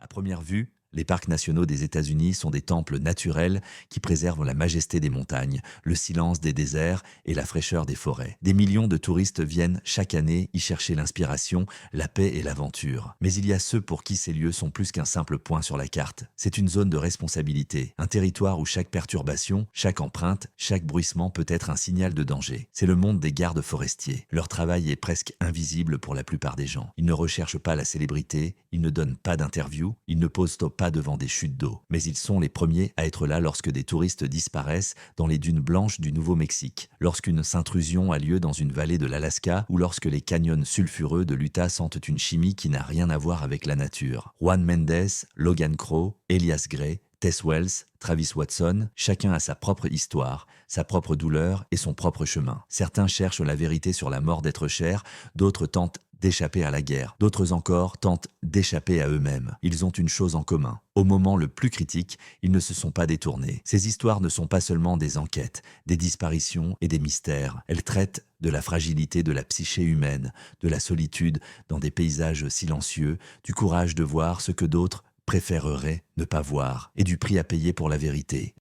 À première vue, les parcs nationaux des États-Unis sont des temples naturels qui préservent la majesté des montagnes, le silence des déserts et la fraîcheur des forêts. Des millions de touristes viennent chaque année y chercher l'inspiration, la paix et l'aventure. Mais il y a ceux pour qui ces lieux sont plus qu'un simple point sur la carte. C'est une zone de responsabilité, un territoire où chaque perturbation, chaque empreinte, chaque bruissement peut être un signal de danger. C'est le monde des gardes forestiers. Leur travail est presque invisible pour la plupart des gens. Ils ne recherchent pas la célébrité, ils ne donnent pas d'interviews, ils ne posent pas devant des chutes d'eau. Mais ils sont les premiers à être là lorsque des touristes disparaissent dans les dunes blanches du Nouveau-Mexique, lorsqu'une intrusion a lieu dans une vallée de l'Alaska ou lorsque les canyons sulfureux de l'Utah sentent une chimie qui n'a rien à voir avec la nature. Juan Mendes, Logan Crow, Elias Gray, Tess Wells, Travis Watson, chacun a sa propre histoire, sa propre douleur et son propre chemin. Certains cherchent la vérité sur la mort d'êtres chers, d'autres tentent d'échapper à la guerre. D'autres encore tentent d'échapper à eux-mêmes. Ils ont une chose en commun. Au moment le plus critique, ils ne se sont pas détournés. Ces histoires ne sont pas seulement des enquêtes, des disparitions et des mystères. Elles traitent de la fragilité de la psyché humaine, de la solitude dans des paysages silencieux, du courage de voir ce que d'autres préféreraient ne pas voir, et du prix à payer pour la vérité.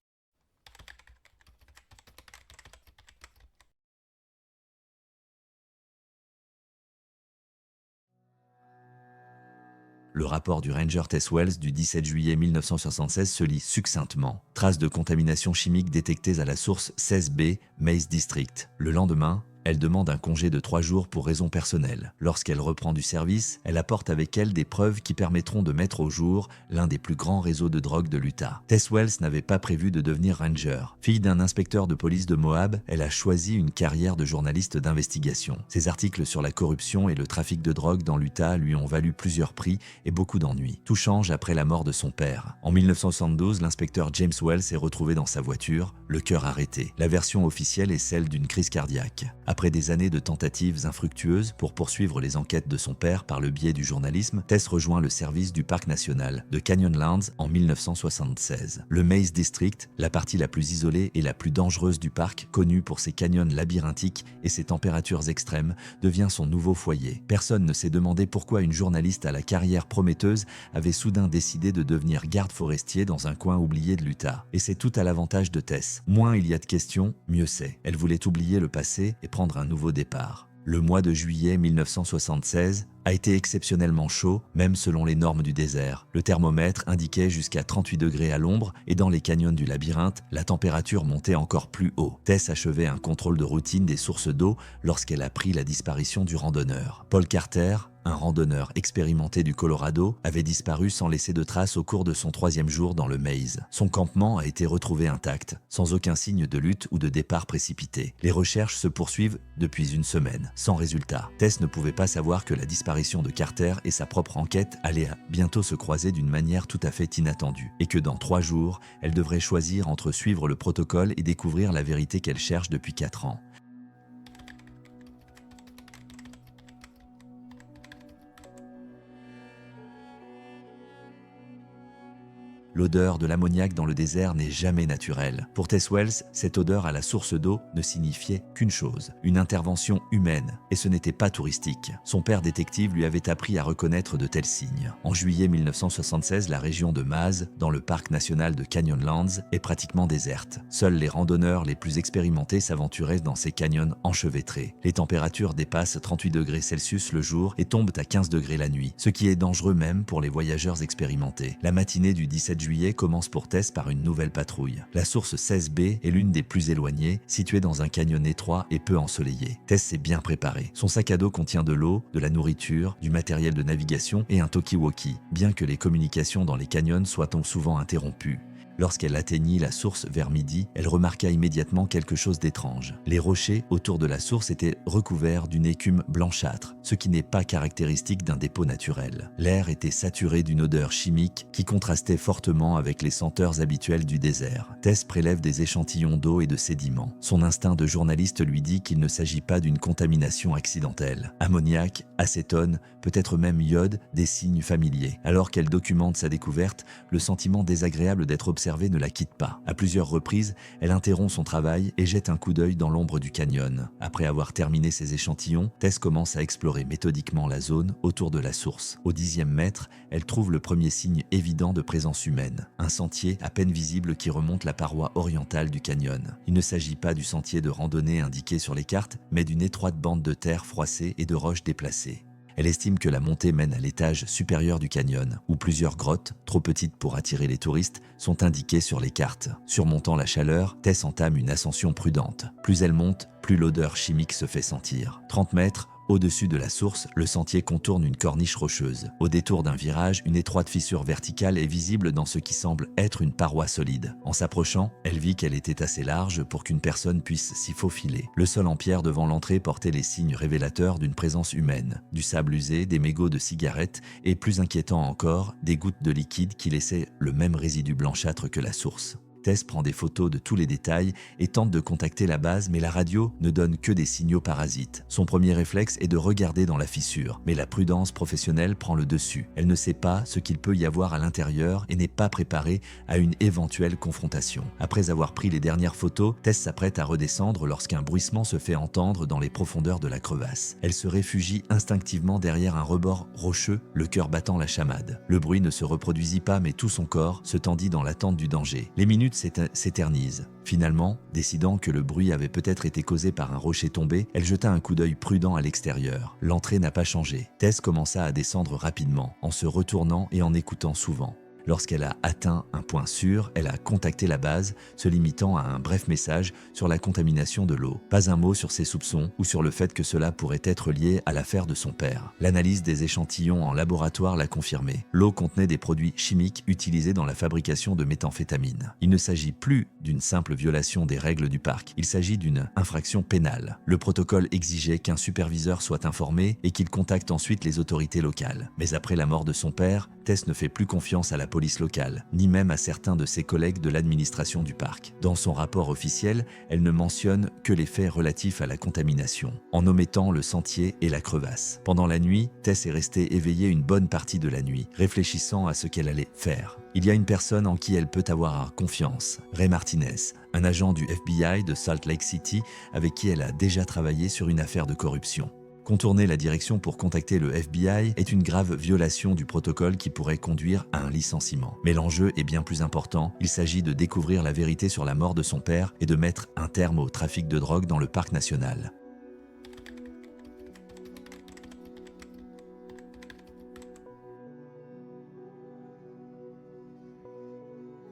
Le rapport du ranger Tess Wells du 17 juillet 1976 se lit succinctement. Traces de contamination chimique détectées à la source 16B, Maze District. Le lendemain, elle demande un congé de 3 jours pour raisons personnelles. Lorsqu'elle reprend du service, elle apporte avec elle des preuves qui permettront de mettre au jour l'un des plus grands réseaux de drogue de l'Utah. Tess Wells n'avait pas prévu de devenir ranger. Fille d'un inspecteur de police de Moab, elle a choisi une carrière de journaliste d'investigation. Ses articles sur la corruption et le trafic de drogue dans l'Utah lui ont valu plusieurs prix et beaucoup d'ennuis. Tout change après la mort de son père. En 1972, l'inspecteur James Wells est retrouvé dans sa voiture, le cœur arrêté. La version officielle est celle d'une crise cardiaque. Après des années de tentatives infructueuses pour poursuivre les enquêtes de son père par le biais du journalisme, Tess rejoint le service du parc national de Canyonlands en 1976. Le Maze District, la partie la plus isolée et la plus dangereuse du parc, connue pour ses canyons labyrinthiques et ses températures extrêmes, devient son nouveau foyer. Personne ne s'est demandé pourquoi une journaliste à la carrière prometteuse avait soudain décidé de devenir garde forestier dans un coin oublié de l'Utah. Et c'est tout à l'avantage de Tess. Moins il y a de questions, mieux c'est. Elle voulait oublier le passé et prendre un nouveau départ. Le mois de juillet 1976 a été exceptionnellement chaud, même selon les normes du désert. Le thermomètre indiquait jusqu'à 38 degrés à l'ombre et dans les canyons du labyrinthe, la température montait encore plus haut. Tess achevait un contrôle de routine des sources d'eau lorsqu'elle apprit la disparition du randonneur. Paul Carter, un randonneur expérimenté du Colorado, avait disparu sans laisser de traces au cours de son 3e jour dans le Maze. Son campement a été retrouvé intact, sans aucun signe de lutte ou de départ précipité. Les recherches se poursuivent depuis une semaine, sans résultat. Tess ne pouvait pas savoir que la disparition de Carter et sa propre enquête allaient bientôt se croiser d'une manière tout à fait inattendue, et que dans 3 jours, elle devrait choisir entre suivre le protocole et découvrir la vérité qu'elle cherche depuis 4 ans. L'odeur de l'ammoniac dans le désert n'est jamais naturelle. Pour Tess Wells, cette odeur à la source d'eau ne signifiait qu'une chose, une intervention humaine, et ce n'était pas touristique. Son père détective lui avait appris à reconnaître de tels signes. En juillet 1976, la région de Maz, dans le parc national de Canyonlands, est pratiquement déserte. Seuls les randonneurs les plus expérimentés s'aventuraient dans ces canyons enchevêtrés. Les températures dépassent 38 degrés Celsius le jour et tombent à 15 degrés la nuit, ce qui est dangereux même pour les voyageurs expérimentés. La matinée du 17 juillet commence pour Tess par une nouvelle patrouille. La source 16B est l'une des plus éloignées, située dans un canyon étroit et peu ensoleillé. Tess s'est bien préparée. Son sac à dos contient de l'eau, de la nourriture, du matériel de navigation et un talkie-walkie, bien que les communications dans les canyons soient souvent interrompues. Lorsqu'elle atteignit la source vers midi, elle remarqua immédiatement quelque chose d'étrange. Les rochers autour de la source étaient recouverts d'une écume blanchâtre, ce qui n'est pas caractéristique d'un dépôt naturel. L'air était saturé d'une odeur chimique qui contrastait fortement avec les senteurs habituelles du désert. Tess prélève des échantillons d'eau et de sédiments. Son instinct de journaliste lui dit qu'il ne s'agit pas d'une contamination accidentelle. Ammoniac, acétone, peut-être même iode, des signes familiers. Alors qu'elle documente sa découverte, le sentiment désagréable d'être observé observée ne la quitte pas. À plusieurs reprises, elle interrompt son travail et jette un coup d'œil dans l'ombre du canyon. Après avoir terminé ses échantillons, Tess commence à explorer méthodiquement la zone autour de la source. Au 10e mètre, elle trouve le premier signe évident de présence humaine, un sentier à peine visible qui remonte la paroi orientale du canyon. Il ne s'agit pas du sentier de randonnée indiqué sur les cartes, mais d'une étroite bande de terre froissée et de roches déplacées. Elle estime que la montée mène à l'étage supérieur du canyon, où plusieurs grottes, trop petites pour attirer les touristes, sont indiquées sur les cartes. Surmontant la chaleur, Tess entame une ascension prudente. Plus elle monte, plus l'odeur chimique se fait sentir. 30 mètres, au-dessus de la source, le sentier contourne une corniche rocheuse. Au détour d'un virage, une étroite fissure verticale est visible dans ce qui semble être une paroi solide. En s'approchant, elle vit qu'elle était assez large pour qu'une personne puisse s'y faufiler. Le sol en pierre devant l'entrée portait les signes révélateurs d'une présence humaine. Du sable usé, des mégots de cigarettes et, plus inquiétant encore, des gouttes de liquide qui laissaient le même résidu blanchâtre que la source. Tess prend des photos de tous les détails et tente de contacter la base, mais la radio ne donne que des signaux parasites. Son premier réflexe est de regarder dans la fissure, mais la prudence professionnelle prend le dessus. Elle ne sait pas ce qu'il peut y avoir à l'intérieur et n'est pas préparée à une éventuelle confrontation. Après avoir pris les dernières photos, Tess s'apprête à redescendre lorsqu'un bruissement se fait entendre dans les profondeurs de la crevasse. Elle se réfugie instinctivement derrière un rebord rocheux, le cœur battant la chamade. Le bruit ne se reproduisit pas, mais tout son corps se tendit dans l'attente du danger. Les minutes s'éternise. Finalement, décidant que le bruit avait peut-être été causé par un rocher tombé, elle jeta un coup d'œil prudent à l'extérieur. L'entrée n'a pas changé. Tess commença à descendre rapidement, en se retournant et en écoutant souvent. Lorsqu'elle a atteint un point sûr, elle a contacté la base, se limitant à un bref message sur la contamination de l'eau. Pas un mot sur ses soupçons ou sur le fait que cela pourrait être lié à l'affaire de son père. L'analyse des échantillons en laboratoire l'a confirmé. L'eau contenait des produits chimiques utilisés dans la fabrication de méthamphétamine. Il ne s'agit plus d'une simple violation des règles du parc, il s'agit d'une infraction pénale. Le protocole exigeait qu'un superviseur soit informé et qu'il contacte ensuite les autorités locales. Mais après la mort de son père, Tess ne fait plus confiance à la police locale, ni même à certains de ses collègues de l'administration du parc. Dans son rapport officiel, elle ne mentionne que les faits relatifs à la contamination, en omettant le sentier et la crevasse. Pendant la nuit, Tess est restée éveillée une bonne partie de la nuit, réfléchissant à ce qu'elle allait faire. Il y a une personne en qui elle peut avoir confiance, Ray Martinez, un agent du FBI de Salt Lake City avec qui elle a déjà travaillé sur une affaire de corruption. Contourner la direction pour contacter le FBI est une grave violation du protocole qui pourrait conduire à un licenciement. Mais l'enjeu est bien plus important, il s'agit de découvrir la vérité sur la mort de son père et de mettre un terme au trafic de drogue dans le parc national.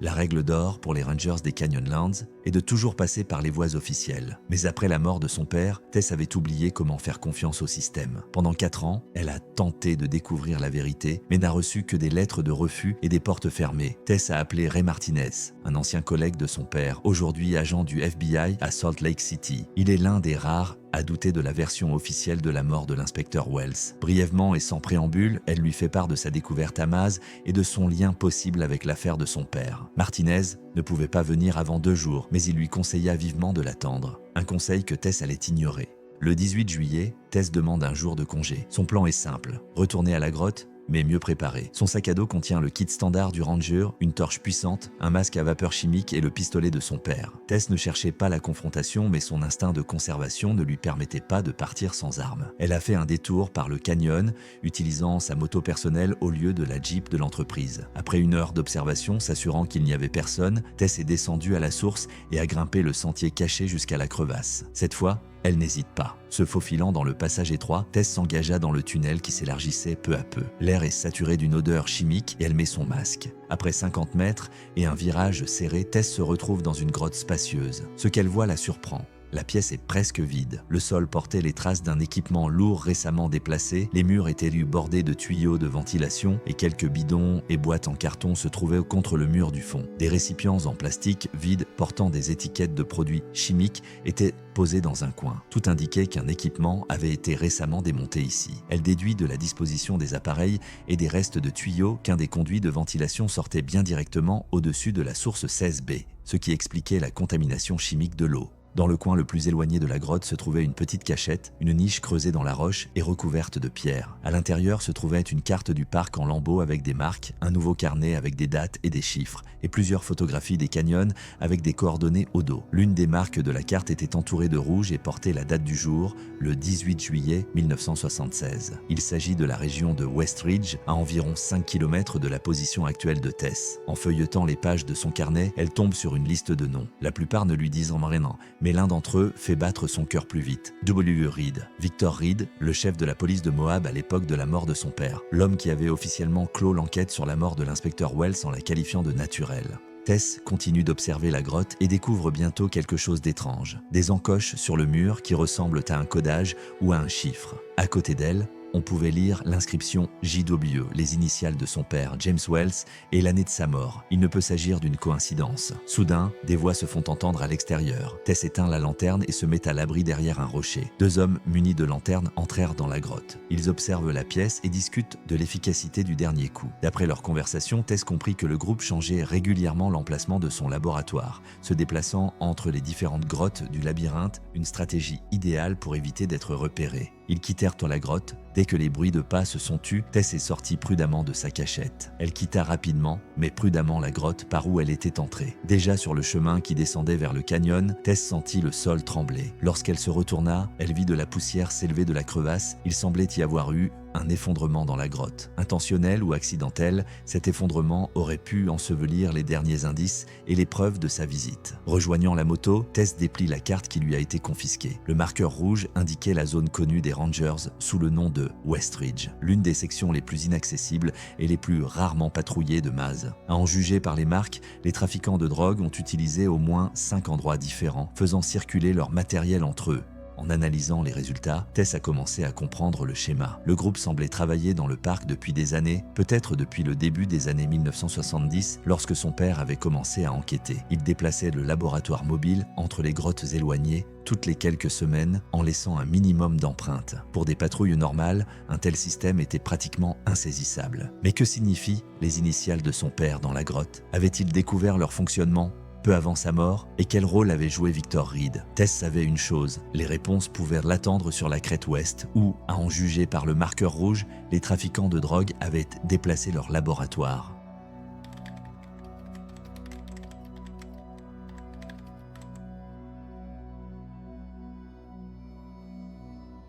La règle d'or pour les Rangers des Canyonlands est de toujours passer par les voies officielles. Mais après la mort de son père, Tess avait oublié comment faire confiance au système. Pendant 4 ans, elle a tenté de découvrir la vérité, mais n'a reçu que des lettres de refus et des portes fermées. Tess a appelé Ray Martinez, un ancien collègue de son père, aujourd'hui agent du FBI à Salt Lake City. Il est l'un des rares à douter de la version officielle de la mort de l'inspecteur Wells. Brièvement et sans préambule, elle lui fait part de sa découverte à Maz et de son lien possible avec l'affaire de son père. Martinez ne pouvait pas venir avant 2 jours, mais il lui conseilla vivement de l'attendre. Un conseil que Tess allait ignorer. Le 18 juillet, Tess demande un jour de congé. Son plan est simple, retourner à la grotte, mais mieux préparé. Son sac à dos contient le kit standard du ranger, une torche puissante, un masque à vapeur chimique et le pistolet de son père. Tess ne cherchait pas la confrontation, mais son instinct de conservation ne lui permettait pas de partir sans armes. Elle a fait un détour par le canyon, utilisant sa moto personnelle au lieu de la Jeep de l'entreprise. Après 1 heure d'observation, s'assurant qu'il n'y avait personne, Tess est descendue à la source et a grimpé le sentier caché jusqu'à la crevasse. Cette fois, elle n'hésite pas. Se faufilant dans le passage étroit, Tess s'engagea dans le tunnel qui s'élargissait peu à peu. L'air est saturé d'une odeur chimique et elle met son masque. Après 50 mètres et un virage serré, Tess se retrouve dans une grotte spacieuse. Ce qu'elle voit la surprend. La pièce est presque vide. Le sol portait les traces d'un équipement lourd récemment déplacé. Les murs étaient bordés de tuyaux de ventilation et quelques bidons et boîtes en carton se trouvaient contre le mur du fond. Des récipients en plastique vides portant des étiquettes de produits chimiques étaient posés dans un coin. Tout indiquait qu'un équipement avait été récemment démonté ici. Elle déduit de la disposition des appareils et des restes de tuyaux qu'un des conduits de ventilation sortait bien directement au-dessus de la source 16B, ce qui expliquait la contamination chimique de l'eau. Dans le coin le plus éloigné de la grotte se trouvait une petite cachette, une niche creusée dans la roche et recouverte de pierres. À l'intérieur se trouvait une carte du parc en lambeaux avec des marques, un nouveau carnet avec des dates et des chiffres, et plusieurs photographies des canyons avec des coordonnées au dos. L'une des marques de la carte était entourée de rouge et portait la date du jour, le 18 juillet 1976. Il s'agit de la région de Westridge, à environ 5 km de la position actuelle de Tess. En feuilletant les pages de son carnet, elle tombe sur une liste de noms. La plupart ne lui disent rien, mais l'un d'entre eux fait battre son cœur plus vite. W. Reed. Victor Reed, le chef de la police de Moab à l'époque de la mort de son père. L'homme qui avait officiellement clos l'enquête sur la mort de l'inspecteur Wells en la qualifiant de naturelle. Tess continue d'observer la grotte et découvre bientôt quelque chose d'étrange. Des encoches sur le mur qui ressemblent à un codage ou à un chiffre. À côté d'elle, on pouvait lire l'inscription JW, les initiales de son père, James Wells, et l'année de sa mort. Il ne peut s'agir d'une coïncidence. Soudain, des voix se font entendre à l'extérieur. Tess éteint la lanterne et se met à l'abri derrière un rocher. Deux hommes munis de lanternes entrèrent dans la grotte. Ils observent la pièce et discutent de l'efficacité du dernier coup. D'après leur conversation, Tess comprit que le groupe changeait régulièrement l'emplacement de son laboratoire, se déplaçant entre les différentes grottes du labyrinthe, une stratégie idéale pour éviter d'être repérés. Ils quittèrent la grotte. Dès que les bruits de pas se sont tus, Tess est sortie prudemment de sa cachette. Elle quitta rapidement, mais prudemment la grotte par où elle était entrée. Déjà sur le chemin qui descendait vers le canyon, Tess sentit le sol trembler. Lorsqu'elle se retourna, elle vit de la poussière s'élever de la crevasse. Il semblait y avoir eu un effondrement dans la grotte. Intentionnel ou accidentel, cet effondrement aurait pu ensevelir les derniers indices et les preuves de sa visite. Rejoignant la moto, Tess déplie la carte qui lui a été confisquée. Le marqueur rouge indiquait la zone connue des Rangers sous le nom de Westridge, l'une des sections les plus inaccessibles et les plus rarement patrouillées de Maz. À en juger par les marques, les trafiquants de drogue ont utilisé au moins 5 endroits différents, faisant circuler leur matériel entre eux. En analysant les résultats, Tess a commencé à comprendre le schéma. Le groupe semblait travailler dans le parc depuis des années, peut-être depuis le début des années 1970, lorsque son père avait commencé à enquêter. Il déplaçait le laboratoire mobile entre les grottes éloignées toutes les quelques semaines en laissant un minimum d'empreintes. Pour des patrouilles normales, un tel système était pratiquement insaisissable. Mais que signifient les initiales de son père dans la grotte? Avait-il découvert leur fonctionnement peu avant sa mort, et quel rôle avait joué Victor Reed? Tess savait une chose, les réponses pouvaient l'attendre sur la crête ouest, où, à en juger par le marqueur rouge, les trafiquants de drogue avaient déplacé leur laboratoire.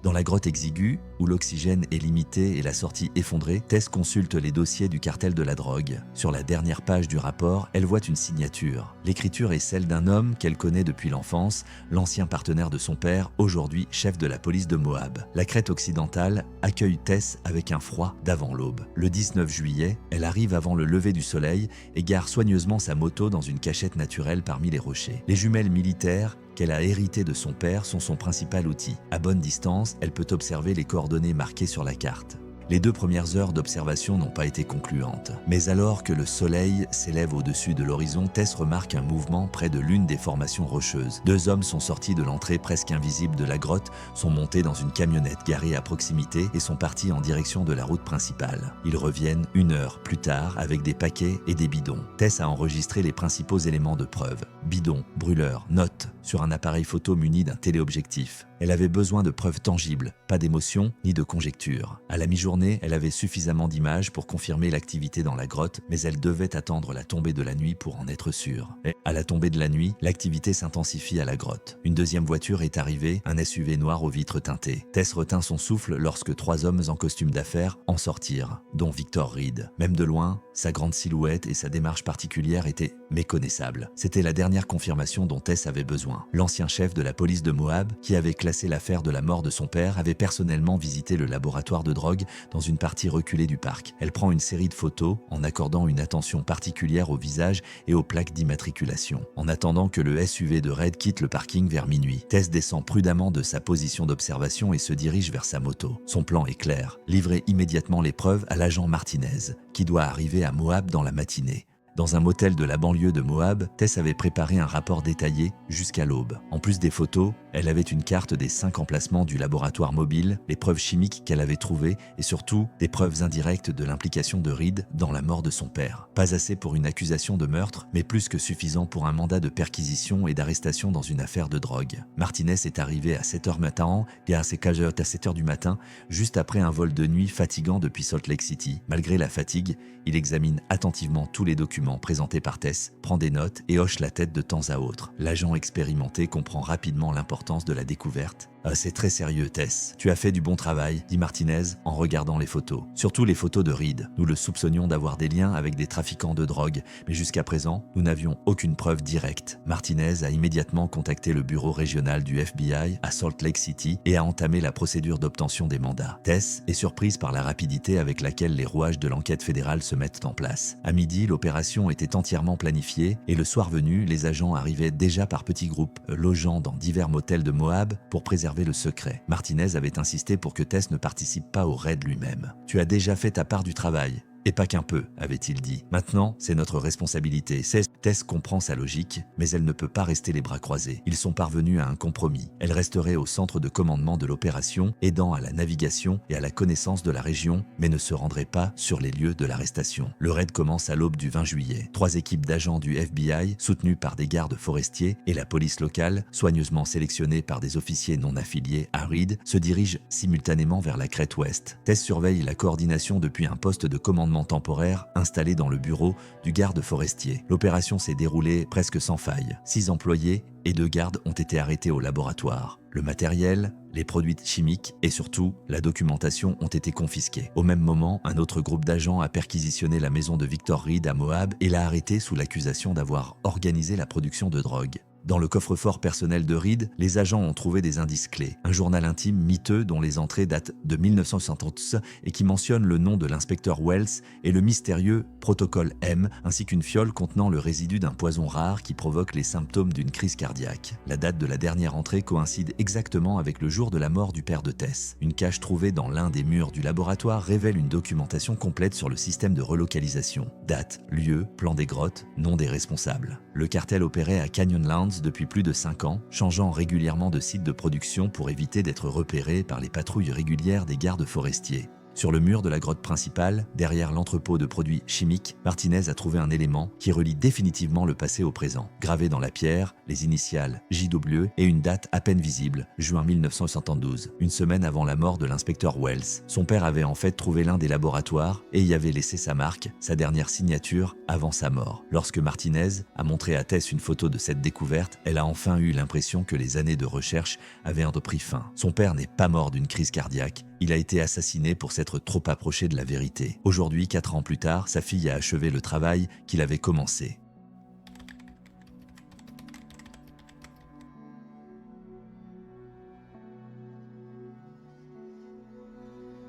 Dans la grotte exiguë, où l'oxygène est limité et la sortie effondrée, Tess consulte les dossiers du cartel de la drogue. Sur la dernière page du rapport, elle voit une signature. L'écriture est celle d'un homme qu'elle connaît depuis l'enfance, l'ancien partenaire de son père, aujourd'hui chef de la police de Moab. La crête occidentale accueille Tess avec un froid d'avant l'aube. Le 19 juillet, elle arrive avant le lever du soleil et gare soigneusement sa moto dans une cachette naturelle parmi les rochers. Les jumelles militaires qu'elle a hérité de son père sont son principal outil. À bonne distance, elle peut observer les coordonnées marquées sur la carte. Les 2 premières heures d'observation n'ont pas été concluantes. Mais alors que le soleil s'élève au-dessus de l'horizon, Tess remarque un mouvement près de l'une des formations rocheuses. 2 hommes sont sortis de l'entrée presque invisible de la grotte, sont montés dans une camionnette garée à proximité et sont partis en direction de la route principale. Ils reviennent 1 heure plus tard avec des paquets et des bidons. Tess a enregistré les principaux éléments de preuve. Bidons, brûleurs, notes sur un appareil photo muni d'un téléobjectif. Elle avait besoin de preuves tangibles, pas d'émotions ni de conjectures. À la mi-journée, elle avait suffisamment d'images pour confirmer l'activité dans la grotte, mais elle devait attendre la tombée de la nuit pour en être sûre. Et à la tombée de la nuit, l'activité s'intensifie à la grotte. Une deuxième voiture est arrivée, un SUV noir aux vitres teintées. Tess retint son souffle lorsque 3 hommes en costume d'affaires en sortirent, dont Victor Reed. Même de loin, sa grande silhouette et sa démarche particulière étaient méconnaissables. C'était la dernière confirmation dont Tess avait besoin. L'ancien chef de la police de Moab, qui avait classé l'affaire de la mort de son père, avait personnellement visité le laboratoire de drogue dans une partie reculée du parc. Elle prend une série de photos en accordant une attention particulière au visage et aux plaques d'immatriculation. En attendant que le SUV de Reed quitte le parking vers minuit, Tess descend prudemment de sa position d'observation et se dirige vers sa moto. Son plan est clair, livrer immédiatement les preuves à l'agent Martinez, qui doit arriver à Moab dans la matinée. Dans un motel de la banlieue de Moab, Tess avait préparé un rapport détaillé jusqu'à l'aube. En plus des photos, elle avait une carte des 5 emplacements du laboratoire mobile, les preuves chimiques qu'elle avait trouvées et surtout des preuves indirectes de l'implication de Reed dans la mort de son père. Pas assez pour une accusation de meurtre, mais plus que suffisant pour un mandat de perquisition et d'arrestation dans une affaire de drogue. Martinez est arrivé à 7h matin et à 7h du matin, juste après un vol de nuit fatigant depuis Salt Lake City. Malgré la fatigue, il examine attentivement tous les documents présentés par Tess, prend des notes et hoche la tête de temps à autre. L'agent expérimenté comprend rapidement l'importance de la découverte. « C'est très sérieux, Tess. Tu as fait du bon travail, » dit Martinez en regardant les photos. Surtout les photos de Reed. Nous le soupçonnions d'avoir des liens avec des trafiquants de drogue, mais jusqu'à présent, nous n'avions aucune preuve directe. Martinez a immédiatement contacté le bureau régional du FBI à Salt Lake City et a entamé la procédure d'obtention des mandats. Tess est surprise par la rapidité avec laquelle les rouages de l'enquête fédérale se mettent en place. À midi, l'opération était entièrement planifiée et le soir venu, les agents arrivaient déjà par petits groupes, logeant dans divers motels de Moab pour préserver le secret. Martinez avait insisté pour que Tess ne participe pas au raid lui-même. « Tu as déjà fait ta part du travail. » Et pas qu'un peu, avait-il dit. Maintenant, c'est notre responsabilité. Tess comprend sa logique, mais elle ne peut pas rester les bras croisés. Ils sont parvenus à un compromis. Elle resterait au centre de commandement de l'opération, aidant à la navigation et à la connaissance de la région, mais ne se rendrait pas sur les lieux de l'arrestation. Le raid commence à l'aube du 20 juillet. 3 équipes d'agents du FBI, soutenues par des gardes forestiers, et la police locale, soigneusement sélectionnée par des officiers non affiliés à Reed, se dirigent simultanément vers la crête ouest. Tess surveille la coordination depuis un poste de commandement temporaire installé dans le bureau du garde forestier. L'opération s'est déroulée presque sans faille. 6 employés et 2 gardes ont été arrêtés au laboratoire. Le matériel, les produits chimiques et surtout la documentation ont été confisqués. Au même moment, un autre groupe d'agents a perquisitionné la maison de Victor Reed à Moab et l'a arrêté sous l'accusation d'avoir organisé la production de drogue. Dans le coffre-fort personnel de Reed, les agents ont trouvé des indices clés. Un journal intime miteux dont les entrées datent de 1970 et qui mentionne le nom de l'inspecteur Wells et le mystérieux protocole M, ainsi qu'une fiole contenant le résidu d'un poison rare qui provoque les symptômes d'une crise cardiaque. La date de la dernière entrée coïncide exactement avec le jour de la mort du père de Tess. Une cache trouvée dans l'un des murs du laboratoire révèle une documentation complète sur le système de relocalisation. Date, lieu, plan des grottes, nom des responsables. Le cartel opérait à Canyonlands depuis plus de 5 ans, changeant régulièrement de site de production pour éviter d'être repéré par les patrouilles régulières des gardes forestiers. Sur le mur de la grotte principale, derrière l'entrepôt de produits chimiques, Martinez a trouvé un élément qui relie définitivement le passé au présent. Gravé dans la pierre, les initiales JW et une date à peine visible, juin 1972, une semaine avant la mort de l'inspecteur Wells. Son père avait en fait trouvé l'un des laboratoires et y avait laissé sa marque, sa dernière signature, avant sa mort. Lorsque Martinez a montré à Tess une photo de cette découverte, elle a enfin eu l'impression que les années de recherche avaient pris fin. Son père n'est pas mort d'une crise cardiaque, il a été assassiné pour s'être trop approché de la vérité. Aujourd'hui, 4 ans plus tard, sa fille a achevé le travail qu'il avait commencé.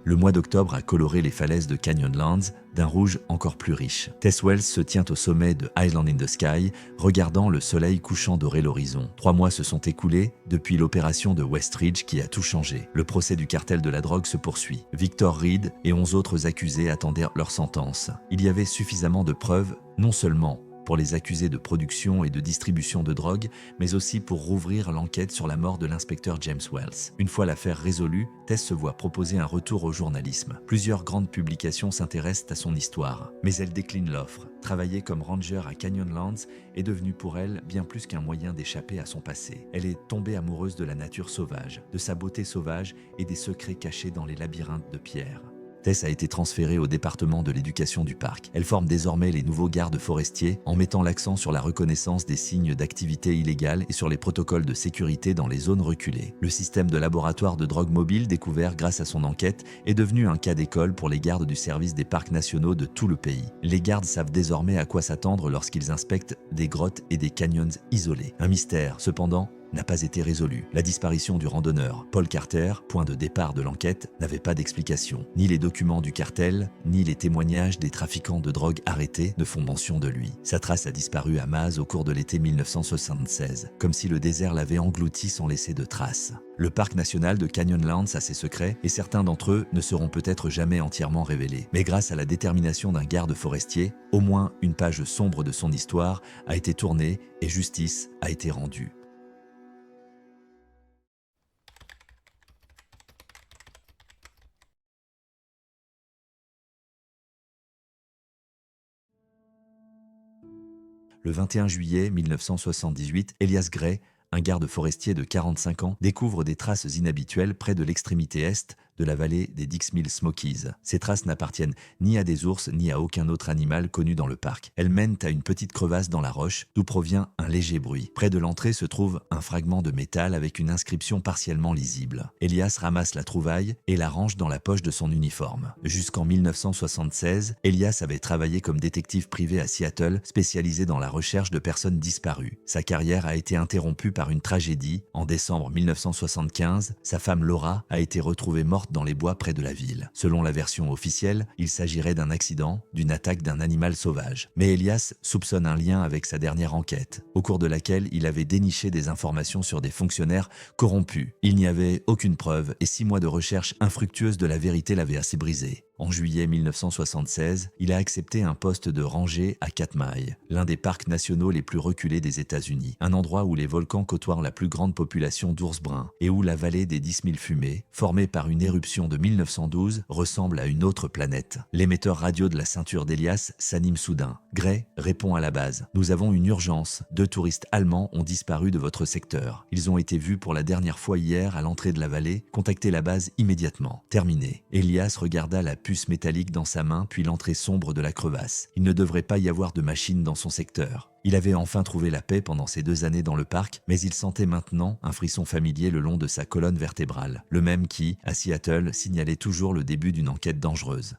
Le mois d'octobre a coloré les falaises de Canyonlands d'un rouge encore plus riche. Tess Wells se tient au sommet de Island in the Sky, regardant le soleil couchant dorer l'horizon. 3 mois se sont écoulés depuis l'opération de Westridge qui a tout changé. Le procès du cartel de la drogue se poursuit. Victor Reed et 11 autres accusés attendaient leur sentence. Il y avait suffisamment de preuves, non seulement pour les accusés de production et de distribution de drogue, mais aussi pour rouvrir l'enquête sur la mort de l'inspecteur James Wells. Une fois l'affaire résolue, Tess se voit proposer un retour au journalisme. Plusieurs grandes publications s'intéressent à son histoire, mais elle décline l'offre. Travailler comme ranger à Canyonlands est devenu pour elle bien plus qu'un moyen d'échapper à son passé. Elle est tombée amoureuse de la nature sauvage, de sa beauté sauvage et des secrets cachés dans les labyrinthes de pierre. Tess a été transférée au département de l'éducation du parc. Elle forme désormais les nouveaux gardes forestiers en mettant l'accent sur la reconnaissance des signes d'activité illégale et sur les protocoles de sécurité dans les zones reculées. Le système de laboratoire de drogue mobile découvert grâce à son enquête est devenu un cas d'école pour les gardes du service des parcs nationaux de tout le pays. Les gardes savent désormais à quoi s'attendre lorsqu'ils inspectent des grottes et des canyons isolés. Un mystère, cependant, n'a pas été résolu. La disparition du randonneur Paul Carter, point de départ de l'enquête, n'avait pas d'explication. Ni les documents du cartel, ni les témoignages des trafiquants de drogue arrêtés ne font mention de lui. Sa trace a disparu à Maz au cours de l'été 1976, comme si le désert l'avait englouti sans laisser de traces. Le parc national de Canyonlands a ses secrets et certains d'entre eux ne seront peut-être jamais entièrement révélés. Mais grâce à la détermination d'un garde forestier, au moins une page sombre de son histoire a été tournée et justice a été rendue. Le 21 juillet 1978, Elias Gray, un garde forestier de 45 ans, découvre des traces inhabituelles près de l'extrémité est de la vallée des Dixmill Smokies. Ces traces n'appartiennent ni à des ours ni à aucun autre animal connu dans le parc. Elles mènent à une petite crevasse dans la roche d'où provient un léger bruit. Près de l'entrée se trouve un fragment de métal avec une inscription partiellement lisible. Elias ramasse la trouvaille et la range dans la poche de son uniforme. Jusqu'en 1976, Elias avait travaillé comme détective privé à Seattle, spécialisé dans la recherche de personnes disparues. Sa carrière a été interrompue par une tragédie. En décembre 1975, sa femme Laura a été retrouvée morte dans les bois près de la ville. Selon la version officielle, il s'agirait d'un accident, d'une attaque d'un animal sauvage. Mais Elias soupçonne un lien avec sa dernière enquête, au cours de laquelle il avait déniché des informations sur des fonctionnaires corrompus. Il n'y avait aucune preuve et 6 mois de recherche infructueuse de la vérité l'avaient assez brisé. En juillet 1976, il a accepté un poste de ranger à Katmai, l'un des parcs nationaux les plus reculés des États-Unis, un endroit où les volcans côtoient la plus grande population d'ours bruns et où la vallée des 10 000 fumées, formée par une éruption de 1912, ressemble à une autre planète. L'émetteur radio de la ceinture d'Elias s'anime soudain. Gray répond à la base. « Nous avons une urgence. 2 touristes allemands ont disparu de votre secteur. Ils ont été vus pour la dernière fois hier à l'entrée de la vallée. Contactez la base immédiatement. » Terminé. Elias regarda la puce métallique dans sa main puis l'entrée sombre de la crevasse. Il ne devrait pas y avoir de machine dans son secteur. Il avait enfin trouvé la paix pendant ces 2 années dans le parc, mais il sentait maintenant un frisson familier le long de sa colonne vertébrale, le même qui, à Seattle, signalait toujours le début d'une enquête dangereuse.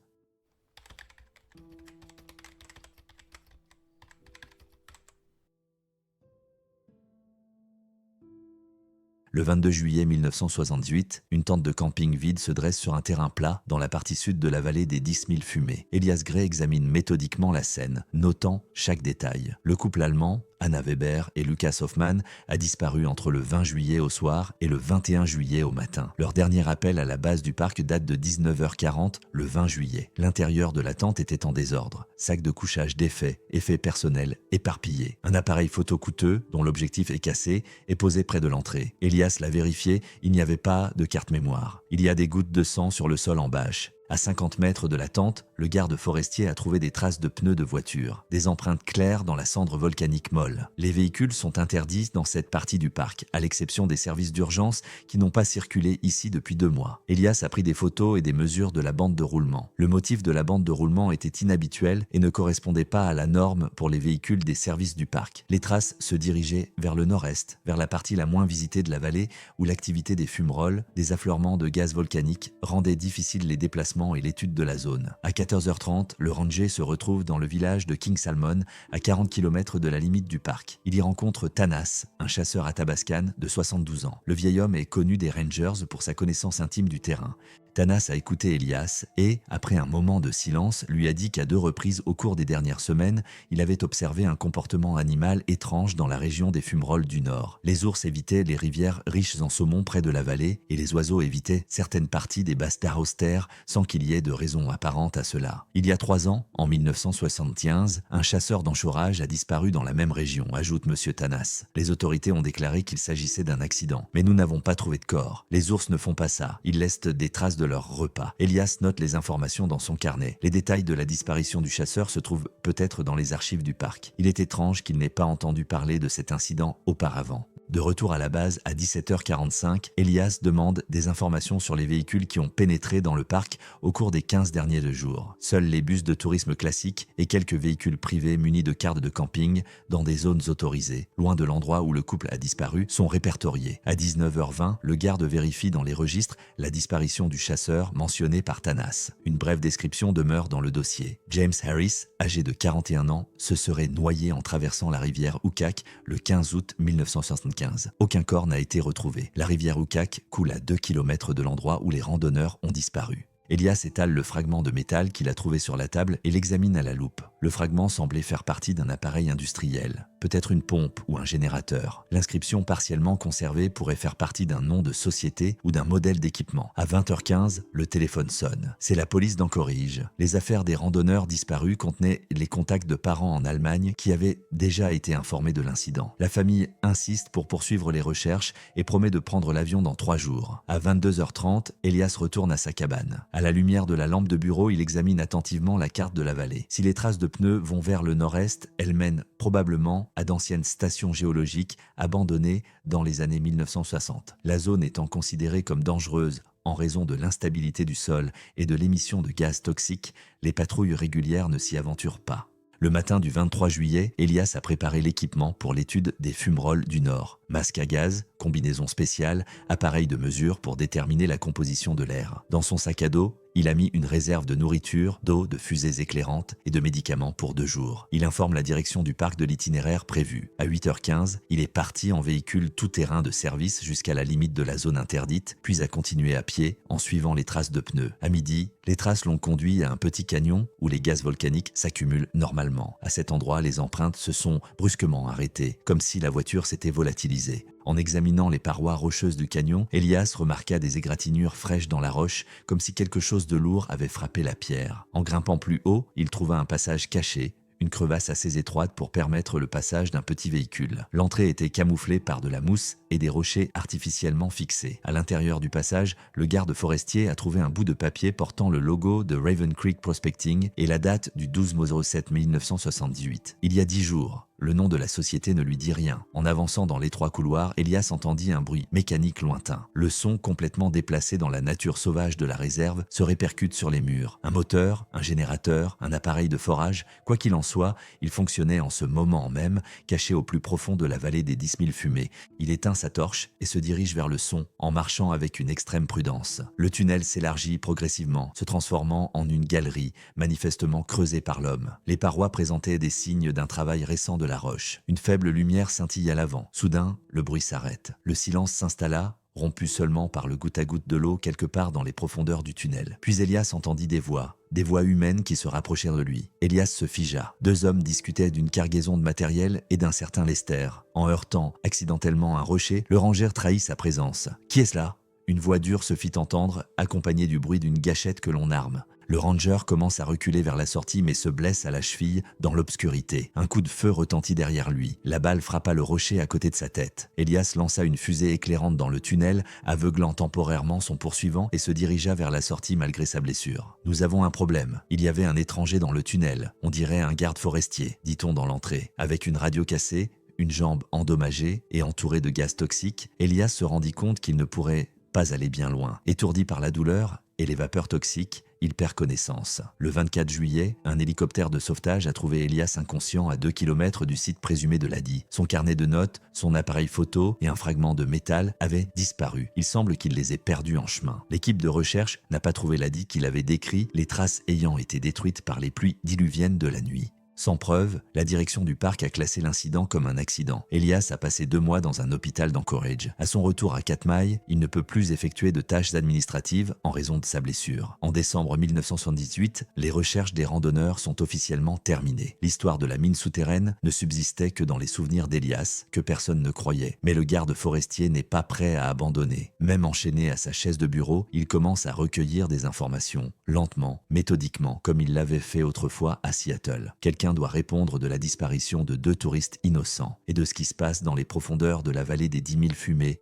Le 22 juillet 1978, une tente de camping vide se dresse sur un terrain plat dans la partie sud de la vallée des 10 000 fumées. Elias Gray examine méthodiquement la scène, notant chaque détail. Le couple allemand, Anna Weber et Lucas Hoffman, a disparu entre le 20 juillet au soir et le 21 juillet au matin. Leur dernier appel à la base du parc date de 19h40 le 20 juillet. L'intérieur de la tente était en désordre. Sac de couchage défait, effets personnels éparpillés. Un appareil photo coûteux, dont l'objectif est cassé, est posé près de l'entrée. Elias l'a vérifié, il n'y avait pas de carte mémoire. Il y a des gouttes de sang sur le sol en bâche. À 50 mètres de la tente, le garde forestier a trouvé des traces de pneus de voiture, des empreintes claires dans la cendre volcanique molle. Les véhicules sont interdits dans cette partie du parc, à l'exception des services d'urgence qui n'ont pas circulé ici depuis 2 mois. Elias a pris des photos et des mesures de la bande de roulement. Le motif de la bande de roulement était inhabituel et ne correspondait pas à la norme pour les véhicules des services du parc. Les traces se dirigeaient vers le nord-est, vers la partie la moins visitée de la vallée où l'activité des fumerolles, des affleurements de gaz volcanique rendaient difficiles les déplacements et l'étude de la zone. À 14h30, le ranger se retrouve dans le village de King Salmon, à 40 km de la limite du parc. Il y rencontre Tanas, un chasseur athabascan de 72 ans. Le vieil homme est connu des rangers pour sa connaissance intime du terrain. Tanas a écouté Elias et, après un moment de silence, lui a dit qu'à 2 reprises au cours des dernières semaines, il avait observé un comportement animal étrange dans la région des fumerolles du Nord. Les ours évitaient les rivières riches en saumon près de la vallée et les oiseaux évitaient certaines parties des basses terres austères sans qu'il y ait de raison apparente à cela. Il y a 3 ans, en 1975, un chasseur d'enchaurage a disparu dans la même région, ajoute M. Tanas. Les autorités ont déclaré qu'il s'agissait d'un accident, mais nous n'avons pas trouvé de corps. Les ours ne font pas ça, ils laissent des traces de leur repas. Elias note les informations dans son carnet. Les détails de la disparition du chasseur se trouvent peut-être dans les archives du parc. Il est étrange qu'il n'ait pas entendu parler de cet incident auparavant. De retour à la base à 17h45, Elias demande des informations sur les véhicules qui ont pénétré dans le parc au cours des 15 derniers jours. Seuls les bus de tourisme classiques et quelques véhicules privés munis de cartes de camping dans des zones autorisées, loin de l'endroit où le couple a disparu, sont répertoriés. À 19h20, le garde vérifie dans les registres la disparition du chasseur mentionné par Tanas. Une brève description demeure dans le dossier. James Harris, âgé de 41 ans, se serait noyé en traversant la rivière Ukak le 15 août 1974. 1975. Aucun corps n'a été retrouvé. La rivière Ukak coule à 2 km de l'endroit où les randonneurs ont disparu. Elias étale le fragment de métal qu'il a trouvé sur la table et l'examine à la loupe. Le fragment semblait faire partie d'un appareil industriel, peut-être une pompe ou un générateur. L'inscription partiellement conservée pourrait faire partie d'un nom de société ou d'un modèle d'équipement. À 20h15, le téléphone sonne. C'est la police d'Anchorage. Les affaires des randonneurs disparus contenaient les contacts de parents en Allemagne qui avaient déjà été informés de l'incident. La famille insiste pour poursuivre les recherches et promet de prendre l'avion dans 3 jours. À 22h30, Elias retourne à sa cabane. À la lumière de la lampe de bureau, il examine attentivement la carte de la vallée. Si les traces de pneus vont vers le nord-est, elles mènent probablement à d'anciennes stations géologiques abandonnées dans les années 1960. La zone étant considérée comme dangereuse en raison de l'instabilité du sol et de l'émission de gaz toxiques, les patrouilles régulières ne s'y aventurent pas. Le matin du 23 juillet, Elias a préparé l'équipement pour l'étude des fumerolles du Nord. Masque à gaz, combinaison spéciale, appareil de mesure pour déterminer la composition de l'air. Dans son sac à dos, il a mis une réserve de nourriture, d'eau, de fusées éclairantes et de médicaments pour 2 jours. Il informe la direction du parc de l'itinéraire prévu. À 8h15, il est parti en véhicule tout-terrain de service jusqu'à la limite de la zone interdite, puis a continué à pied en suivant les traces de pneus. À midi, les traces l'ont conduit à un petit canyon où les gaz volcaniques s'accumulent normalement. À cet endroit, les empreintes se sont brusquement arrêtées, comme si la voiture s'était volatilisée. En examinant les parois rocheuses du canyon, Elias remarqua des égratignures fraîches dans la roche, comme si quelque chose de lourd avait frappé la pierre. En grimpant plus haut, il trouva un passage caché, une crevasse assez étroite pour permettre le passage d'un petit véhicule. L'entrée était camouflée par de la mousse et des rochers artificiellement fixés. À l'intérieur du passage, le garde forestier a trouvé un bout de papier portant le logo de Raven Creek Prospecting et la date du 12/07 1978. Il y a 10 jours. Le nom de la société ne lui dit rien. En avançant dans l'étroit couloir, Elias entendit un bruit mécanique lointain. Le son, complètement déplacé dans la nature sauvage de la réserve, se répercute sur les murs. Un moteur, un générateur, un appareil de forage, quoi qu'il en soit, il fonctionnait en ce moment même, caché au plus profond de la vallée des 10 000 fumées. Il éteint sa torche et se dirige vers le son, en marchant avec une extrême prudence. Le tunnel s'élargit progressivement, se transformant en une galerie, manifestement creusée par l'homme. Les parois présentaient des signes d'un travail récent de la roche. Une faible lumière scintille à l'avant. Soudain, le bruit s'arrête. Le silence s'installa, rompu seulement par le goutte-à-goutte de l'eau quelque part dans les profondeurs du tunnel. Puis Elias entendit des voix humaines qui se rapprochèrent de lui. Elias se figea. 2 hommes discutaient d'une cargaison de matériel et d'un certain Lester. En heurtant accidentellement un rocher, le ranger trahit sa présence. « Qui est cela ?» Une voix dure se fit entendre, accompagnée du bruit d'une gâchette que l'on arme. Le ranger commence à reculer vers la sortie mais se blesse à la cheville dans l'obscurité. Un coup de feu retentit derrière lui. La balle frappa le rocher à côté de sa tête. Elias lança une fusée éclairante dans le tunnel, aveuglant temporairement son poursuivant et se dirigea vers la sortie malgré sa blessure. « Nous avons un problème. Il y avait un étranger dans le tunnel. On dirait un garde forestier, dit-on dans l'entrée. Avec une radio cassée, une jambe endommagée et entourée de gaz toxiques, Elias se rendit compte qu'il ne pourrait pas aller bien loin. Étourdi par la douleur et les vapeurs toxiques, il perd connaissance. Le 24 juillet, un hélicoptère de sauvetage a trouvé Elias inconscient à 2 km du site présumé de Ladi. Son carnet de notes, son appareil photo et un fragment de métal avaient disparu. Il semble qu'il les ait perdus en chemin. L'équipe de recherche n'a pas trouvé Ladi qu'il avait décrit, les traces ayant été détruites par les pluies diluviennes de la nuit. Sans preuve, la direction du parc a classé l'incident comme un accident. Elias a passé 2 mois dans un hôpital d'Anchorage. À son retour à Katmai, il ne peut plus effectuer de tâches administratives en raison de sa blessure. En décembre 1978, les recherches des randonneurs sont officiellement terminées. L'histoire de la mine souterraine ne subsistait que dans les souvenirs d'Elias, que personne ne croyait. Mais le garde forestier n'est pas prêt à abandonner. Même enchaîné à sa chaise de bureau, il commence à recueillir des informations, lentement, méthodiquement, comme il l'avait fait autrefois à Seattle. Quelqu'un doit répondre de la disparition de 2 touristes innocents et de ce qui se passe dans les profondeurs de la vallée des 10 000 fumées.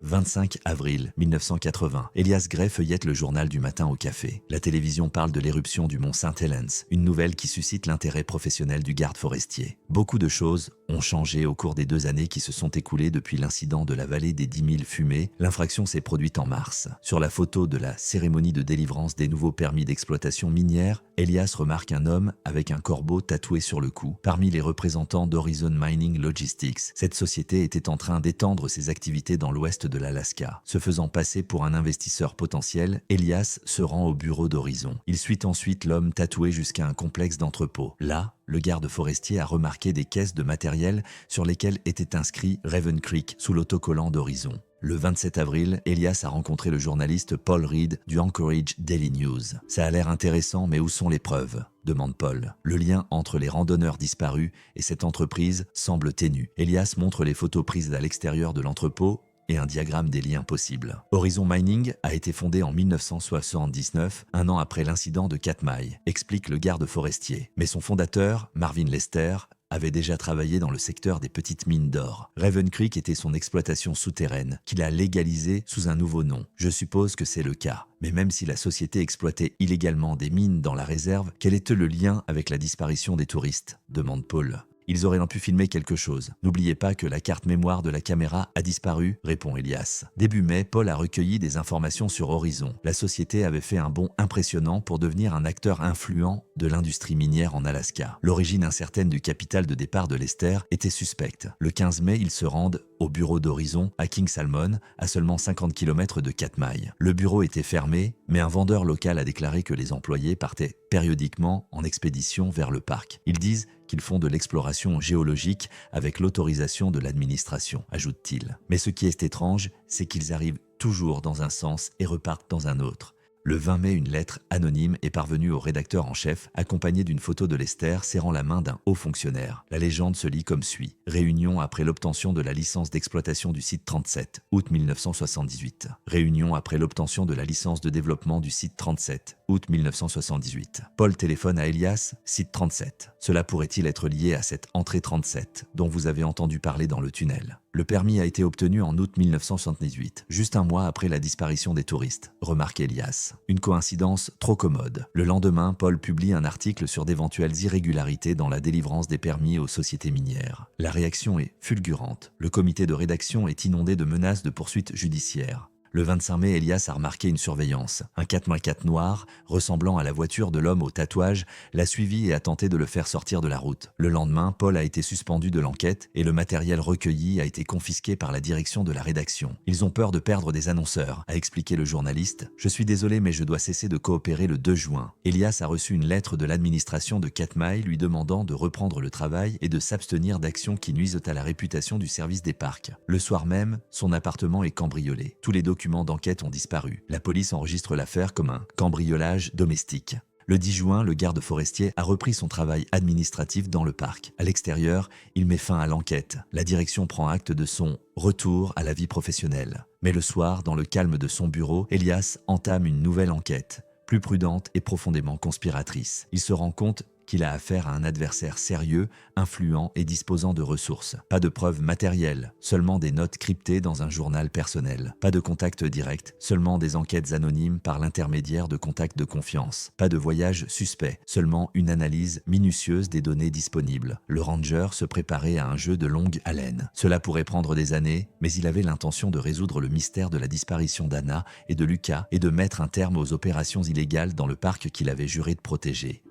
25 avril 1980. Elias Gray feuillette le journal du matin au café. La télévision parle de l'éruption du mont St. Helens, une nouvelle qui suscite l'intérêt professionnel du garde forestier. Beaucoup de choses ont changé au cours des 2 années qui se sont écoulées depuis l'incident de la vallée des 10 000 fumées. L'infraction s'est produite en mars. Sur la photo de la cérémonie de délivrance des nouveaux permis d'exploitation minière, Elias remarque un homme avec un corbeau tatoué sur le cou. Parmi les représentants d'Horizon Mining Logistics, cette société était en train d'étendre ses activités dans l'ouest de l'Alaska. Se faisant passer pour un investisseur potentiel, Elias se rend au bureau d'Horizon. Il suit ensuite l'homme tatoué jusqu'à un complexe d'entrepôt. Là, le garde forestier a remarqué des caisses de matériel sur lesquelles était inscrit Raven Creek sous l'autocollant d'Horizon. Le 27 avril, Elias a rencontré le journaliste Paul Reed du Anchorage Daily News. « Ça a l'air intéressant, mais où sont les preuves ?» demande Paul. Le lien entre les randonneurs disparus et cette entreprise semble ténu. Elias montre les photos prises à l'extérieur de l'entrepôt et un diagramme des liens possibles. Horizon Mining a été fondé en 1979, un an après l'incident de Katmai, explique le garde forestier. Mais son fondateur, Marvin Lester, avait déjà travaillé dans le secteur des petites mines d'or. Raven Creek était son exploitation souterraine, qu'il a légalisée sous un nouveau nom. Je suppose que c'est le cas. Mais même si la société exploitait illégalement des mines dans la réserve, quel était le lien avec la disparition des touristes ? Demande Paul. Ils auraient pu filmer quelque chose. N'oubliez pas que la carte mémoire de la caméra a disparu, répond Elias. Début mai, Paul a recueilli des informations sur Horizon. La société avait fait un bond impressionnant pour devenir un acteur influent de l'industrie minière en Alaska. L'origine incertaine du capital de départ de Lester était suspecte. Le 15 mai, ils se rendent au bureau d'Horizon à King Salmon, à seulement 50 km de Katmai. Le bureau était fermé, mais un vendeur local a déclaré que les employés partaient périodiquement en expédition vers le parc. Ils disent qu'ils font de l'exploration géologique avec l'autorisation de l'administration, ajoute-t-il. Mais ce qui est étrange, c'est qu'ils arrivent toujours dans un sens et repartent dans un autre. Le 20 mai, une lettre anonyme est parvenue au rédacteur en chef, accompagnée d'une photo de Lester serrant la main d'un haut fonctionnaire. La légende se lit comme suit. Réunion après l'obtention de la licence d'exploitation du site 37, août 1978. Réunion après l'obtention de la licence de développement du site 37, août 1978. Paul téléphone à Elias, site 37. Cela pourrait-il être lié à cette entrée 37 dont vous avez entendu parler dans le tunnel ? Le permis a été obtenu en août 1978, juste un mois après la disparition des touristes, remarque Elias. Une coïncidence trop commode. Le lendemain, Paul publie un article sur d'éventuelles irrégularités dans la délivrance des permis aux sociétés minières. La réaction est fulgurante. Le comité de rédaction est inondé de menaces de poursuites judiciaires. Le 25 mai, Elias a remarqué une surveillance. Un 4x4 noir, ressemblant à la voiture de l'homme au tatouage, l'a suivi et a tenté de le faire sortir de la route. Le lendemain, Paul a été suspendu de l'enquête et le matériel recueilli a été confisqué par la direction de la rédaction. Ils ont peur de perdre des annonceurs, a expliqué le journaliste. Je suis désolé, mais je dois cesser de coopérer le 2 juin. Elias a reçu une lettre de l'administration de Katmai lui demandant de reprendre le travail et de s'abstenir d'actions qui nuisent à la réputation du service des parcs. Le soir même, son appartement est cambriolé. Tous les documents d'enquête ont disparu. La police enregistre l'affaire comme un cambriolage domestique. Le 10 juin, le garde forestier a repris son travail administratif dans le parc. À l'extérieur, il met fin à l'enquête. La direction prend acte de son retour à la vie professionnelle. Mais le soir, dans le calme de son bureau, Elias entame une nouvelle enquête, plus prudente et profondément conspiratrice. Il se rend compte qu'il a affaire à un adversaire sérieux, influent et disposant de ressources. Pas de preuves matérielles, seulement des notes cryptées dans un journal personnel. Pas de contact direct, seulement des enquêtes anonymes par l'intermédiaire de contacts de confiance. Pas de voyage suspect, seulement une analyse minutieuse des données disponibles. Le ranger se préparait à un jeu de longue haleine. Cela pourrait prendre des années, mais il avait l'intention de résoudre le mystère de la disparition d'Anna et de Lucas et de mettre un terme aux opérations illégales dans le parc qu'il avait juré de protéger.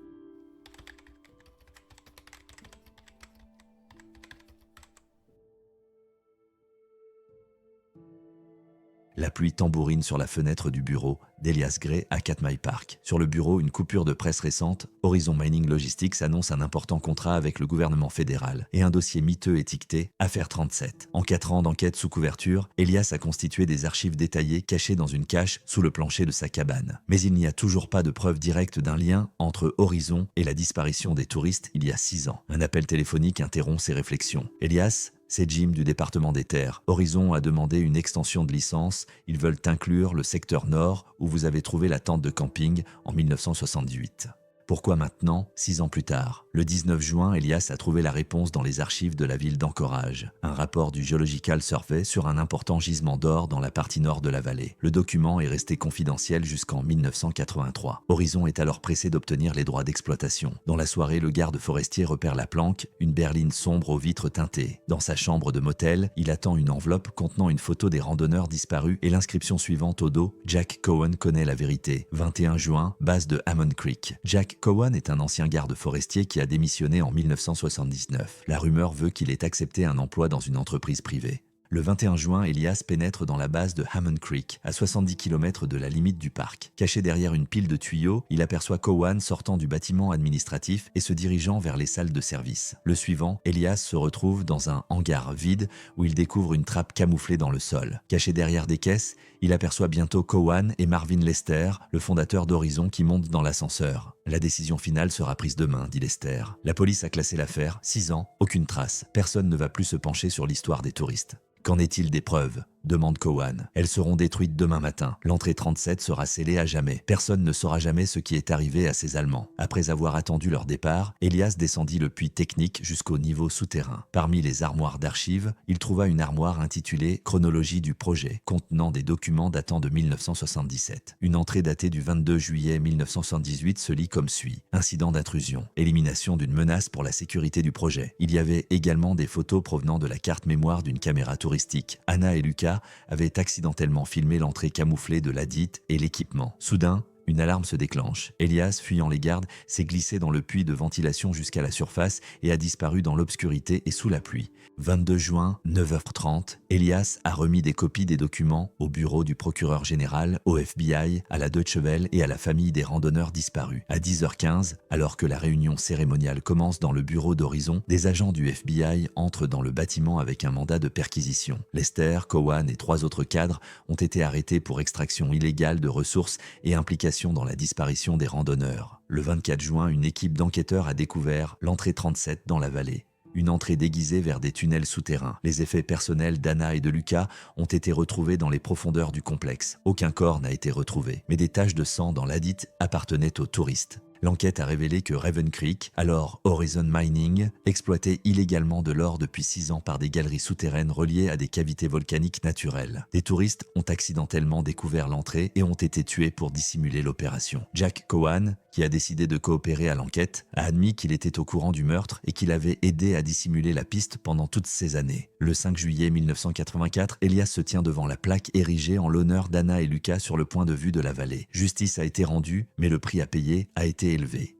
La pluie tambourine sur la fenêtre du bureau d'Elias Gray à Katmai Park. Sur le bureau, une coupure de presse récente, Horizon Mining Logistics annonce un important contrat avec le gouvernement fédéral et un dossier miteux étiqueté Affaire 37. En 4 ans d'enquête sous couverture, Elias a constitué des archives détaillées cachées dans une cache sous le plancher de sa cabane. Mais il n'y a toujours pas de preuve directe d'un lien entre Horizon et la disparition des touristes il y a 6 ans. Un appel téléphonique interrompt ses réflexions. Elias, c'est Jim du département des terres. Horizon a demandé une extension de licence. Ils veulent inclure le secteur nord où vous avez trouvé la tente de camping en 1978. Pourquoi maintenant, 6 ans plus tard? Le 19 juin, Elias a trouvé la réponse dans les archives de la ville d'Anchorage. Un rapport du Geological Survey sur un important gisement d'or dans la partie nord de la vallée. Le document est resté confidentiel jusqu'en 1983. Horizon est alors pressé d'obtenir les droits d'exploitation. Dans la soirée, le garde forestier repère la planque, une berline sombre aux vitres teintées. Dans sa chambre de motel, il attend une enveloppe contenant une photo des randonneurs disparus et l'inscription suivante au dos: Jack Cohen connaît la vérité. 21 juin, base de Hammond Creek. Jack Cohen est un ancien garde forestier qui a démissionné en 1979. La rumeur veut qu'il ait accepté un emploi dans une entreprise privée. Le 21 juin, Elias pénètre dans la base de Hammond Creek, à 70 km de la limite du parc. Caché derrière une pile de tuyaux, il aperçoit Cowan sortant du bâtiment administratif et se dirigeant vers les salles de service. Le suivant, Elias se retrouve dans un hangar vide où il découvre une trappe camouflée dans le sol. Caché derrière des caisses, il aperçoit bientôt Cowan et Marvin Lester, le fondateur d'Horizon, qui montent dans l'ascenseur. La décision finale sera prise demain, dit Lester. La police a classé l'affaire, 6 ans, aucune trace. Personne ne va plus se pencher sur l'histoire des touristes. Qu'en est-il des preuves ? Demande Cowan. Elles seront détruites demain matin. L'entrée 37 sera scellée à jamais. Personne ne saura jamais ce qui est arrivé à ces Allemands. Après avoir attendu leur départ, Elias descendit le puits technique jusqu'au niveau souterrain. Parmi les armoires d'archives, il trouva une armoire intitulée « Chronologie du projet » contenant des documents datant de 1977. Une entrée datée du 22 juillet 1978 se lit comme suit. Incident d'intrusion. Élimination d'une menace pour la sécurité du projet. Il y avait également des photos provenant de la carte mémoire d'une caméra touristique. Anna et Lucas avait accidentellement filmé l'entrée camouflée de ladite et l'équipement. Soudain, une alarme se déclenche. Elias, fuyant les gardes, s'est glissé dans le puits de ventilation jusqu'à la surface et a disparu dans l'obscurité et sous la pluie. 22 juin, 9h30, Elias a remis des copies des documents au bureau du procureur général, au FBI, à la Deutsche Welle et à la famille des randonneurs disparus. À 10h15, alors que la réunion cérémoniale commence dans le bureau d'Horizon, des agents du FBI entrent dans le bâtiment avec un mandat de perquisition. Lester, Cowan et 3 autres cadres ont été arrêtés pour extraction illégale de ressources et implication dans la disparition des randonneurs. Le 24 juin, une équipe d'enquêteurs a découvert l'entrée 37 dans la vallée. Une entrée déguisée vers des tunnels souterrains. Les effets personnels d'Anna et de Lucas ont été retrouvés dans les profondeurs du complexe. Aucun corps n'a été retrouvé, mais des taches de sang dans l'adite appartenaient aux touristes. L'enquête a révélé que Raven Creek, alors Horizon Mining, exploitait illégalement de l'or depuis 6 ans par des galeries souterraines reliées à des cavités volcaniques naturelles. Des touristes ont accidentellement découvert l'entrée et ont été tués pour dissimuler l'opération. Jack Cowan, qui a décidé de coopérer à l'enquête, a admis qu'il était au courant du meurtre et qu'il avait aidé à dissimuler la piste pendant toutes ces années. Le 5 juillet 1984, Elias se tient devant la plaque érigée en l'honneur d'Anna et Lucas sur le point de vue de la vallée. Justice a été rendue, mais le prix à payer a été élevé.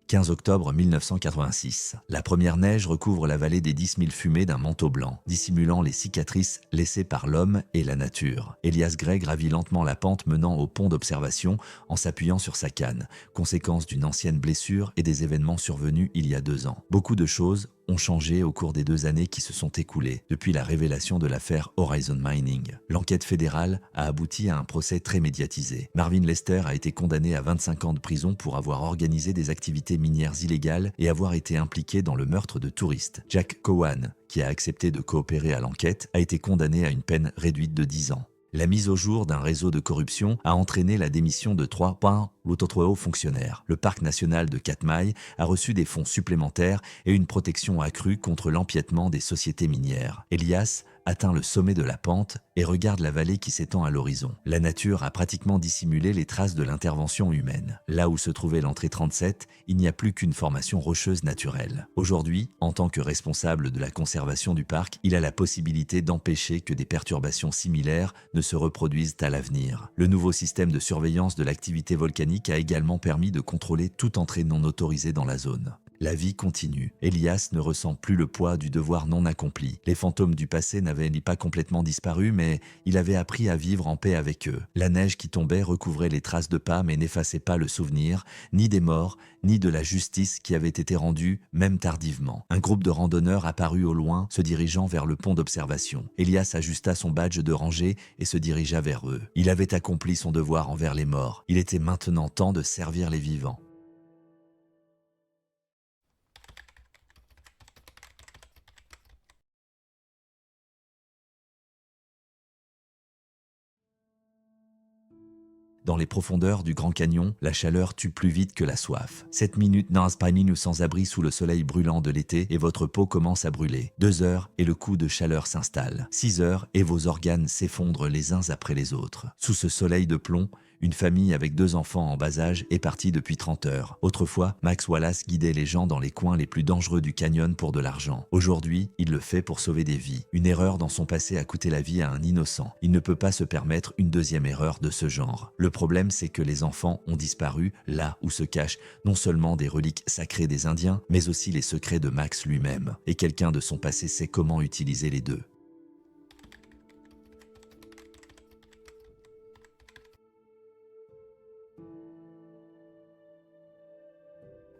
15 octobre 1986. La première neige recouvre la vallée des 10 000 fumées d'un manteau blanc, dissimulant les cicatrices laissées par l'homme et la nature. Elias Gray gravit lentement la pente menant au pont d'observation en s'appuyant sur sa canne, conséquence d'une ancienne blessure et des événements survenus il y a 2 ans. Beaucoup de choses ont changé au cours des 2 années qui se sont écoulées depuis la révélation de l'affaire Horizon Mining. L'enquête fédérale a abouti à un procès très médiatisé. Marvin Lester a été condamné à 25 ans de prison pour avoir organisé des activités minières illégales et avoir été impliqué dans le meurtre de touristes. Jack Cowan, qui a accepté de coopérer à l'enquête, a été condamné à une peine réduite de 10 ans. La mise au jour d'un réseau de corruption a entraîné la démission de 3 autres hauts fonctionnaires. Le parc national de Katmai a reçu des fonds supplémentaires et une protection accrue contre l'empiètement des sociétés minières. Elias atteint le sommet de la pente et regarde la vallée qui s'étend à l'horizon. La nature a pratiquement dissimulé les traces de l'intervention humaine. Là où se trouvait l'entrée 37, il n'y a plus qu'une formation rocheuse naturelle. Aujourd'hui, en tant que responsable de la conservation du parc, il a la possibilité d'empêcher que des perturbations similaires ne se reproduisent à l'avenir. Le nouveau système de surveillance de l'activité volcanique a également permis de contrôler toute entrée non autorisée dans la zone. La vie continue. Elias ne ressent plus le poids du devoir non accompli. Les fantômes du passé n'avaient pas complètement disparu, mais il avait appris à vivre en paix avec eux. La neige qui tombait recouvrait les traces de pas mais n'effaçait pas le souvenir, ni des morts, ni de la justice qui avait été rendue, même tardivement. Un groupe de randonneurs apparut au loin, se dirigeant vers le pont d'observation. Elias ajusta son badge de rangée et se dirigea vers eux. Il avait accompli son devoir envers les morts. Il était maintenant temps de servir les vivants. Dans les profondeurs du Grand Canyon, la chaleur tue plus vite que la soif. 7 minutes n'as pas mis sans abri sous le soleil brûlant de l'été et votre peau commence à brûler. 2 heures et le coup de chaleur s'installe. 6 heures et vos organes s'effondrent les uns après les autres. Sous ce soleil de plomb, Une famille avec 2 enfants en bas âge est partie depuis 30 heures. Autrefois, Max Wallace guidait les gens dans les coins les plus dangereux du canyon pour de l'argent. Aujourd'hui, il le fait pour sauver des vies. Une erreur dans son passé a coûté la vie à un innocent. Il ne peut pas se permettre une deuxième erreur de ce genre. Le problème, c'est que les enfants ont disparu là où se cachent non seulement des reliques sacrées des Indiens, mais aussi les secrets de Max lui-même. Et quelqu'un de son passé sait comment utiliser les deux.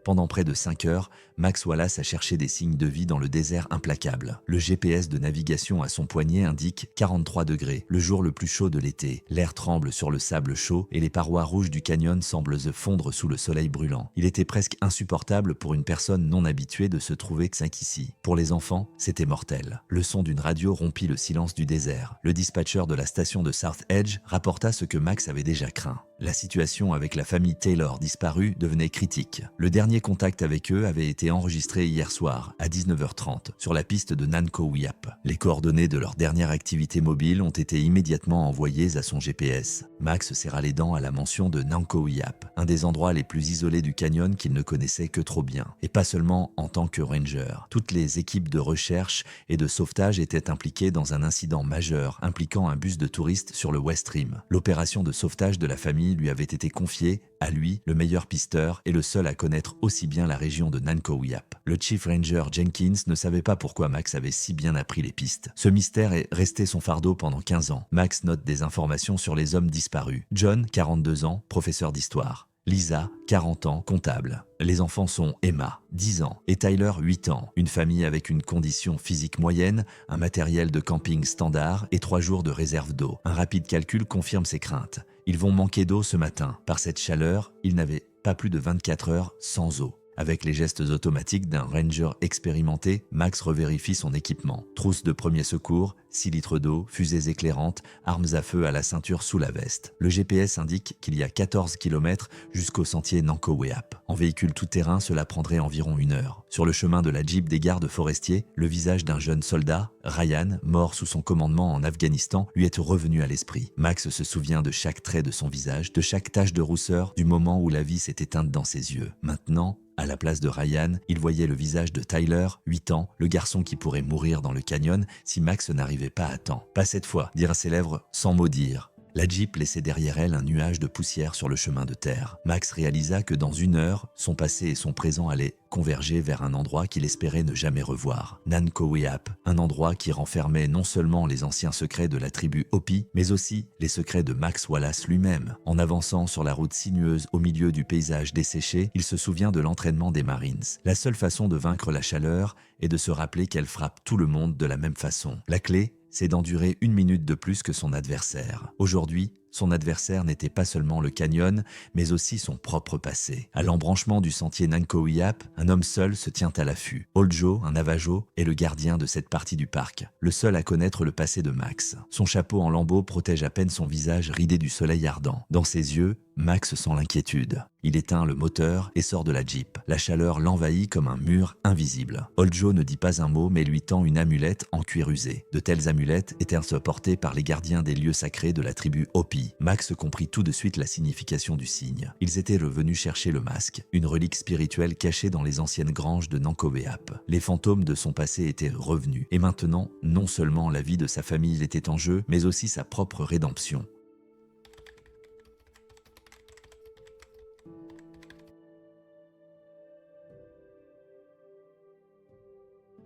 Pendant près de 5 heures, Max Wallace a cherché des signes de vie dans le désert implacable. Le GPS de navigation à son poignet indique 43 degrés, le jour le plus chaud de l'été. L'air tremble sur le sable chaud et les parois rouges du canyon semblent se fondre sous le soleil brûlant. Il était presque insupportable pour une personne non habituée de se trouver ici. Pour les enfants, c'était mortel. Le son d'une radio rompit le silence du désert. Le dispatcher de la station de South Edge rapporta ce que Max avait déjà craint. La situation avec la famille Taylor disparue devenait critique. Le dernier contact avec eux avait été enregistré hier soir, à 19h30, sur la piste de Nankowiap. Les coordonnées de leur dernière activité mobile ont été immédiatement envoyées à son GPS. Max serra les dents à la mention de Nankowiap, un des endroits les plus isolés du canyon qu'il ne connaissait que trop bien. Et pas seulement en tant que ranger. Toutes les équipes de recherche et de sauvetage étaient impliquées dans un incident majeur impliquant un bus de touristes sur le West Rim. L'opération de sauvetage de la famille lui avait été confiée, à lui, le meilleur pisteur et le seul à connaître aussi bien la région de Nankowiap. Le Chief Ranger Jenkins ne savait pas pourquoi Max avait si bien appris les pistes. Ce mystère est resté son fardeau pendant 15 ans. Max note des informations sur les hommes disparus. John, 42 ans, professeur d'histoire. Lisa, 40 ans, comptable. Les enfants sont Emma, 10 ans, et Tyler, 8 ans. Une famille avec une condition physique moyenne, un matériel de camping standard et 3 jours de réserve d'eau. Un rapide calcul confirme ses craintes. Ils vont manquer d'eau ce matin. Par cette chaleur, ils n'avaient pas plus de 24 heures sans eau. Avec les gestes automatiques d'un ranger expérimenté, Max revérifie son équipement. Trousse de premier secours, 6 litres d'eau, fusées éclairantes, armes à feu à la ceinture sous la veste. Le GPS indique qu'il y a 14 km jusqu'au sentier Nankowiap. En véhicule tout-terrain, cela prendrait environ 1 heure. Sur le chemin de la Jeep des gardes forestiers, le visage d'un jeune soldat, Ryan, mort sous son commandement en Afghanistan, lui est revenu à l'esprit. Max se souvient de chaque trait de son visage, de chaque tache de rousseur, du moment où la vie s'est éteinte dans ses yeux. Maintenant, à la place de Ryan, il voyait le visage de Tyler, 8 ans, le garçon qui pourrait mourir dans le canyon si Max n'arrivait pas à temps. Pas cette fois, dirent ses lèvres sans mot dire. La Jeep laissait derrière elle un nuage de poussière sur le chemin de terre. Max réalisa que dans 1 heure, son passé et son présent allaient converger vers un endroit qu'il espérait ne jamais revoir. Nankowiap, un endroit qui renfermait non seulement les anciens secrets de la tribu Hopi, mais aussi les secrets de Max Wallace lui-même. En avançant sur la route sinueuse au milieu du paysage desséché, il se souvient de l'entraînement des Marines. La seule façon de vaincre la chaleur est de se rappeler qu'elle frappe tout le monde de la même façon. La clé, c'est d'endurer 1 minute de plus que son adversaire. Aujourd'hui, son adversaire n'était pas seulement le canyon, mais aussi son propre passé. À l'embranchement du sentier Nankowiap, un homme seul se tient à l'affût. Old Joe, un Navajo, est le gardien de cette partie du parc, le seul à connaître le passé de Max. Son chapeau en lambeaux protège à peine son visage ridé du soleil ardent. Dans ses yeux, Max sent l'inquiétude. Il éteint le moteur et sort de la Jeep. La chaleur l'envahit comme un mur invisible. Old Joe ne dit pas un mot mais lui tend une amulette en cuir usé. De telles amulettes étaient portées par les gardiens des lieux sacrés de la tribu Hopi. Max comprit tout de suite la signification du signe. Ils étaient revenus chercher le masque, une relique spirituelle cachée dans les anciennes granges de Nankowiap. Les fantômes de son passé étaient revenus. Et maintenant, non seulement la vie de sa famille était en jeu, mais aussi sa propre rédemption.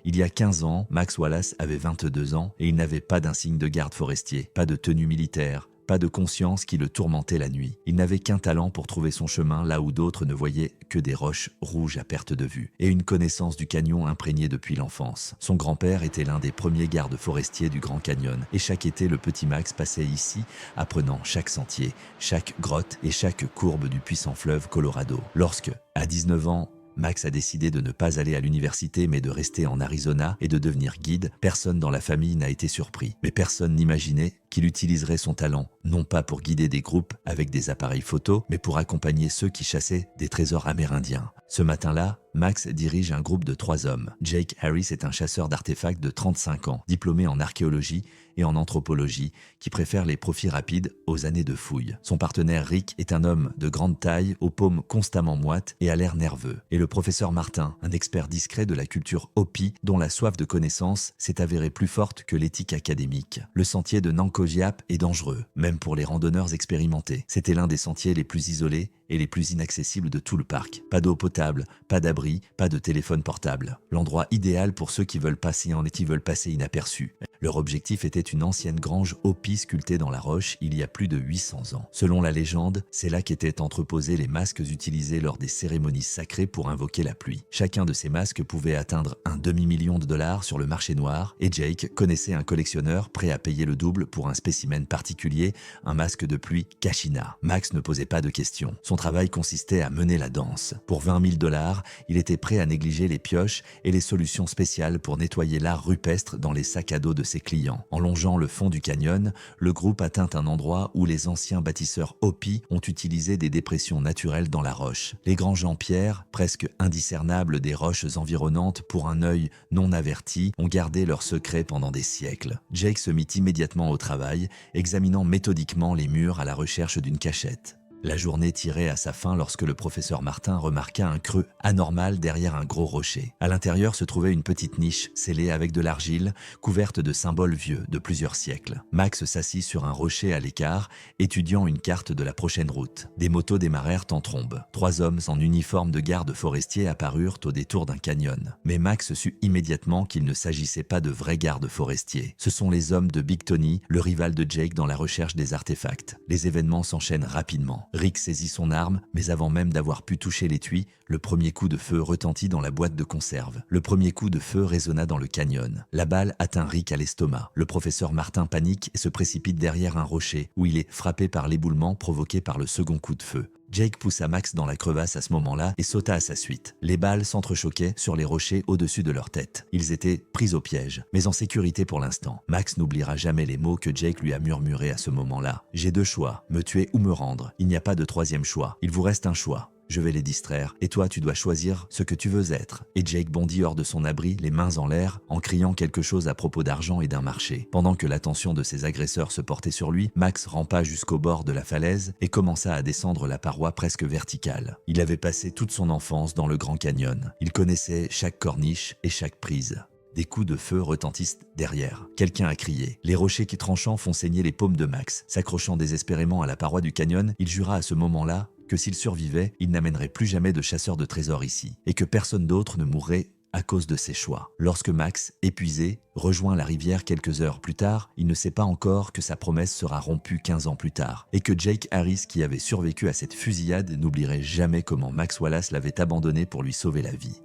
Il y a 15 ans, Max Wallace avait 22 ans et il n'avait pas d'insigne de garde forestier, pas de tenue militaire, pas de conscience qui le tourmentait la nuit. Il n'avait qu'un talent pour trouver son chemin là où d'autres ne voyaient que des roches rouges à perte de vue et une connaissance du canyon imprégnée depuis l'enfance. Son grand-père était l'un des premiers gardes forestiers du Grand Canyon et chaque été, le petit Max passait ici, apprenant chaque sentier, chaque grotte et chaque courbe du puissant fleuve Colorado. Lorsque, à 19 ans, Max a décidé de ne pas aller à l'université mais de rester en Arizona et de devenir guide. Personne dans la famille n'a été surpris, mais personne n'imaginait qu'il utiliserait son talent, non pas pour guider des groupes avec des appareils photo, mais pour accompagner ceux qui chassaient des trésors amérindiens. Ce matin-là, Max dirige un groupe de 3 hommes. Jake Harris est un chasseur d'artefacts de 35 ans, diplômé en archéologie et en anthropologie, qui préfère les profits rapides aux années de fouilles. Son partenaire Rick est un homme de grande taille, aux paumes constamment moites et à l'air nerveux. Et le professeur Martin, un expert discret de la culture Hopi, dont la soif de connaissance s'est avérée plus forte que l'éthique académique. Le sentier de Nankojiap est dangereux, même pour les randonneurs expérimentés. C'était l'un des sentiers les plus isolés et les plus inaccessibles de tout le parc. Pas d'eau potable, pas d'abri, pas de téléphone portable. L'endroit idéal pour ceux qui veulent passer inaperçus. Leur objectif était une ancienne grange Hopi sculptée dans la roche il y a plus de 800 ans. Selon la légende, c'est là qu'étaient entreposés les masques utilisés lors des cérémonies sacrées pour invoquer la pluie. Chacun de ces masques pouvait atteindre un demi-million de dollars sur le marché noir et Jake connaissait un collectionneur prêt à payer le double pour un spécimen particulier, un masque de pluie Kashina. Max ne posait pas de questions. Son travail consistait à mener la danse. Pour 20 000 dollars, il était prêt à négliger les pioches et les solutions spéciales pour nettoyer l'art rupestre dans les sacs à dos de ses clients. En longeant le fond du canyon, le groupe atteint un endroit où les anciens bâtisseurs Hopi ont utilisé des dépressions naturelles dans la roche. Les granges en pierre, presque indiscernables des roches environnantes pour un œil non averti, ont gardé leur secret pendant des siècles. Jake se mit immédiatement au travail, examinant méthodiquement les murs à la recherche d'une cachette. La journée tirait à sa fin lorsque le professeur Martin remarqua un creux anormal derrière un gros rocher. À l'intérieur se trouvait une petite niche scellée avec de l'argile, couverte de symboles vieux de plusieurs siècles. Max s'assit sur un rocher à l'écart, étudiant une carte de la prochaine route. Des motos démarrèrent en trombe. 3 hommes en uniforme de garde forestier apparurent au détour d'un canyon. Mais Max sut immédiatement qu'il ne s'agissait pas de vrais gardes forestiers. Ce sont les hommes de Big Tony, le rival de Jake dans la recherche des artefacts. Les événements s'enchaînent rapidement. Rick saisit son arme, mais avant même d'avoir pu toucher l'étui, le premier coup de feu retentit dans la boîte de conserve. Le premier coup de feu résonna dans le canyon. La balle atteint Rick à l'estomac. Le professeur Martin panique et se précipite derrière un rocher, où il est frappé par l'éboulement provoqué par le second coup de feu. Jake poussa Max dans la crevasse à ce moment-là et sauta à sa suite. Les balles s'entrechoquaient sur les rochers au-dessus de leur tête. Ils étaient pris au piège, mais en sécurité pour l'instant. Max n'oubliera jamais les mots que Jake lui a murmurés à ce moment-là. « J'ai 2 choix, me tuer ou me rendre. Il n'y a pas de 3e choix. Il vous reste un choix. Je vais les distraire, et toi tu dois choisir ce que tu veux être. » Et Jake bondit hors de son abri, les mains en l'air, en criant quelque chose à propos d'argent et d'un marché. Pendant que l'attention de ses agresseurs se portait sur lui, Max rampa jusqu'au bord de la falaise et commença à descendre la paroi presque verticale. Il avait passé toute son enfance dans le Grand Canyon. Il connaissait chaque corniche et chaque prise. Des coups de feu retentissent derrière. Quelqu'un a crié. Les rochers qui tranchant font saigner les paumes de Max. S'accrochant désespérément à la paroi du canyon, il jura à ce moment-là que s'il survivait, il n'amènerait plus jamais de chasseurs de trésors ici, et que personne d'autre ne mourrait à cause de ses choix. Lorsque Max, épuisé, rejoint la rivière quelques heures plus tard, il ne sait pas encore que sa promesse sera rompue 15 ans plus tard, et que Jake Harris, qui avait survécu à cette fusillade, n'oublierait jamais comment Max Wallace l'avait abandonné pour lui sauver la vie.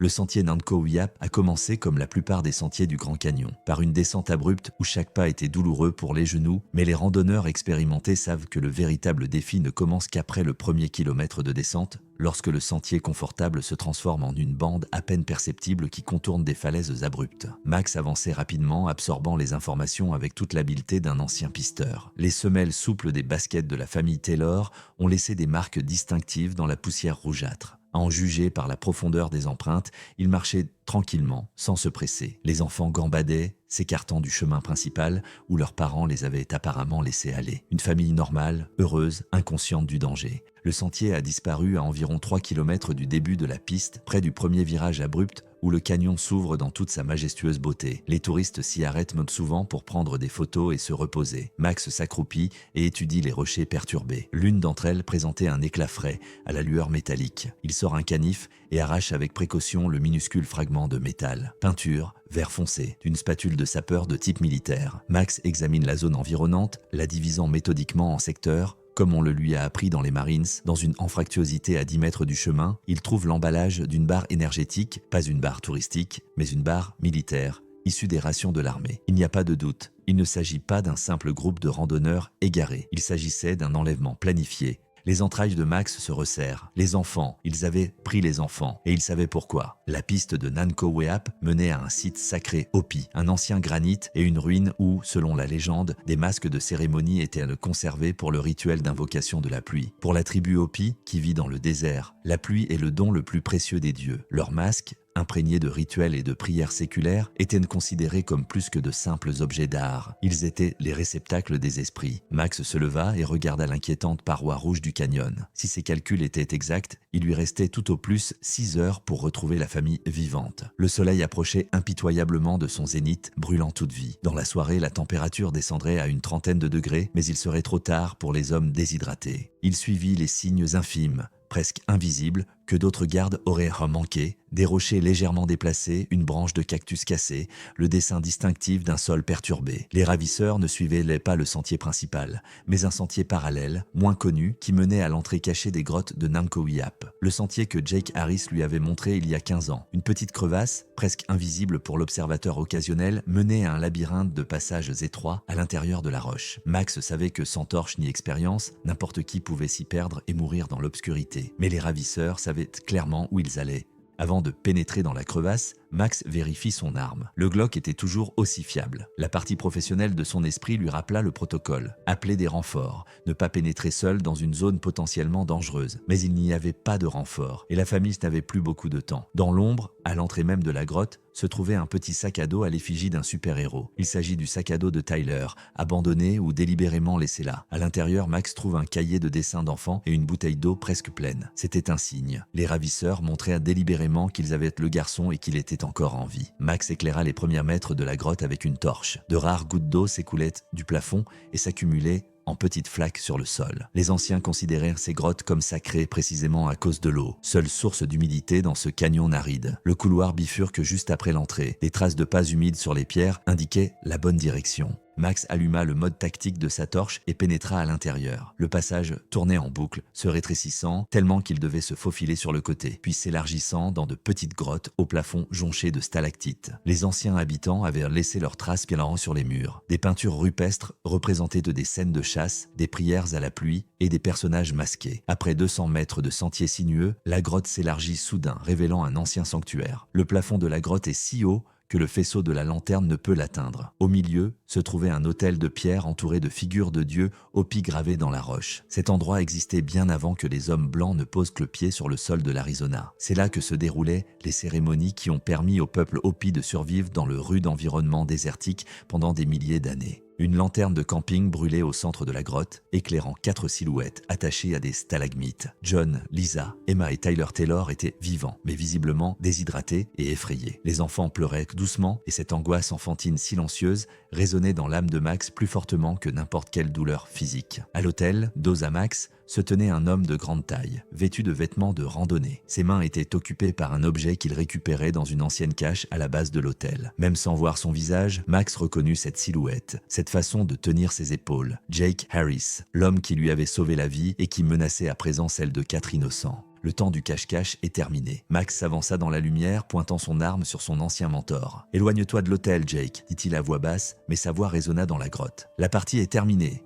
Le sentier Nankowiap a commencé comme la plupart des sentiers du Grand Canyon, par une descente abrupte où chaque pas était douloureux pour les genoux, mais les randonneurs expérimentés savent que le véritable défi ne commence qu'après le premier kilomètre de descente, lorsque le sentier confortable se transforme en une bande à peine perceptible qui contourne des falaises abruptes. Max avançait rapidement, absorbant les informations avec toute l'habileté d'un ancien pisteur. Les semelles souples des baskets de la famille Taylor ont laissé des marques distinctives dans la poussière rougeâtre. À en juger par la profondeur des empreintes, il marchait tranquillement, sans se presser. Les enfants gambadaient, s'écartant du chemin principal où leurs parents les avaient apparemment laissés aller. Une famille normale, heureuse, inconsciente du danger. Le sentier a disparu à environ 3 km du début de la piste, près du premier virage abrupt où le canyon s'ouvre dans toute sa majestueuse beauté. Les touristes s'y arrêtent souvent pour prendre des photos et se reposer. Max s'accroupit et étudie les rochers perturbés. L'une d'entre elles présentait un éclat frais, à la lueur métallique. Il sort un canif et arrache avec précaution le minuscule fragment de métal. Peinture, vert foncé, d'une spatule de sapeur de type militaire. Max examine la zone environnante, la divisant méthodiquement en secteurs, comme on le lui a appris dans les Marines. Dans une anfractuosité à 10 mètres du chemin, il trouve l'emballage d'une barre énergétique, pas une barre touristique, mais une barre militaire, issue des rations de l'armée. Il n'y a pas de doute, il ne s'agit pas d'un simple groupe de randonneurs égarés. Il s'agissait d'un enlèvement planifié. Les entrailles de Max se resserrent. Les enfants, ils avaient pris les enfants, et ils savaient pourquoi. La piste de Nanko Weap menait à un site sacré Hopi, un ancien granit et une ruine où, selon la légende, des masques de cérémonie étaient conservés pour le rituel d'invocation de la pluie. Pour la tribu Hopi, qui vit dans le désert, la pluie est le don le plus précieux des dieux. Leurs masques, imprégnés de rituels et de prières séculaires, étaient considérés comme plus que de simples objets d'art. Ils étaient les réceptacles des esprits. Max se leva et regarda l'inquiétante paroi rouge du canyon. Si ses calculs étaient exacts, il lui restait tout au plus 6 heures pour retrouver la famille vivante. Le soleil approchait impitoyablement de son zénith, brûlant toute vie. Dans la soirée, la température descendrait à une trentaine de degrés, mais il serait trop tard pour les hommes déshydratés. Il suivit les signes infimes, presque invisibles, que d'autres gardes auraient remanqué, des rochers légèrement déplacés, une branche de cactus cassée, le dessin distinctif d'un sol perturbé. Les ravisseurs ne suivaient pas le sentier principal, mais un sentier parallèle, moins connu, qui menait à l'entrée cachée des grottes de Nanko Weap. Le sentier que Jake Harris lui avait montré il y a 15 ans. Une petite crevasse, presque invisible pour l'observateur occasionnel, menait à un labyrinthe de passages étroits à l'intérieur de la roche. Max savait que sans torche ni expérience, n'importe qui pouvait s'y perdre et mourir dans l'obscurité. Mais les ravisseurs savaient clairement où ils allaient. Avant de pénétrer dans la crevasse, Max vérifie son arme. Le Glock était toujours aussi fiable. La partie professionnelle de son esprit lui rappela le protocole. Appeler des renforts, ne pas pénétrer seul dans une zone potentiellement dangereuse. Mais il n'y avait pas de renfort et la famille n'avait plus beaucoup de temps. Dans l'ombre, à l'entrée même de la grotte, se trouvait un petit sac à dos à l'effigie d'un super-héros. Il s'agit du sac à dos de Tyler, abandonné ou délibérément laissé là. À l'intérieur, Max trouve un cahier de dessin d'enfant et une bouteille d'eau presque pleine. C'était un signe. Les ravisseurs montrèrent délibérément qu'ils avaient le garçon et qu'il était encore en vie. Max éclaira les premiers mètres de la grotte avec une torche. De rares gouttes d'eau s'écoulaient du plafond et s'accumulaient en petites flaques sur le sol. Les anciens considérèrent ces grottes comme sacrées précisément à cause de l'eau, seule source d'humidité dans ce canyon aride. Le couloir bifurque juste après l'entrée. Des traces de pas humides sur les pierres indiquaient la bonne direction. Max alluma le mode tactique de sa torche et pénétra à l'intérieur. Le passage tournait en boucle, se rétrécissant tellement qu'il devait se faufiler sur le côté, puis s'élargissant dans de petites grottes au plafond jonchées de stalactites. Les anciens habitants avaient laissé leurs traces pilant sur les murs. Des peintures rupestres représentaient des scènes de chasse, des prières à la pluie et des personnages masqués. Après 200 mètres de sentiers sinueux, la grotte s'élargit soudain, révélant un ancien sanctuaire. Le plafond de la grotte est si haut que le faisceau de la lanterne ne peut l'atteindre. Au milieu se trouvait un autel de pierre entouré de figures de dieux Hopi gravées dans la roche. Cet endroit existait bien avant que les hommes blancs ne posent le pied sur le sol de l'Arizona. C'est là que se déroulaient les cérémonies qui ont permis au peuple Hopi de survivre dans le rude environnement désertique pendant des milliers d'années. Une lanterne de camping brûlait au centre de la grotte, éclairant 4 silhouettes attachées à des stalagmites. John, Lisa, Emma et Tyler Taylor étaient vivants, mais visiblement déshydratés et effrayés. Les enfants pleuraient doucement et cette angoisse enfantine silencieuse résonnait dans l'âme de Max plus fortement que n'importe quelle douleur physique. À l'hôtel, dos à Max, se tenait un homme de grande taille, vêtu de vêtements de randonnée. Ses mains étaient occupées par un objet qu'il récupérait dans une ancienne cache à la base de l'hôtel. Même sans voir son visage, Max reconnut cette silhouette, cette façon de tenir ses épaules. Jake Harris, l'homme qui lui avait sauvé la vie et qui menaçait à présent celle de 4 innocents. Le temps du cache-cache est terminé. Max s'avança dans la lumière, pointant son arme sur son ancien mentor. « Éloigne-toi de l'hôtel, Jake », dit-il à voix basse, mais sa voix résonna dans la grotte. « La partie est terminée. »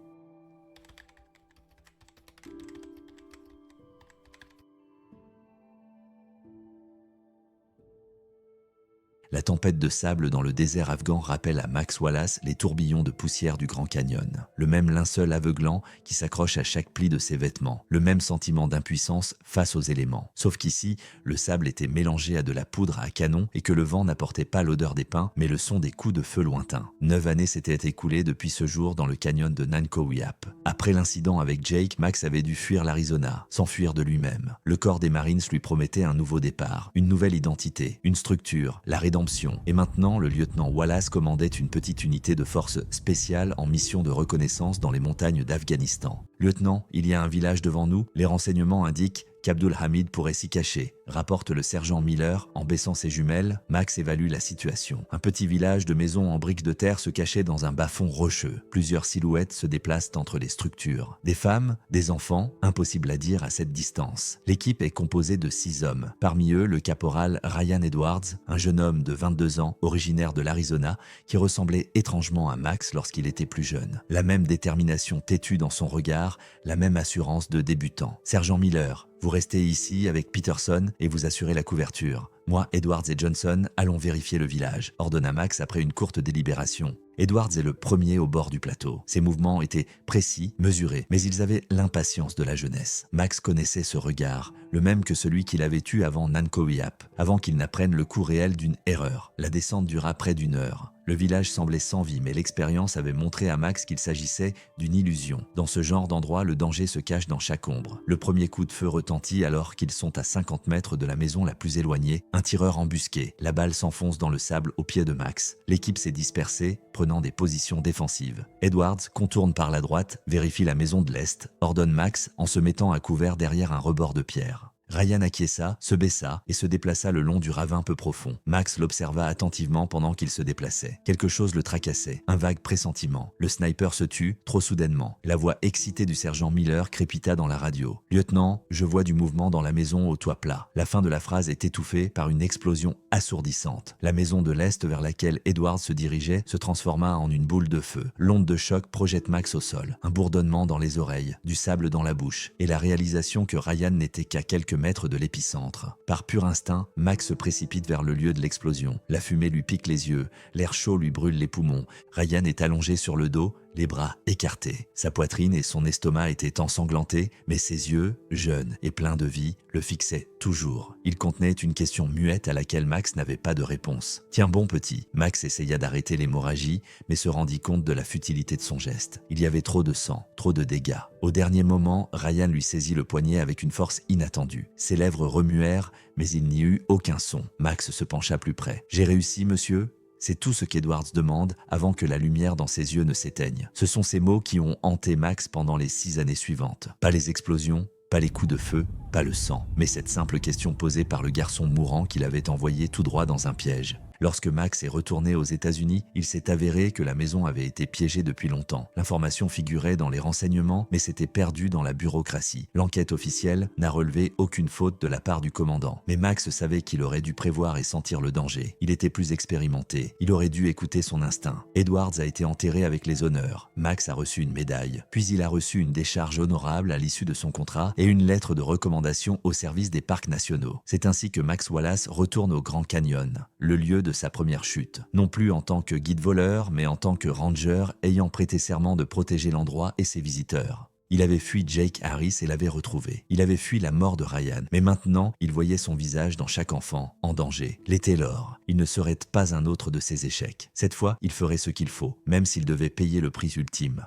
La tempête de sable dans le désert afghan rappelle à Max Wallace les tourbillons de poussière du Grand Canyon. Le même linceul aveuglant qui s'accroche à chaque pli de ses vêtements. Le même sentiment d'impuissance face aux éléments. Sauf qu'ici, le sable était mélangé à de la poudre à canon et que le vent n'apportait pas l'odeur des pins, mais le son des coups de feu lointains. 9 années s'étaient écoulées depuis ce jour dans le canyon de Nanko Weap. Après l'incident avec Jake, Max avait dû fuir l'Arizona, s'enfuir de lui-même. Le corps des Marines lui promettait un nouveau départ, une nouvelle identité, une structure, la rédemption. Et maintenant, le lieutenant Wallace commandait une petite unité de force spéciale en mission de reconnaissance dans les montagnes d'Afghanistan. « Lieutenant, il y a un village devant nous. Les renseignements indiquent qu'Abdul Hamid pourrait s'y cacher. rapporte le sergent Miller en baissant ses jumelles. Max évalue la situation. Un petit village de maisons en briques de terre se cachait dans un bas-fond rocheux. Plusieurs silhouettes se déplacent entre les structures. Des femmes, des enfants, impossible à dire à cette distance. L'équipe est composée de 6 hommes. Parmi eux, le caporal Ryan Edwards, un jeune homme de 22 ans, originaire de l'Arizona, qui ressemblait étrangement à Max lorsqu'il était plus jeune. La même détermination têtue dans son regard, la même assurance de débutant. Sergent Miller, vous restez ici avec Peterson et vous assurez la couverture. Moi, Edwards et Johnson allons vérifier le village, ordonna Max après une courte délibération. Edwards est le premier au bord du plateau. Ses mouvements étaient précis, mesurés, mais ils avaient l'impatience de la jeunesse. Max connaissait ce regard, le même que celui qu'il avait eu avant Nankowiap, avant qu'il n'apprenne le coût réel d'une erreur. La descente dura près d'1 heure. Le village semblait sans vie, mais l'expérience avait montré à Max qu'il s'agissait d'une illusion. Dans ce genre d'endroit, le danger se cache dans chaque ombre. Le premier coup de feu retentit alors qu'ils sont à 50 mètres de la maison la plus éloignée. Un tireur embusqué. La balle s'enfonce dans le sable au pied de Max. L'équipe s'est dispersée, prenant des positions défensives. Edwards contourne par la droite, vérifie la maison de l'Est, ordonne Max en se mettant à couvert derrière un rebord de pierre. Ryan acquiesça, se baissa et se déplaça le long du ravin peu profond. Max l'observa attentivement pendant qu'il se déplaçait. Quelque chose le tracassait, un vague pressentiment. Le sniper se tut, trop soudainement. La voix excitée du sergent Miller crépita dans la radio. « Lieutenant, je vois du mouvement dans la maison au toit plat. » La fin de la phrase est étouffée par une explosion assourdissante. La maison de l'Est vers laquelle Edwards se dirigeait se transforma en une boule de feu. L'onde de choc projette Max au sol. Un bourdonnement dans les oreilles, du sable dans la bouche et la réalisation que Ryan n'était qu'à quelques mètres de l'épicentre. Par pur instinct, Max se précipite vers le lieu de l'explosion. La fumée lui pique les yeux, l'air chaud lui brûle les poumons. Ryan est allongé sur le dos, les bras écartés. Sa poitrine et son estomac étaient ensanglantés, mais ses yeux, jeunes et pleins de vie, le fixaient toujours. Il contenait une question muette à laquelle Max n'avait pas de réponse. « Tiens bon petit !» Max essaya d'arrêter l'hémorragie, mais se rendit compte de la futilité de son geste. Il y avait trop de sang, trop de dégâts. Au dernier moment, Ryan lui saisit le poignet avec une force inattendue. Ses lèvres remuèrent, mais il n'y eut aucun son. Max se pencha plus près. « J'ai réussi, monsieur ?» C'est tout ce qu'Edwards demande avant que la lumière dans ses yeux ne s'éteigne. Ce sont ces mots qui ont hanté Max pendant les 6 années suivantes. Pas les explosions, pas les coups de feu, pas le sang, mais cette simple question posée par le garçon mourant qu'il avait envoyé tout droit dans un piège. Lorsque Max est retourné aux États-Unis, il s'est avéré que la maison avait été piégée depuis longtemps. L'information figurait dans les renseignements, mais s'était perdue dans la bureaucratie. L'enquête officielle n'a relevé aucune faute de la part du commandant. Mais Max savait qu'il aurait dû prévoir et sentir le danger. Il était plus expérimenté. Il aurait dû écouter son instinct. Edwards a été enterré avec les honneurs. Max a reçu une médaille. Puis il a reçu une décharge honorable à l'issue de son contrat et une lettre de recommandation au service des parcs nationaux. C'est ainsi que Max Wallace retourne au Grand Canyon, le lieu de sa première chute. Non plus en tant que guide voleur, mais en tant que ranger ayant prêté serment de protéger l'endroit et ses visiteurs. Il avait fui Jake Harris et l'avait retrouvé. Il avait fui la mort de Ryan. Mais maintenant, il voyait son visage dans chaque enfant, en danger. Les Taylor. Il ne serait pas un autre de ses échecs. Cette fois, il ferait ce qu'il faut, même s'il devait payer le prix ultime.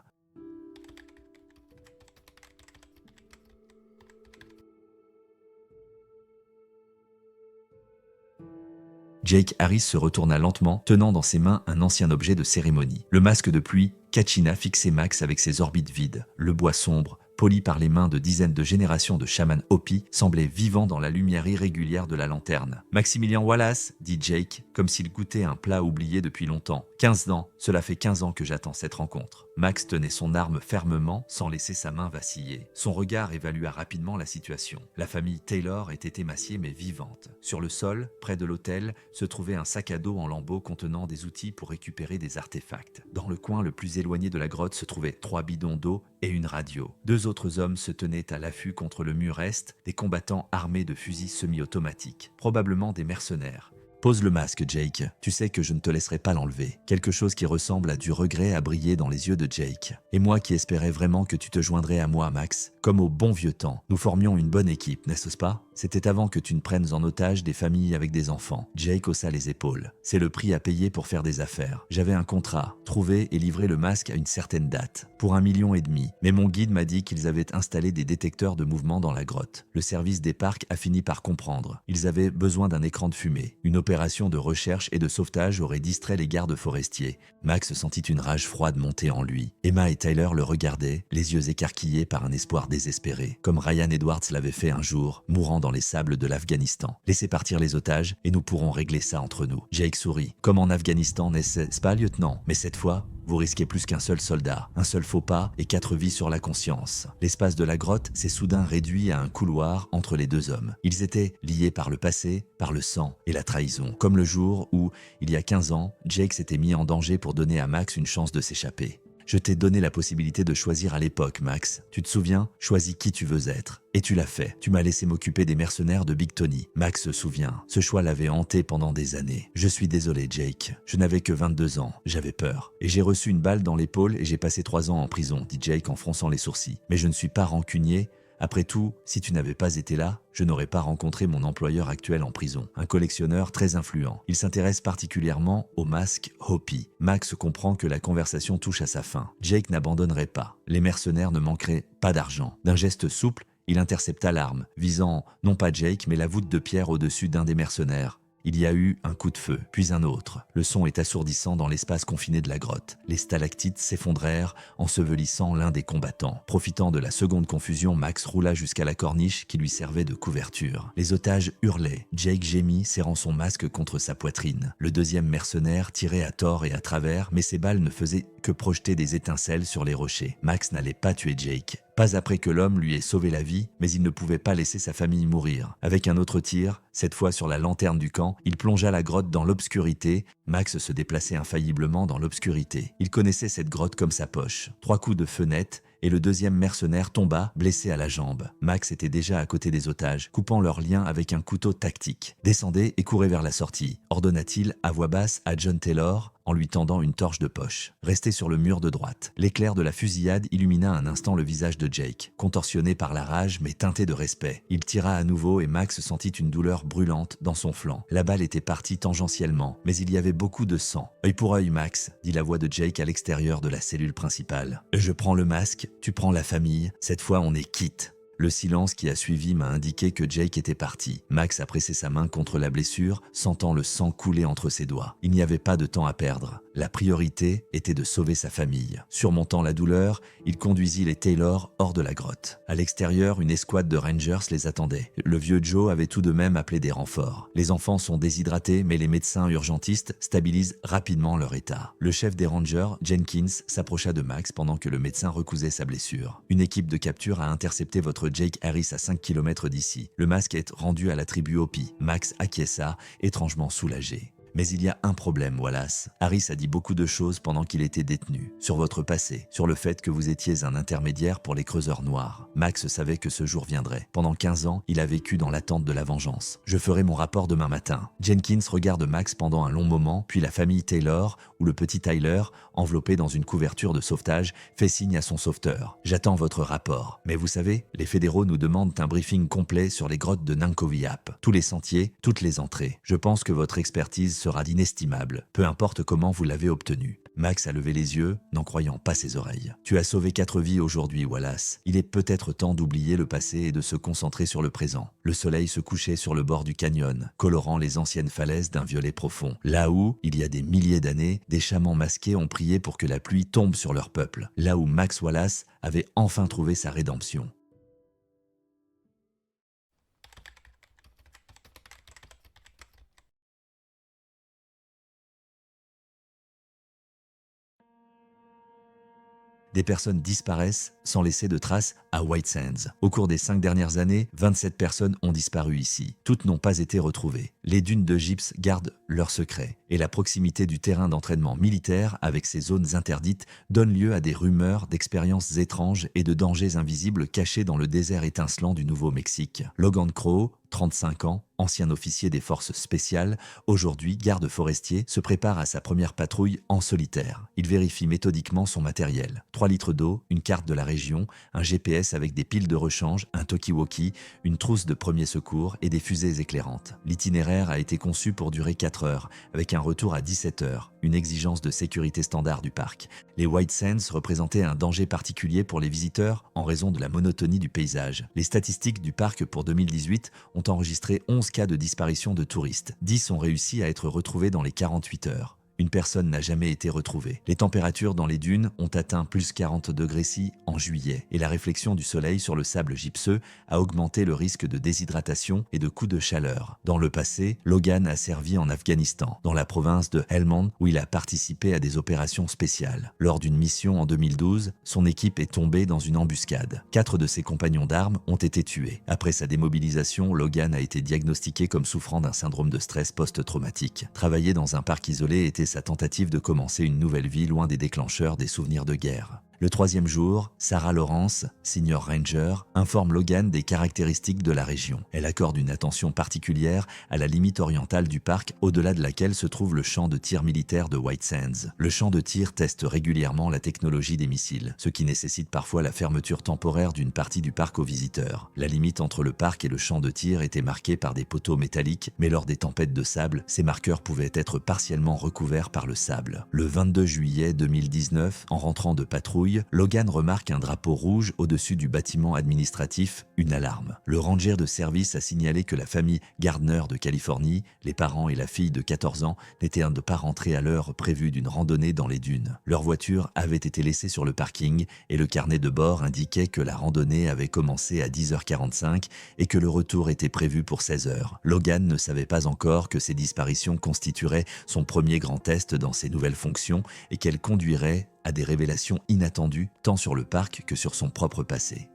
Jake Harris se retourna lentement, tenant dans ses mains un ancien objet de cérémonie. Le masque de pluie, Kachina fixait Max avec ses orbites vides. Le bois sombre, poli par les mains de dizaines de générations de chamans Hopi, semblait vivant dans la lumière irrégulière de la lanterne. « Maximilian Wallace » dit Jake, comme s'il goûtait un plat oublié depuis longtemps. « 15 ans, cela fait 15 ans que j'attends cette rencontre. » Max tenait son arme fermement, sans laisser sa main vaciller. Son regard évalua rapidement la situation. La famille Taylor était émaciée mais vivante. Sur le sol, près de l'autel, se trouvait un sac à dos en lambeaux contenant des outils pour récupérer des artefacts. Dans le coin le plus éloigné de la grotte se trouvaient 3 bidons d'eau et une radio. 2 autres hommes se tenaient à l'affût contre le mur est, des combattants armés de fusils semi-automatiques, probablement des mercenaires. Pose le masque, Jake. Tu sais que je ne te laisserai pas l'enlever. Quelque chose qui ressemble à du regret a brillé dans les yeux de Jake. Et moi qui espérais vraiment que tu te joindrais à moi, Max. Comme au bon vieux temps. Nous formions une bonne équipe, n'est-ce pas? C'était avant que tu ne prennes en otage des familles avec des enfants. Jake haussa les épaules. C'est le prix à payer pour faire des affaires. J'avais un contrat. Trouver et livrer le masque à une certaine date. Pour 1,5 million. Mais mon guide m'a dit qu'ils avaient installé des détecteurs de mouvement dans la grotte. Le service des parcs a fini par comprendre. Ils avaient besoin d'un écran de fumée. Une opération de recherche et de sauvetage aurait distrait les gardes forestiers. Max sentit une rage froide monter en lui. Emma et Tyler le regardaient, les yeux écarquillés par un espoir désespéré, comme Ryan Edwards l'avait fait un jour, mourant dans dans les sables de l'Afghanistan. Laissez partir les otages et nous pourrons régler ça entre nous. Jake sourit. Comme en Afghanistan, n'est-ce pas, lieutenant? Mais cette fois, vous risquez plus qu'un seul soldat, un seul faux pas et 4 vies sur la conscience. L'espace de la grotte s'est soudain réduit à un couloir entre les deux hommes. Ils étaient liés par le passé, par le sang et la trahison. Comme le jour où, il y a 15 ans, Jake s'était mis en danger pour donner à Max une chance de s'échapper. Je t'ai donné la possibilité de choisir à l'époque, Max. Tu te souviens? Choisis qui tu veux être. Et tu l'as fait. Tu m'as laissé m'occuper des mercenaires de Big Tony. Max se souvient. Ce choix l'avait hanté pendant des années. Je suis désolé, Jake. Je n'avais que 22 ans. J'avais peur. Et j'ai reçu une balle dans l'épaule et j'ai passé 3 ans en prison, dit Jake en fronçant les sourcils. Mais je ne suis pas rancunier. Après tout, si tu n'avais pas été là, je n'aurais pas rencontré mon employeur actuel en prison, un collectionneur très influent. Il s'intéresse particulièrement au masque Hopi. Max comprend que la conversation touche à sa fin. Jake n'abandonnerait pas. Les mercenaires ne manqueraient pas d'argent. D'un geste souple, il intercepta l'arme, visant non pas Jake mais la voûte de pierre au-dessus d'un des mercenaires. Il y a eu un coup de feu, puis un autre. Le son est assourdissant dans l'espace confiné de la grotte. Les stalactites s'effondrèrent, ensevelissant l'un des combattants. Profitant de la seconde confusion, Max roula jusqu'à la corniche qui lui servait de couverture. Les otages hurlaient. Jake gémit, serrant son masque contre sa poitrine. Le deuxième mercenaire tirait à tort et à travers, mais ses balles ne faisaient que projeter des étincelles sur les rochers. Max n'allait pas tuer Jake. Pas après que l'homme lui ait sauvé la vie, mais il ne pouvait pas laisser sa famille mourir. Avec un autre tir, cette fois sur la lanterne du camp, il plongea la grotte dans l'obscurité. Max se déplaçait infailliblement dans l'obscurité. Il connaissait cette grotte comme sa poche. 3 coups de feu net, et le deuxième mercenaire tomba, blessé à la jambe. Max était déjà à côté des otages, coupant leur lien avec un couteau tactique. « Descendez et courez vers la sortie », ordonna-t-il à voix basse à John Taylor, en lui tendant une torche de poche. Restez sur le mur de droite. L'éclair de la fusillade illumina un instant le visage de Jake, contorsionné par la rage mais teinté de respect. Il tira à nouveau et Max sentit une douleur brûlante dans son flanc. La balle était partie tangentiellement, mais il y avait beaucoup de sang. « Œil pour œil, Max », dit la voix de Jake à l'extérieur de la cellule principale. « Je prends le masque, tu prends la famille. Cette fois, on est quitte. » Le silence qui a suivi m'a indiqué que Jake était parti. Max a pressé sa main contre la blessure, sentant le sang couler entre ses doigts. Il n'y avait pas de temps à perdre. La priorité était de sauver sa famille. Surmontant la douleur, il conduisit les Taylor hors de la grotte. À l'extérieur, une escouade de Rangers les attendait. Le vieux Joe avait tout de même appelé des renforts. Les enfants sont déshydratés, mais les médecins urgentistes stabilisent rapidement leur état. Le chef des Rangers, Jenkins, s'approcha de Max pendant que le médecin recousait sa blessure. Une équipe de capture a intercepté votre Jake Harris à 5 km d'ici. Le masque est rendu à la tribu Hopi. Max acquiesça, étrangement soulagé. Mais il y a un problème, Wallace. Harris a dit beaucoup de choses pendant qu'il était détenu. Sur votre passé, sur le fait que vous étiez un intermédiaire pour les creuseurs noirs. Max savait que ce jour viendrait. Pendant 15 ans, il a vécu dans l'attente de la vengeance. Je ferai mon rapport demain matin. Jenkins regarde Max pendant un long moment, puis la famille Taylor, ou le petit Tyler, enveloppé dans une couverture de sauvetage, fait signe à son sauveteur. J'attends votre rapport. Mais vous savez, les fédéraux nous demandent un briefing complet sur les grottes de Nankoviap. Tous les sentiers, toutes les entrées. Je pense que votre expertise sera d'inestimable, peu importe comment vous l'avez obtenu. Max a levé les yeux, n'en croyant pas ses oreilles. Tu as sauvé 4 vies aujourd'hui, Wallace. Il est peut-être temps d'oublier le passé et de se concentrer sur le présent. Le soleil se couchait sur le bord du canyon, colorant les anciennes falaises d'un violet profond. Là où, il y a des milliers d'années, des chamans masqués ont prié pour que la pluie tombe sur leur peuple. Là où Max Wallace avait enfin trouvé sa rédemption. Des personnes disparaissent sans laisser de traces à White Sands. Au cours des 5 dernières années, 27 personnes ont disparu ici. Toutes n'ont pas été retrouvées. Les dunes de gypse gardent leurs secrets. Et la proximité du terrain d'entraînement militaire avec ses zones interdites donne lieu à des rumeurs d'expériences étranges et de dangers invisibles cachés dans le désert étincelant du Nouveau-Mexique. Logan Crow, 35 ans, ancien officier des forces spéciales, aujourd'hui garde forestier, se prépare à sa première patrouille en solitaire. Il vérifie méthodiquement son matériel. 3 litres d'eau, une carte de la région, un GPS avec des piles de rechange, un talkie-walkie, une trousse de premiers secours et des fusées éclairantes. L'itinéraire a été conçu pour durer 4 heures, avec un retour à 17 heures, une exigence de sécurité standard du parc. Les White Sands représentaient un danger particulier pour les visiteurs en raison de la monotonie du paysage. Les statistiques du parc pour 2018 ont enregistré 11 cas de disparition de touristes. 10 ont réussi à être retrouvés dans les 48 heures. une personne n'a jamais été retrouvée. Les températures dans les dunes ont atteint plus 40 degrés C en juillet et la réflexion du soleil sur le sable gypseux a augmenté le risque de déshydratation et de coups de chaleur. Dans le passé, Logan a servi en Afghanistan, dans la province de Helmand, où il a participé à des opérations spéciales. Lors d'une mission en 2012, son équipe est tombée dans une embuscade. 4 de ses compagnons d'armes ont été tués. Après sa démobilisation, Logan a été diagnostiqué comme souffrant d'un syndrome de stress post-traumatique. Travailler dans un parc isolé était sa tentative de commencer une nouvelle vie loin des déclencheurs des souvenirs de guerre. Le 3e jour, Sarah Lawrence, senior ranger, informe Logan des caractéristiques de la région. Elle accorde une attention particulière à la limite orientale du parc, au-delà de laquelle se trouve le champ de tir militaire de White Sands. Le champ de tir teste régulièrement la technologie des missiles, ce qui nécessite parfois la fermeture temporaire d'une partie du parc aux visiteurs. La limite entre le parc et le champ de tir était marquée par des poteaux métalliques, mais lors des tempêtes de sable, ces marqueurs pouvaient être partiellement recouverts par le sable. Le 22 juillet 2019, en rentrant de patrouille, Logan remarque un drapeau rouge au-dessus du bâtiment administratif, une alarme. Le ranger de service a signalé que la famille Gardner de Californie, les parents et la fille de 14 ans, n'étaient pas rentrés à l'heure prévue d'une randonnée dans les dunes. Leur voiture avait été laissée sur le parking et le carnet de bord indiquait que la randonnée avait commencé à 10h45 et que le retour était prévu pour 16h. Logan ne savait pas encore que ces disparitions constitueraient son premier grand test dans ses nouvelles fonctions et qu'elles conduiraient à des révélations inattendues tant sur le parc que sur son propre passé.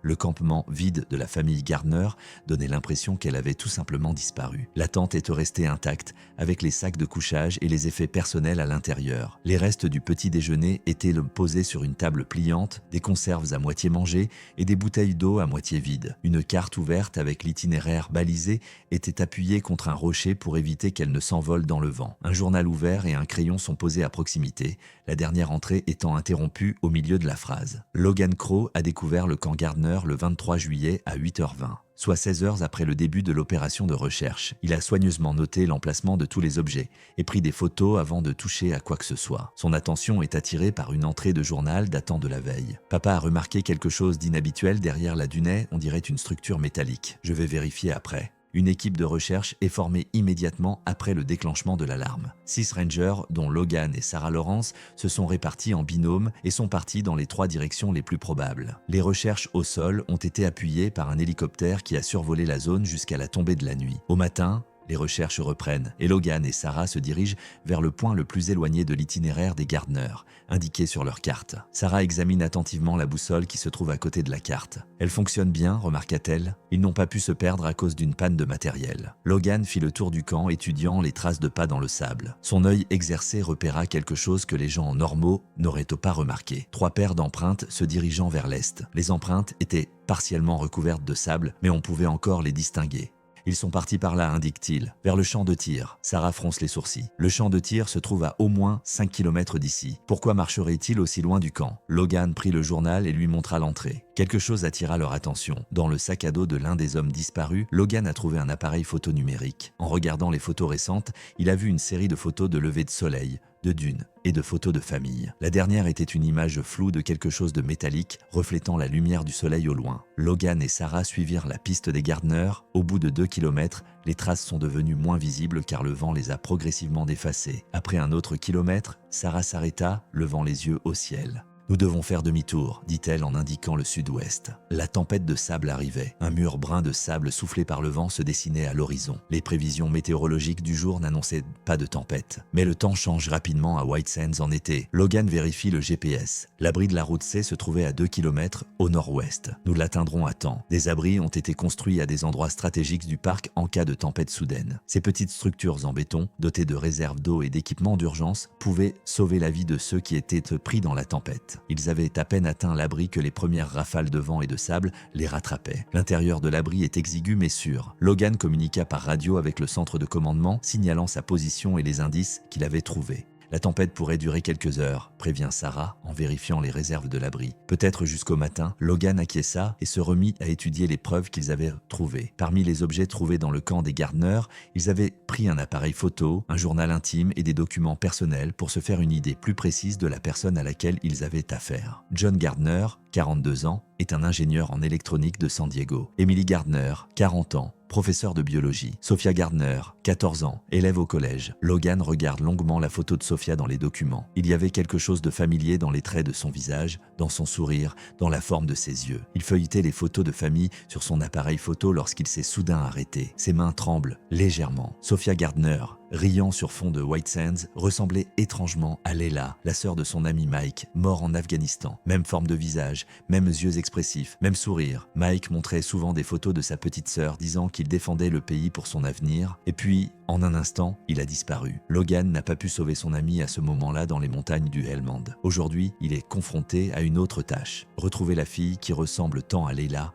Le campement vide de la famille Gardner donnait l'impression qu'elle avait tout simplement disparu. La tente était restée intacte, avec les sacs de couchage et les effets personnels à l'intérieur. Les restes du petit déjeuner étaient posés sur une table pliante, des conserves à moitié mangées et des bouteilles d'eau à moitié vides. Une carte ouverte avec l'itinéraire balisé était appuyée contre un rocher pour éviter qu'elle ne s'envole dans le vent. Un journal ouvert et un crayon sont posés à proximité, la dernière entrée étant interrompue au milieu de la phrase. Logan Crow a découvert le camp Gardner le 23 juillet à 8h20, soit 16 heures après le début de l'opération de recherche. Il a soigneusement noté l'emplacement de tous les objets et pris des photos avant de toucher à quoi que ce soit. Son attention est attirée par une entrée de journal datant de la veille. Papa a remarqué quelque chose d'inhabituel derrière la dunette, on dirait une structure métallique. Je vais vérifier après. Une équipe de recherche est formée immédiatement après le déclenchement de l'alarme. 6 rangers, dont Logan et Sarah Lawrence, se sont répartis en binôme et sont partis dans les 3 directions les plus probables. Les recherches au sol ont été appuyées par un hélicoptère qui a survolé la zone jusqu'à la tombée de la nuit. Au matin, les recherches reprennent et Logan et Sarah se dirigent vers le point le plus éloigné de l'itinéraire des Gardner, indiqué sur leur carte. Sarah examine attentivement la boussole qui se trouve à côté de la carte. Elle fonctionne bien, remarqua-t-elle. Ils n'ont pas pu se perdre à cause d'une panne de matériel. Logan fit le tour du camp, étudiant les traces de pas dans le sable. Son œil exercé repéra quelque chose que les gens normaux n'auraient pas remarqué. 3 paires d'empreintes se dirigeant vers l'est. Les empreintes étaient partiellement recouvertes de sable, mais on pouvait encore les distinguer. Ils sont partis par là, indique-t-il, vers le champ de tir. Sarah fronce les sourcils. Le champ de tir se trouve à au moins 5 km d'ici. Pourquoi marcherait-il aussi loin du camp? Logan prit le journal et lui montra l'entrée. Quelque chose attira leur attention. Dans le sac à dos de l'un des hommes disparus, Logan a trouvé un appareil photo numérique. En regardant les photos récentes, il a vu une série de photos de lever de soleil, de dunes et de photos de famille. La dernière était une image floue de quelque chose de métallique reflétant la lumière du soleil au loin. Logan et Sarah suivirent la piste des Gardner. Au bout de 2 km, les traces sont devenues moins visibles car le vent les a progressivement effacées. Après un autre kilomètre, Sarah s'arrêta, levant les yeux au ciel. « Nous devons faire demi-tour », dit-elle en indiquant le sud-ouest. La tempête de sable arrivait. Un mur brun de sable soufflé par le vent se dessinait à l'horizon. Les prévisions météorologiques du jour n'annonçaient pas de tempête. Mais le temps change rapidement à White Sands en été. Logan vérifie le GPS. L'abri de la route C se trouvait à 2 km au nord-ouest. Nous l'atteindrons à temps. Des abris ont été construits à des endroits stratégiques du parc en cas de tempête soudaine. Ces petites structures en béton, dotées de réserves d'eau et d'équipements d'urgence, pouvaient sauver la vie de ceux qui étaient pris dans la tempête. Ils avaient à peine atteint l'abri que les premières rafales de vent et de sable les rattrapaient. L'intérieur de l'abri est exigu mais sûr. Logan communiqua par radio avec le centre de commandement, signalant sa position et les indices qu'il avait trouvés. La tempête pourrait durer quelques heures, prévient Sarah en vérifiant les réserves de l'abri. Peut-être jusqu'au matin, Logan acquiesça et se remit à étudier les preuves qu'ils avaient trouvées. Parmi les objets trouvés dans le camp des Gardner, ils avaient pris un appareil photo, un journal intime et des documents personnels pour se faire une idée plus précise de la personne à laquelle ils avaient affaire. John Gardner, 42 ans, est un ingénieur en électronique de San Diego. Emily Gardner, 40 ans, professeur de biologie. Sophia Gardner, 14 ans, élève au collège. Logan regarde longuement la photo de Sophia dans les documents. Il y avait quelque chose de familier dans les traits de son visage, dans son sourire, dans la forme de ses yeux. Il feuilletait les photos de famille sur son appareil photo lorsqu'il s'est soudain arrêté. Ses mains tremblent légèrement. Sophia Gardner, riant sur fond de White Sands, ressemblait étrangement à Leila, la sœur de son ami Mike, mort en Afghanistan. Même forme de visage, mêmes yeux expressifs, même sourire. Mike montrait souvent des photos de sa petite sœur, disant qu'il défendait le pays pour son avenir. Et puis, en un instant, il a disparu. Logan n'a pas pu sauver son ami à ce moment-là dans les montagnes du Helmand. Aujourd'hui, il est confronté à une autre tâche. Retrouver la fille qui ressemble tant à Leila.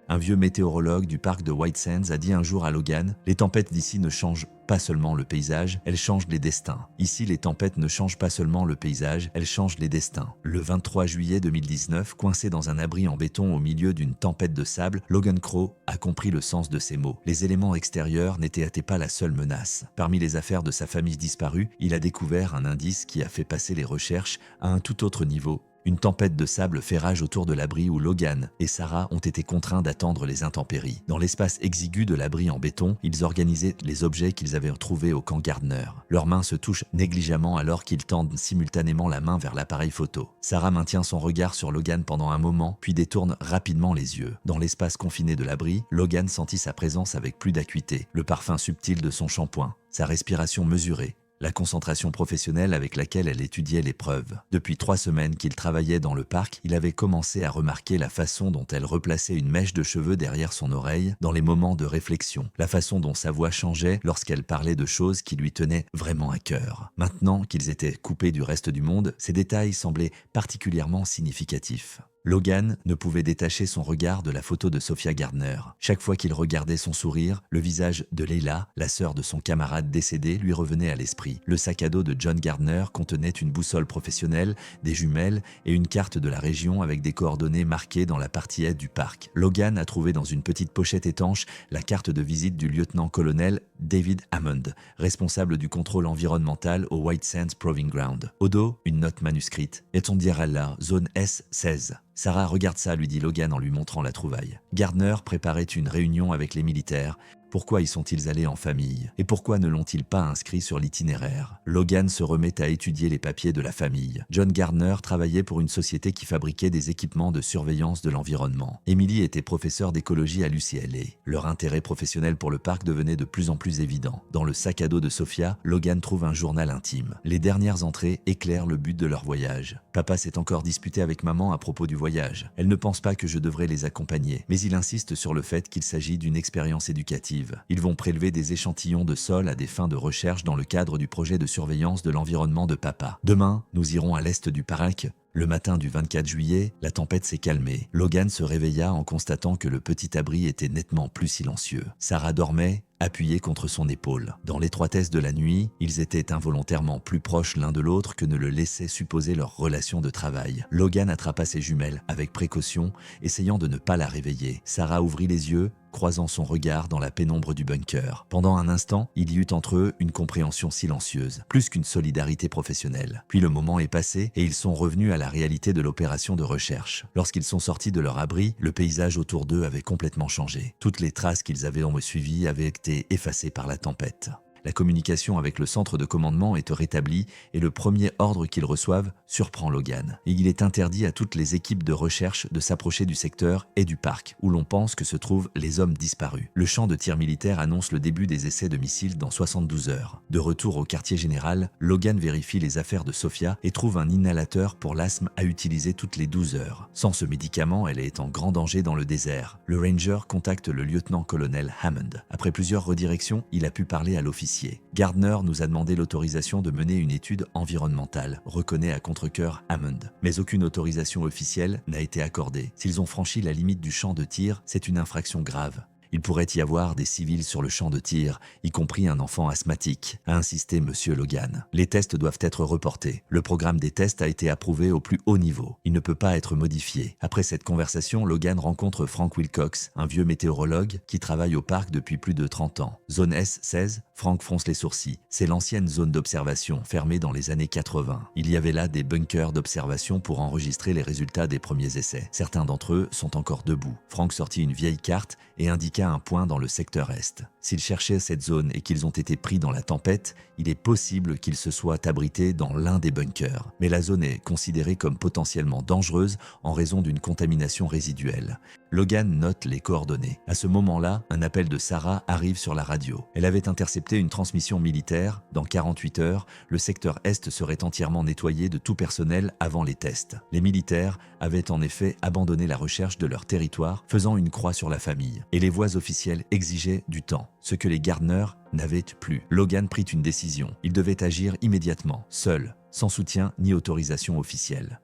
Un vieux météorologue du parc de White Sands a dit un jour à Logan « Les tempêtes d'ici ne changent pas seulement le paysage, elles changent les destins. Ici, les tempêtes ne changent pas seulement le paysage, elles changent les destins. » Le 23 juillet 2019, coincé dans un abri en béton au milieu d'une tempête de sable, Logan Crow a compris le sens de ces mots. Les éléments extérieurs n'étaient pas la seule menace. Parmi les affaires de sa famille disparue, il a découvert un indice qui a fait passer les recherches à un tout autre niveau. Une tempête de sable fait rage autour de l'abri où Logan et Sarah ont été contraints d'attendre les intempéries. Dans l'espace exigu de l'abri en béton, ils organisaient les objets qu'ils avaient retrouvés au camp Gardner. Leurs mains se touchent négligemment alors qu'ils tendent simultanément la main vers l'appareil photo. Sarah maintient son regard sur Logan pendant un moment, puis détourne rapidement les yeux. Dans l'espace confiné de l'abri, Logan sentit sa présence avec plus d'acuité, le parfum subtil de son shampoing, sa respiration mesurée, la concentration professionnelle avec laquelle elle étudiait l'épreuve. Depuis 3 semaines qu'il travaillait dans le parc, il avait commencé à remarquer la façon dont elle replaçait une mèche de cheveux derrière son oreille dans les moments de réflexion, la façon dont sa voix changeait lorsqu'elle parlait de choses qui lui tenaient vraiment à cœur. Maintenant qu'ils étaient coupés du reste du monde, ces détails semblaient particulièrement significatifs. Logan ne pouvait détacher son regard de la photo de Sophia Gardner. Chaque fois qu'il regardait son sourire, le visage de Leila, la sœur de son camarade décédé, lui revenait à l'esprit. Le sac à dos de John Gardner contenait une boussole professionnelle, des jumelles et une carte de la région avec des coordonnées marquées dans la partie est du parc. Logan a trouvé dans une petite pochette étanche la carte de visite du lieutenant-colonel David Hammond, responsable du contrôle environnemental au White Sands Proving Ground. Au dos, une note manuscrite. « Et-on dirait là, zone S16 ». Sarah, regarde ça, lui dit Logan en lui montrant la trouvaille. Gardner préparait une réunion avec les militaires. Pourquoi y sont-ils allés en famille? Et pourquoi ne l'ont-ils pas inscrit sur l'itinéraire? Logan se remet à étudier les papiers de la famille. John Gardner travaillait pour une société qui fabriquait des équipements de surveillance de l'environnement. Emily était professeure d'écologie à l'UCLA. Leur intérêt professionnel pour le parc devenait de plus en plus évident. Dans le sac à dos de Sophia, Logan trouve un journal intime. Les dernières entrées éclairent le but de leur voyage. Papa s'est encore disputé avec maman à propos du voyage. Elle ne pense pas que je devrais les accompagner, mais il insiste sur le fait qu'il s'agit d'une expérience éducative. Ils vont prélever des échantillons de sol à des fins de recherche dans le cadre du projet de surveillance de l'environnement de papa. Demain, nous irons à l'est du parc. Le matin du 24 juillet, la tempête s'est calmée. Logan se réveilla en constatant que le petit abri était nettement plus silencieux. Sarah dormait, appuyée contre son épaule. Dans l'étroitesse de la nuit, ils étaient involontairement plus proches l'un de l'autre que ne le laissait supposer leur relation de travail. Logan attrapa ses jumelles avec précaution, essayant de ne pas la réveiller. Sarah ouvrit les yeux, croisant son regard dans la pénombre du bunker. Pendant un instant, il y eut entre eux une compréhension silencieuse, plus qu'une solidarité professionnelle. Puis le moment est passé et ils sont revenus à la réalité de l'opération de recherche. Lorsqu'ils sont sortis de leur abri, le paysage autour d'eux avait complètement changé. Toutes les traces qu'ils avaient suivies avaient été effacées par la tempête. La communication avec le centre de commandement est rétablie et le premier ordre qu'ils reçoivent surprend Logan. Et il est interdit à toutes les équipes de recherche de s'approcher du secteur et du parc, où l'on pense que se trouvent les hommes disparus. Le champ de tir militaire annonce le début des essais de missiles dans 72 heures. De retour au quartier général, Logan vérifie les affaires de Sophia et trouve un inhalateur pour l'asthme à utiliser toutes les 12 heures. Sans ce médicament, elle est en grand danger dans le désert. Le Ranger contacte le lieutenant-colonel Hammond. Après plusieurs redirections, il a pu parler à l'officier. Gardner nous a demandé l'autorisation de mener une étude environnementale, reconnaît à contre-cœur Hammond. Mais aucune autorisation officielle n'a été accordée. S'ils ont franchi la limite du champ de tir, c'est une infraction grave. Il pourrait y avoir des civils sur le champ de tir, y compris un enfant asthmatique, a insisté M. Logan. Les tests doivent être reportés. Le programme des tests a été approuvé au plus haut niveau. Il ne peut pas être modifié. Après cette conversation, Logan rencontre Frank Wilcox, un vieux météorologue qui travaille au parc depuis plus de 30 ans. Zone S16, Frank fronce les sourcils. C'est l'ancienne zone d'observation, fermée dans les années 80. Il y avait là des bunkers d'observation pour enregistrer les résultats des premiers essais. Certains d'entre eux sont encore debout. Frank sortit une vieille carte et indiqua un point dans le secteur Est. S'ils cherchaient cette zone et qu'ils ont été pris dans la tempête, il est possible qu'ils se soient abrités dans l'un des bunkers. Mais la zone est considérée comme potentiellement dangereuse en raison d'une contamination résiduelle. Logan note les coordonnées. À ce moment-là, un appel de Sarah arrive sur la radio. Elle avait intercepté une transmission militaire. Dans 48 heures, le secteur Est serait entièrement nettoyé de tout personnel avant les tests. Les militaires avaient en effet abandonné la recherche de leur territoire, faisant une croix sur la famille. Et les voix officielles exigeaient du temps, ce que les Gardner n'avaient plus. Logan prit une décision. Il devait agir immédiatement, seul, sans soutien ni autorisation officielle.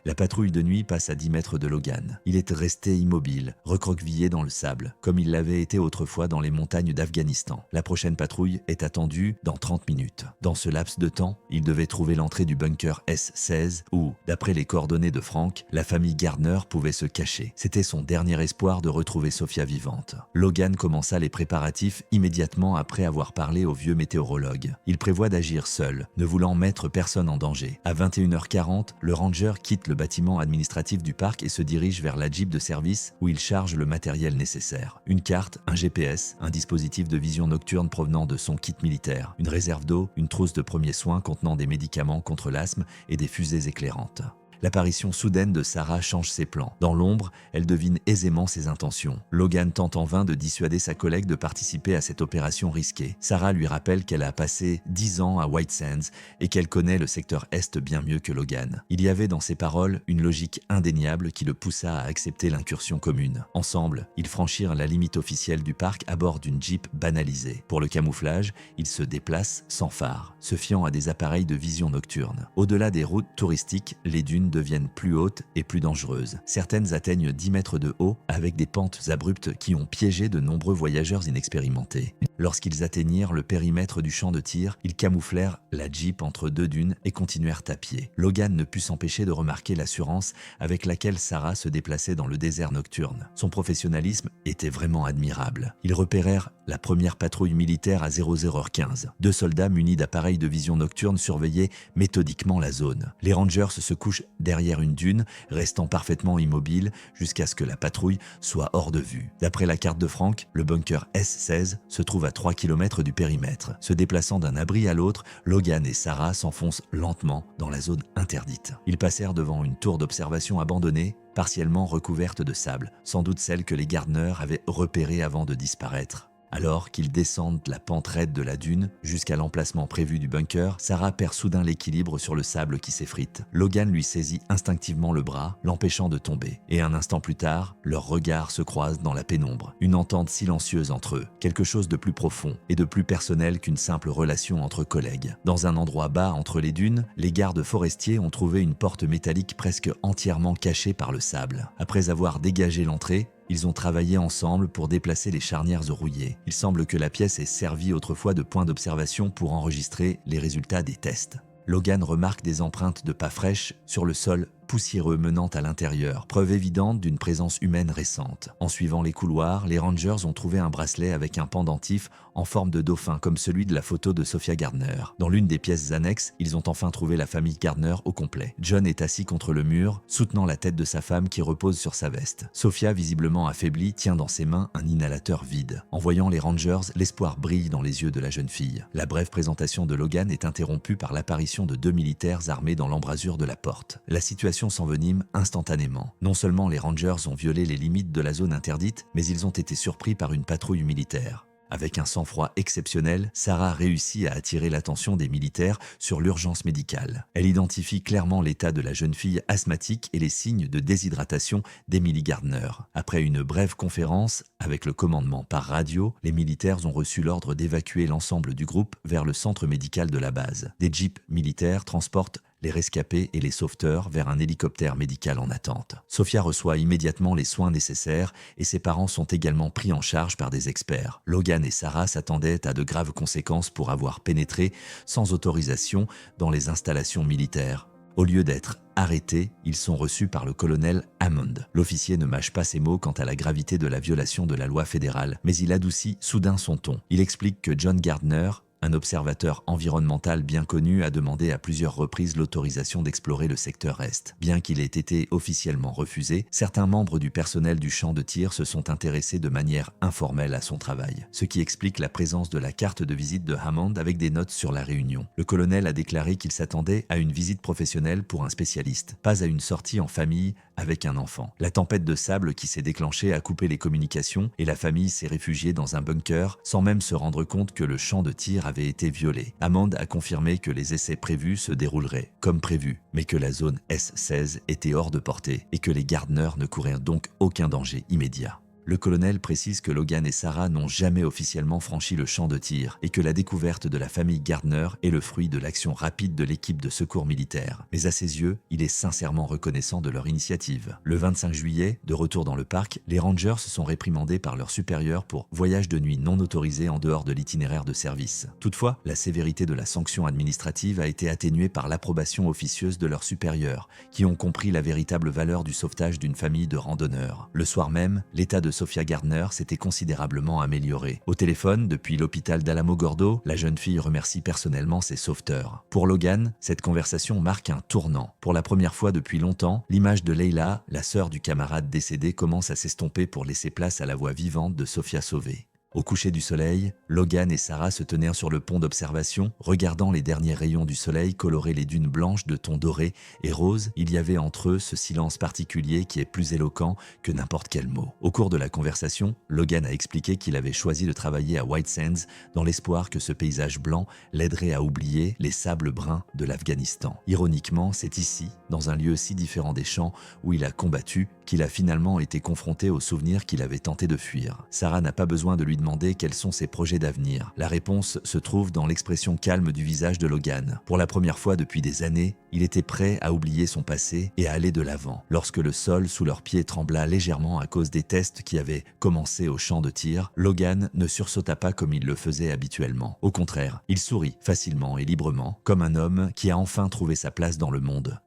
La patrouille de nuit passe à 10 mètres de Logan. Il est resté immobile, recroquevillé dans le sable, comme il l'avait été autrefois dans les montagnes d'Afghanistan. La prochaine patrouille est attendue dans 30 minutes. Dans ce laps de temps, il devait trouver l'entrée du bunker S16 où, d'après les coordonnées de Frank, la famille Gardner pouvait se cacher. C'était son dernier espoir de retrouver Sophia vivante. Logan commença les préparatifs immédiatement après avoir parlé au vieux météorologue. Il prévoit d'agir seul, ne voulant mettre personne en danger. À 21h40, le ranger quitte le bâtiment administratif du parc et se dirige vers la Jeep de service où il charge le matériel nécessaire. Une carte, un GPS, un dispositif de vision nocturne provenant de son kit militaire, une réserve d'eau, une trousse de premiers soins contenant des médicaments contre l'asthme et des fusées éclairantes. L'apparition soudaine de Sarah change ses plans. Dans l'ombre, elle devine aisément ses intentions. Logan tente en vain de dissuader sa collègue de participer à cette opération risquée. Sarah lui rappelle qu'elle a passé 10 ans à White Sands et qu'elle connaît le secteur Est bien mieux que Logan. Il y avait dans ses paroles une logique indéniable qui le poussa à accepter l'incursion commune. Ensemble, ils franchirent la limite officielle du parc à bord d'une Jeep banalisée. Pour le camouflage, ils se déplacent sans phare, se fiant à des appareils de vision nocturne. Au-delà des routes touristiques, les dunes deviennent plus hautes et plus dangereuses. Certaines atteignent 10 mètres de haut avec des pentes abruptes qui ont piégé de nombreux voyageurs inexpérimentés. Lorsqu'ils atteignirent le périmètre du champ de tir, ils camouflèrent la Jeep entre deux dunes et continuèrent à pied. Logan ne put s'empêcher de remarquer l'assurance avec laquelle Sarah se déplaçait dans le désert nocturne. Son professionnalisme était vraiment admirable. Ils repérèrent la première patrouille militaire à 00h15. 2 soldats munis d'appareils de vision nocturne surveillaient méthodiquement la zone. Les Rangers se couchent derrière une dune, restant parfaitement immobiles jusqu'à ce que la patrouille soit hors de vue. D'après la carte de Frank, le bunker S16 se trouve à 3 km du périmètre. Se déplaçant d'un abri à l'autre, Logan et Sarah s'enfoncent lentement dans la zone interdite. Ils passèrent devant une tour d'observation abandonnée, partiellement recouverte de sable, sans doute celle que les Gardner avaient repérée avant de disparaître. Alors qu'ils descendent la pente raide de la dune jusqu'à l'emplacement prévu du bunker, Sarah perd soudain l'équilibre sur le sable qui s'effrite. Logan lui saisit instinctivement le bras, l'empêchant de tomber. Et un instant plus tard, leurs regards se croisent dans la pénombre. Une entente silencieuse entre eux, quelque chose de plus profond et de plus personnel qu'une simple relation entre collègues. Dans un endroit bas entre les dunes, les gardes forestiers ont trouvé une porte métallique presque entièrement cachée par le sable. Après avoir dégagé l'entrée, ils ont travaillé ensemble pour déplacer les charnières rouillées. Il semble que la pièce ait servi autrefois de point d'observation pour enregistrer les résultats des tests. Logan remarque des empreintes de pas fraîches sur le sol poussiéreux menant à l'intérieur, preuve évidente d'une présence humaine récente. En suivant les couloirs, les Rangers ont trouvé un bracelet avec un pendentif en forme de dauphin comme celui de la photo de Sophia Gardner. Dans l'une des pièces annexes, ils ont enfin trouvé la famille Gardner au complet. John est assis contre le mur, soutenant la tête de sa femme qui repose sur sa veste. Sophia, visiblement affaiblie, tient dans ses mains un inhalateur vide. En voyant les Rangers, l'espoir brille dans les yeux de la jeune fille. La brève présentation de Logan est interrompue par l'apparition de 2 militaires armés dans l'embrasure de la porte. La situation s'envenime instantanément. Non seulement les Rangers ont violé les limites de la zone interdite, mais ils ont été surpris par une patrouille militaire. Avec un sang-froid exceptionnel, Sarah réussit à attirer l'attention des militaires sur l'urgence médicale. Elle identifie clairement l'état de la jeune fille asthmatique et les signes de déshydratation d'Emily Gardner. Après une brève conférence avec le commandement par radio, les militaires ont reçu l'ordre d'évacuer l'ensemble du groupe vers le centre médical de la base. Des jeeps militaires transportent les rescapés et les sauveteurs vers un hélicoptère médical en attente. Sophia reçoit immédiatement les soins nécessaires et ses parents sont également pris en charge par des experts. Logan et Sarah s'attendaient à de graves conséquences pour avoir pénétré sans autorisation dans les installations militaires. Au lieu d'être arrêtés, ils sont reçus par le colonel Hammond. L'officier ne mâche pas ses mots quant à la gravité de la violation de la loi fédérale, mais il adoucit soudain son ton. Il explique que John Gardner, un observateur environnemental bien connu, a demandé à plusieurs reprises l'autorisation d'explorer le secteur Est. Bien qu'il ait été officiellement refusé, certains membres du personnel du champ de tir se sont intéressés de manière informelle à son travail, ce qui explique la présence de la carte de visite de Hammond avec des notes sur la réunion. Le colonel a déclaré qu'il s'attendait à une visite professionnelle pour un spécialiste, pas à une sortie en famille avec un enfant. La tempête de sable qui s'est déclenchée a coupé les communications et la famille s'est réfugiée dans un bunker sans même se rendre compte que le champ de tir avait été violé. Hammond a confirmé que les essais prévus se dérouleraient comme prévu, mais que la zone S16 était hors de portée et que les Gardner ne couraient donc aucun danger immédiat. Le colonel précise que Logan et Sarah n'ont jamais officiellement franchi le champ de tir et que la découverte de la famille Gardner est le fruit de l'action rapide de l'équipe de secours militaire. Mais à ses yeux, il est sincèrement reconnaissant de leur initiative. Le 25 juillet, de retour dans le parc, les Rangers sont réprimandés par leurs supérieurs pour voyage de nuit non autorisé en dehors de l'itinéraire de service. Toutefois, la sévérité de la sanction administrative a été atténuée par l'approbation officieuse de leurs supérieurs, qui ont compris la véritable valeur du sauvetage d'une famille de randonneurs. Le soir même, l'état de Sophia Gardner s'était considérablement améliorée. Au téléphone, depuis l'hôpital d'Alamogordo, la jeune fille remercie personnellement ses sauveteurs. Pour Logan, cette conversation marque un tournant. Pour la première fois depuis longtemps, l'image de Leila, la sœur du camarade décédé, commence à s'estomper pour laisser place à la voix vivante de Sophia sauvée. Au coucher du soleil, Logan et Sarah se tenaient sur le pont d'observation, regardant les derniers rayons du soleil colorer les dunes blanches de tons dorés et roses. Il y avait entre eux ce silence particulier qui est plus éloquent que n'importe quel mot. Au cours de la conversation, Logan a expliqué qu'il avait choisi de travailler à White Sands dans l'espoir que ce paysage blanc l'aiderait à oublier les sables bruns de l'Afghanistan. Ironiquement, c'est ici, dans un lieu si différent des champs où il a combattu, qu'il a finalement été confronté aux souvenirs qu'il avait tenté de fuir. Sarah n'a pas besoin de lui demander quels sont ses projets d'avenir. La réponse se trouve dans l'expression calme du visage de Logan. Pour la première fois depuis des années, il était prêt à oublier son passé et à aller de l'avant. Lorsque le sol sous leurs pieds trembla légèrement à cause des tests qui avaient commencé au champ de tir, Logan ne sursauta pas comme il le faisait habituellement. Au contraire, il sourit facilement et librement, comme un homme qui a enfin trouvé sa place dans le monde.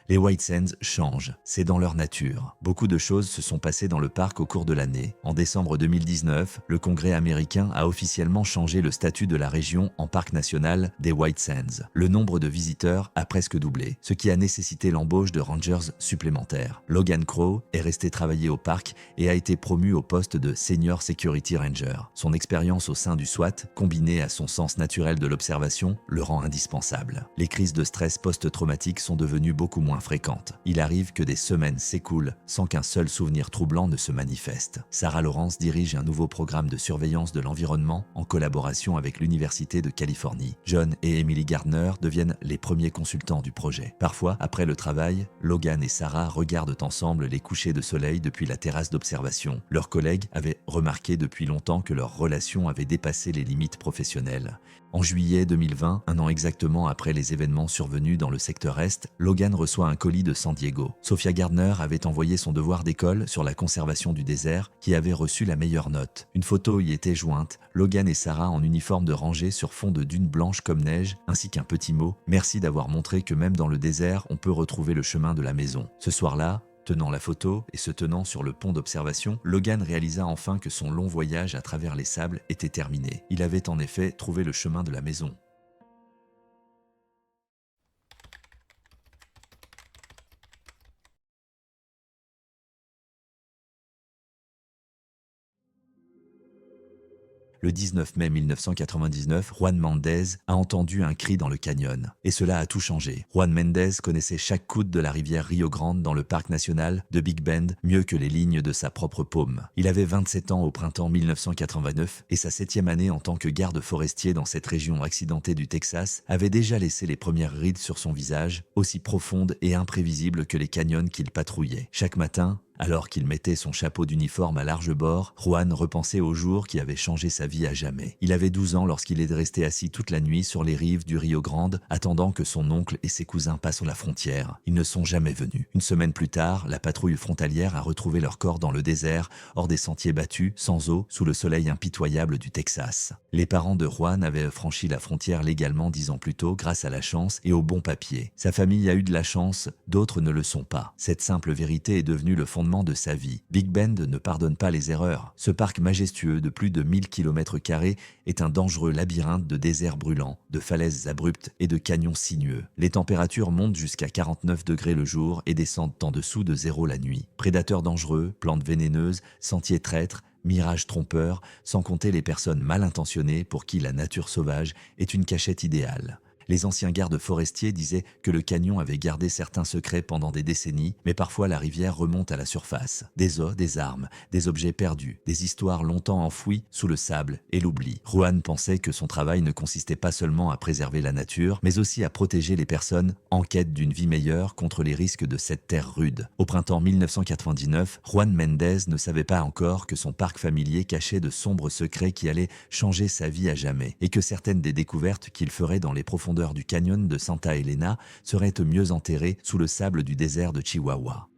Les White Sands changent, c'est dans leur nature. Beaucoup de choses se sont passées dans le parc au cours de l'année. En décembre 2019, le Congrès américain a officiellement changé le statut de la région en parc national des White Sands. Le nombre de visiteurs a presque doublé, ce qui a nécessité l'embauche de rangers supplémentaires. Logan Crow est resté travailler au parc et a été promu au poste de Senior Security Ranger. Son expérience au sein du SWAT, combinée à son sens naturel de l'observation, le rend indispensable. Les crises de stress post-traumatiques sont devenues beaucoup moins fréquentes. Il arrive que des semaines s'écoulent sans qu'un seul souvenir troublant ne se manifeste. Sarah Lawrence dirige un nouveau programme de surveillance de l'environnement en collaboration avec l'Université de Californie. John et Emily Gardner deviennent les premiers consultants du projet. Parfois, après le travail, Logan et Sarah regardent ensemble les couchers de soleil depuis la terrasse d'observation. Leurs collègues avaient remarqué depuis longtemps que leur relation avait dépassé les limites professionnelles. En juillet 2020, un an exactement après les événements survenus dans le secteur Est, Logan reçoit un colis de San Diego. Sophia Gardner avait envoyé son devoir d'école sur la conservation du désert qui avait reçu la meilleure note. Une photo y était jointe, Logan et Sarah en uniforme de rangée sur fond de dunes blanches comme neige, ainsi qu'un petit mot « Merci d'avoir montré que même dans le désert, on peut retrouver le chemin de la maison ». Ce soir-là, tenant la photo et se tenant sur le pont d'observation, Logan réalisa enfin que son long voyage à travers les sables était terminé. Il avait en effet trouvé le chemin de la maison. Le 19 mai 1999, Juan Mendez a entendu un cri dans le canyon. Et cela a tout changé. Juan Mendez connaissait chaque coude de la rivière Rio Grande dans le parc national de Big Bend mieux que les lignes de sa propre paume. Il avait 27 ans au printemps 1989 et sa 7e année en tant que garde forestier dans cette région accidentée du Texas avait déjà laissé les premières rides sur son visage, aussi profondes et imprévisibles que les canyons qu'il patrouillait. Chaque matin, alors qu'il mettait son chapeau d'uniforme à large bord, Juan repensait au jour qui avait changé sa vie à jamais. Il avait 12 ans lorsqu'il est resté assis toute la nuit sur les rives du Rio Grande, attendant que son oncle et ses cousins passent la frontière. Ils ne sont jamais venus. Une semaine plus tard, la patrouille frontalière a retrouvé leur corps dans le désert, hors des sentiers battus, sans eau, sous le soleil impitoyable du Texas. Les parents de Juan avaient franchi la frontière légalement 10 ans plus tôt grâce à la chance et aux bons papiers. Sa famille a eu de la chance, d'autres ne le sont pas. Cette simple vérité est devenue le fondement de sa vie. Big Bend ne pardonne pas les erreurs. Ce parc majestueux de plus de 1000 km² est un dangereux labyrinthe de déserts brûlants, de falaises abruptes et de canyons sinueux. Les températures montent jusqu'à 49 degrés le jour et descendent en dessous de zéro la nuit. Prédateurs dangereux, plantes vénéneuses, sentiers traîtres, mirages trompeurs, sans compter les personnes mal intentionnées pour qui la nature sauvage est une cachette idéale. Les anciens gardes forestiers disaient que le canyon avait gardé certains secrets pendant des décennies, mais parfois la rivière remonte à la surface. Des os, des armes, des objets perdus, des histoires longtemps enfouies sous le sable et l'oubli. Juan pensait que son travail ne consistait pas seulement à préserver la nature, mais aussi à protéger les personnes en quête d'une vie meilleure contre les risques de cette terre rude. Au printemps 1999, Juan Mendez ne savait pas encore que son parc familier cachait de sombres secrets qui allaient changer sa vie à jamais, et que certaines des découvertes qu'il ferait dans les profondeurs du canyon de Santa Elena seraient mieux enterrées sous le sable du désert de Chihuahua.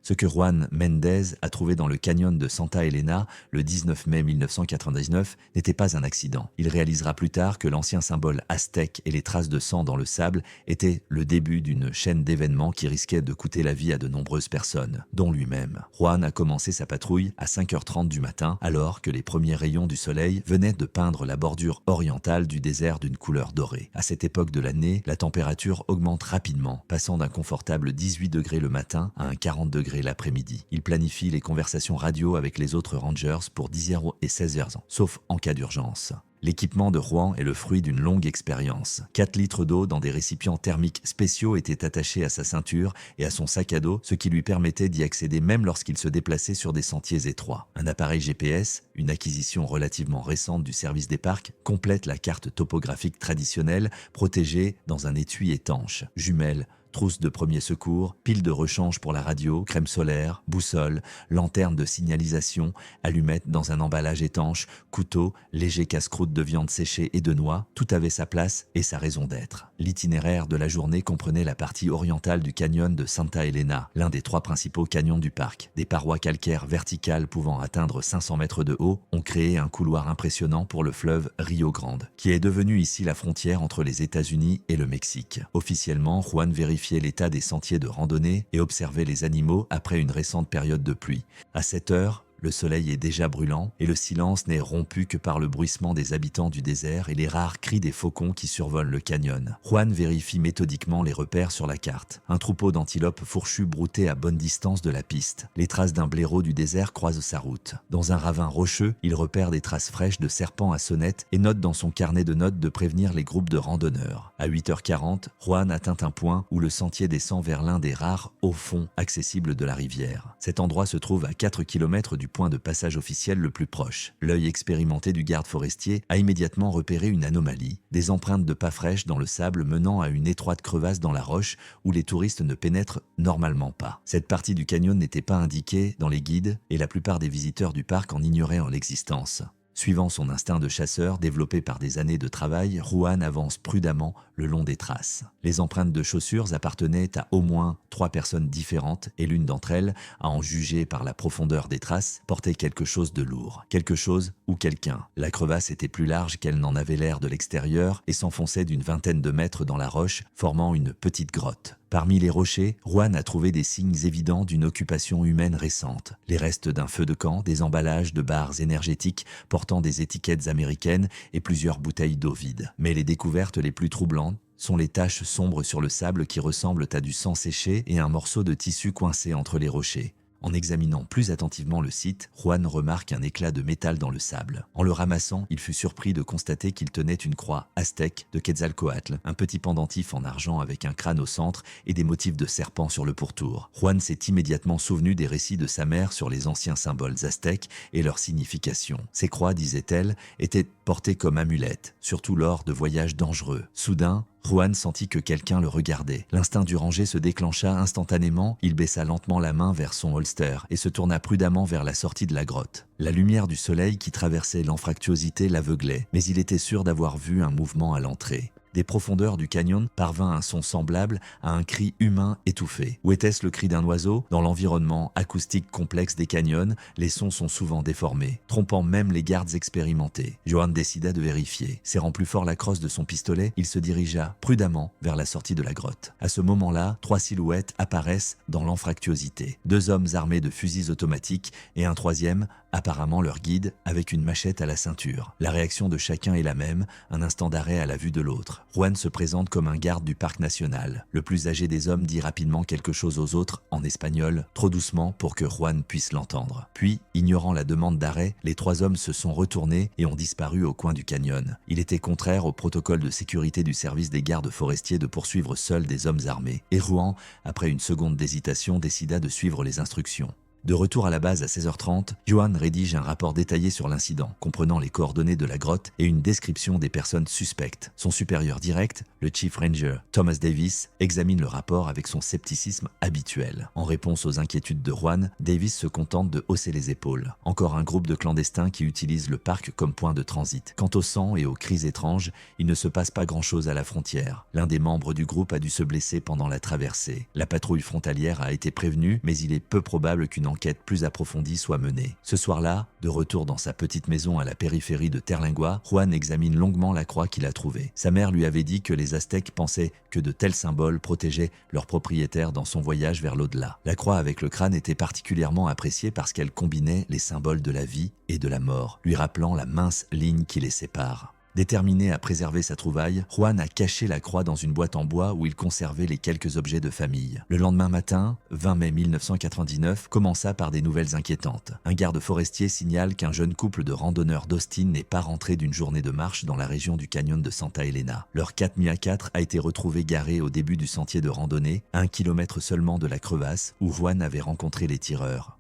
Ce que Juan Mendez a trouvé dans le canyon de Santa Elena le 19 mai 1999 n'était pas un accident. Il réalisera plus tard que l'ancien symbole aztèque et les traces de sang dans le sable étaient le début d'une chaîne d'événements qui risquait de coûter la vie à de nombreuses personnes, dont lui-même. Juan a commencé sa patrouille à 5h30 du matin, alors que les premiers rayons du soleil venaient de peindre la bordure orientale du désert d'une couleur dorée. À cette époque de l'année, la température augmente rapidement, passant d'un confortable 18 degrés le matin à un 40 degrés l'après-midi. Il planifie les conversations radio avec les autres rangers pour 10h et 16h, sauf en cas d'urgence. L'équipement de Juan est le fruit d'une longue expérience. 4 litres d'eau dans des récipients thermiques spéciaux étaient attachés à sa ceinture et à son sac à dos, ce qui lui permettait d'y accéder même lorsqu'il se déplaçait sur des sentiers étroits. Un appareil GPS, une acquisition relativement récente du service des parcs, complète la carte topographique traditionnelle protégée dans un étui étanche. Jumelles, trousse de premiers secours, pile de rechange pour la radio, crème solaire, boussole, lanterne de signalisation, allumettes dans un emballage étanche, couteau, léger casse-croûte de viande séchée et de noix, tout avait sa place et sa raison d'être. L'itinéraire de la journée comprenait la partie orientale du canyon de Santa Elena, l'un des 3 principaux canyons du parc. Des parois calcaires verticales pouvant atteindre 500 mètres de haut ont créé un couloir impressionnant pour le fleuve Rio Grande, qui est devenu ici la frontière entre les États-Unis et le Mexique. Officiellement, Juan vérifiait l'état des sentiers de randonnée et observait les animaux après une récente période de pluie. À 7 heures, le soleil est déjà brûlant et le silence n'est rompu que par le bruissement des habitants du désert et les rares cris des faucons qui survolent le canyon. Juan vérifie méthodiquement les repères sur la carte. Un troupeau d'antilopes fourchues broutait à bonne distance de la piste. Les traces d'un blaireau du désert croisent sa route. Dans un ravin rocheux, il repère des traces fraîches de serpents à sonnette et note dans son carnet de notes de prévenir les groupes de randonneurs. À 8h40, Juan atteint un point où le sentier descend vers l'un des rares hauts fonds accessibles de la rivière. Cet endroit se trouve à 4 km du point de passage officiel le plus proche. L'œil expérimenté du garde forestier a immédiatement repéré une anomalie, des empreintes de pas fraîches dans le sable menant à une étroite crevasse dans la roche où les touristes ne pénètrent normalement pas. Cette partie du canyon n'était pas indiquée dans les guides et la plupart des visiteurs du parc en ignoraient l'existence. Suivant son instinct de chasseur développé par des années de travail, Juan avance prudemment le long des traces. Les empreintes de chaussures appartenaient à au moins 3 personnes différentes et l'une d'entre elles, à en juger par la profondeur des traces, portait quelque chose de lourd. Quelque chose ou quelqu'un. La crevasse était plus large qu'elle n'en avait l'air de l'extérieur et s'enfonçait d'une vingtaine de mètres dans la roche, formant une petite grotte. Parmi les rochers, Juan a trouvé des signes évidents d'une occupation humaine récente. Les restes d'un feu de camp, des emballages de barres énergétiques portant des étiquettes américaines et plusieurs bouteilles d'eau vide. Mais les découvertes les plus troublantes sont les taches sombres sur le sable qui ressemblent à du sang séché et un morceau de tissu coincé entre les rochers. En examinant plus attentivement le site, Juan remarque un éclat de métal dans le sable. En le ramassant, il fut surpris de constater qu'il tenait une croix aztèque de Quetzalcoatl, un petit pendentif en argent avec un crâne au centre et des motifs de serpent sur le pourtour. Juan s'est immédiatement souvenu des récits de sa mère sur les anciens symboles aztèques et leur signification. Ces croix, disait-elle, étaient portées comme amulettes, surtout lors de voyages dangereux. Soudain, Juan sentit que quelqu'un le regardait. L'instinct du ranger se déclencha instantanément, il baissa lentement la main vers son holster et se tourna prudemment vers la sortie de la grotte. La lumière du soleil qui traversait l'anfractuosité l'aveuglait, mais il était sûr d'avoir vu un mouvement à l'entrée. Des profondeurs du canyon parvint un son semblable à un cri humain étouffé. Ou était-ce le cri d'un oiseau? Dans l'environnement acoustique complexe des canyons, les sons sont souvent déformés, trompant même les gardes expérimentés. Johan décida de vérifier. Serrant plus fort la crosse de son pistolet, il se dirigea prudemment vers la sortie de la grotte. À ce moment-là, 3 silhouettes apparaissent dans l'anfractuosité. 2 hommes armés de fusils automatiques et un troisième, apparemment leur guide, avec une machette à la ceinture. La réaction de chacun est la même, un instant d'arrêt à la vue de l'autre. Juan se présente comme un garde du parc national. Le plus âgé des hommes dit rapidement quelque chose aux autres en espagnol, trop doucement pour que Juan puisse l'entendre. Puis, ignorant la demande d'arrêt, les 3 hommes se sont retournés et ont disparu au coin du canyon. Il était contraire au protocole de sécurité du service des gardes forestiers de poursuivre seuls des hommes armés. Et Juan, après une seconde d'hésitation, décida de suivre les instructions. De retour à la base à 16h30, Johan rédige un rapport détaillé sur l'incident, comprenant les coordonnées de la grotte et une description des personnes suspectes. Son supérieur direct, le Chief Ranger Thomas Davis, examine le rapport avec son scepticisme habituel. En réponse aux inquiétudes de Juan, Davis se contente de hausser les épaules. Encore un groupe de clandestins qui utilisent le parc comme point de transit. Quant au sang et aux cris étranges, il ne se passe pas grand-chose à la frontière. L'un des membres du groupe a dû se blesser pendant la traversée. La patrouille frontalière a été prévenue, mais il est peu probable qu'une enquête plus approfondie soit menée. Ce soir-là, de retour dans sa petite maison à la périphérie de Terlingua, Juan examine longuement la croix qu'il a trouvée. Sa mère lui avait dit que les Aztèques pensaient que de tels symboles protégeaient leurs propriétaires dans son voyage vers l'au-delà. La croix avec le crâne était particulièrement appréciée parce qu'elle combinait les symboles de la vie et de la mort, lui rappelant la mince ligne qui les sépare. Déterminé à préserver sa trouvaille, Juan a caché la croix dans une boîte en bois où il conservait les quelques objets de famille. Le lendemain matin, 20 mai 1999, commença par des nouvelles inquiétantes. Un garde forestier signale qu'un jeune couple de randonneurs d'Austin n'est pas rentré d'une journée de marche dans la région du canyon de Santa Elena. Leur 4x4 a été retrouvé garé au début du sentier de randonnée, à 1 kilomètre seulement de la crevasse où Juan avait rencontré les tireurs.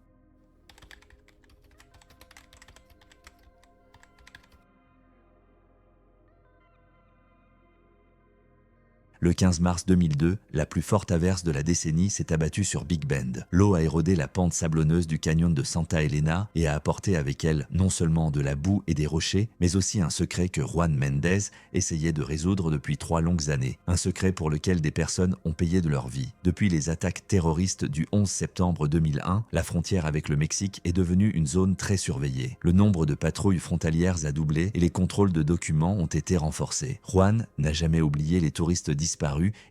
Le 15 mars 2002, la plus forte averse de la décennie s'est abattue sur Big Bend. L'eau a érodé la pente sablonneuse du canyon de Santa Elena et a apporté avec elle non seulement de la boue et des rochers, mais aussi un secret que Juan Mendez essayait de résoudre depuis 3 longues années. Un secret pour lequel des personnes ont payé de leur vie. Depuis les attaques terroristes du 11 septembre 2001, la frontière avec le Mexique est devenue une zone très surveillée. Le nombre de patrouilles frontalières a doublé et les contrôles de documents ont été renforcés. Juan n'a jamais oublié les touristes disparus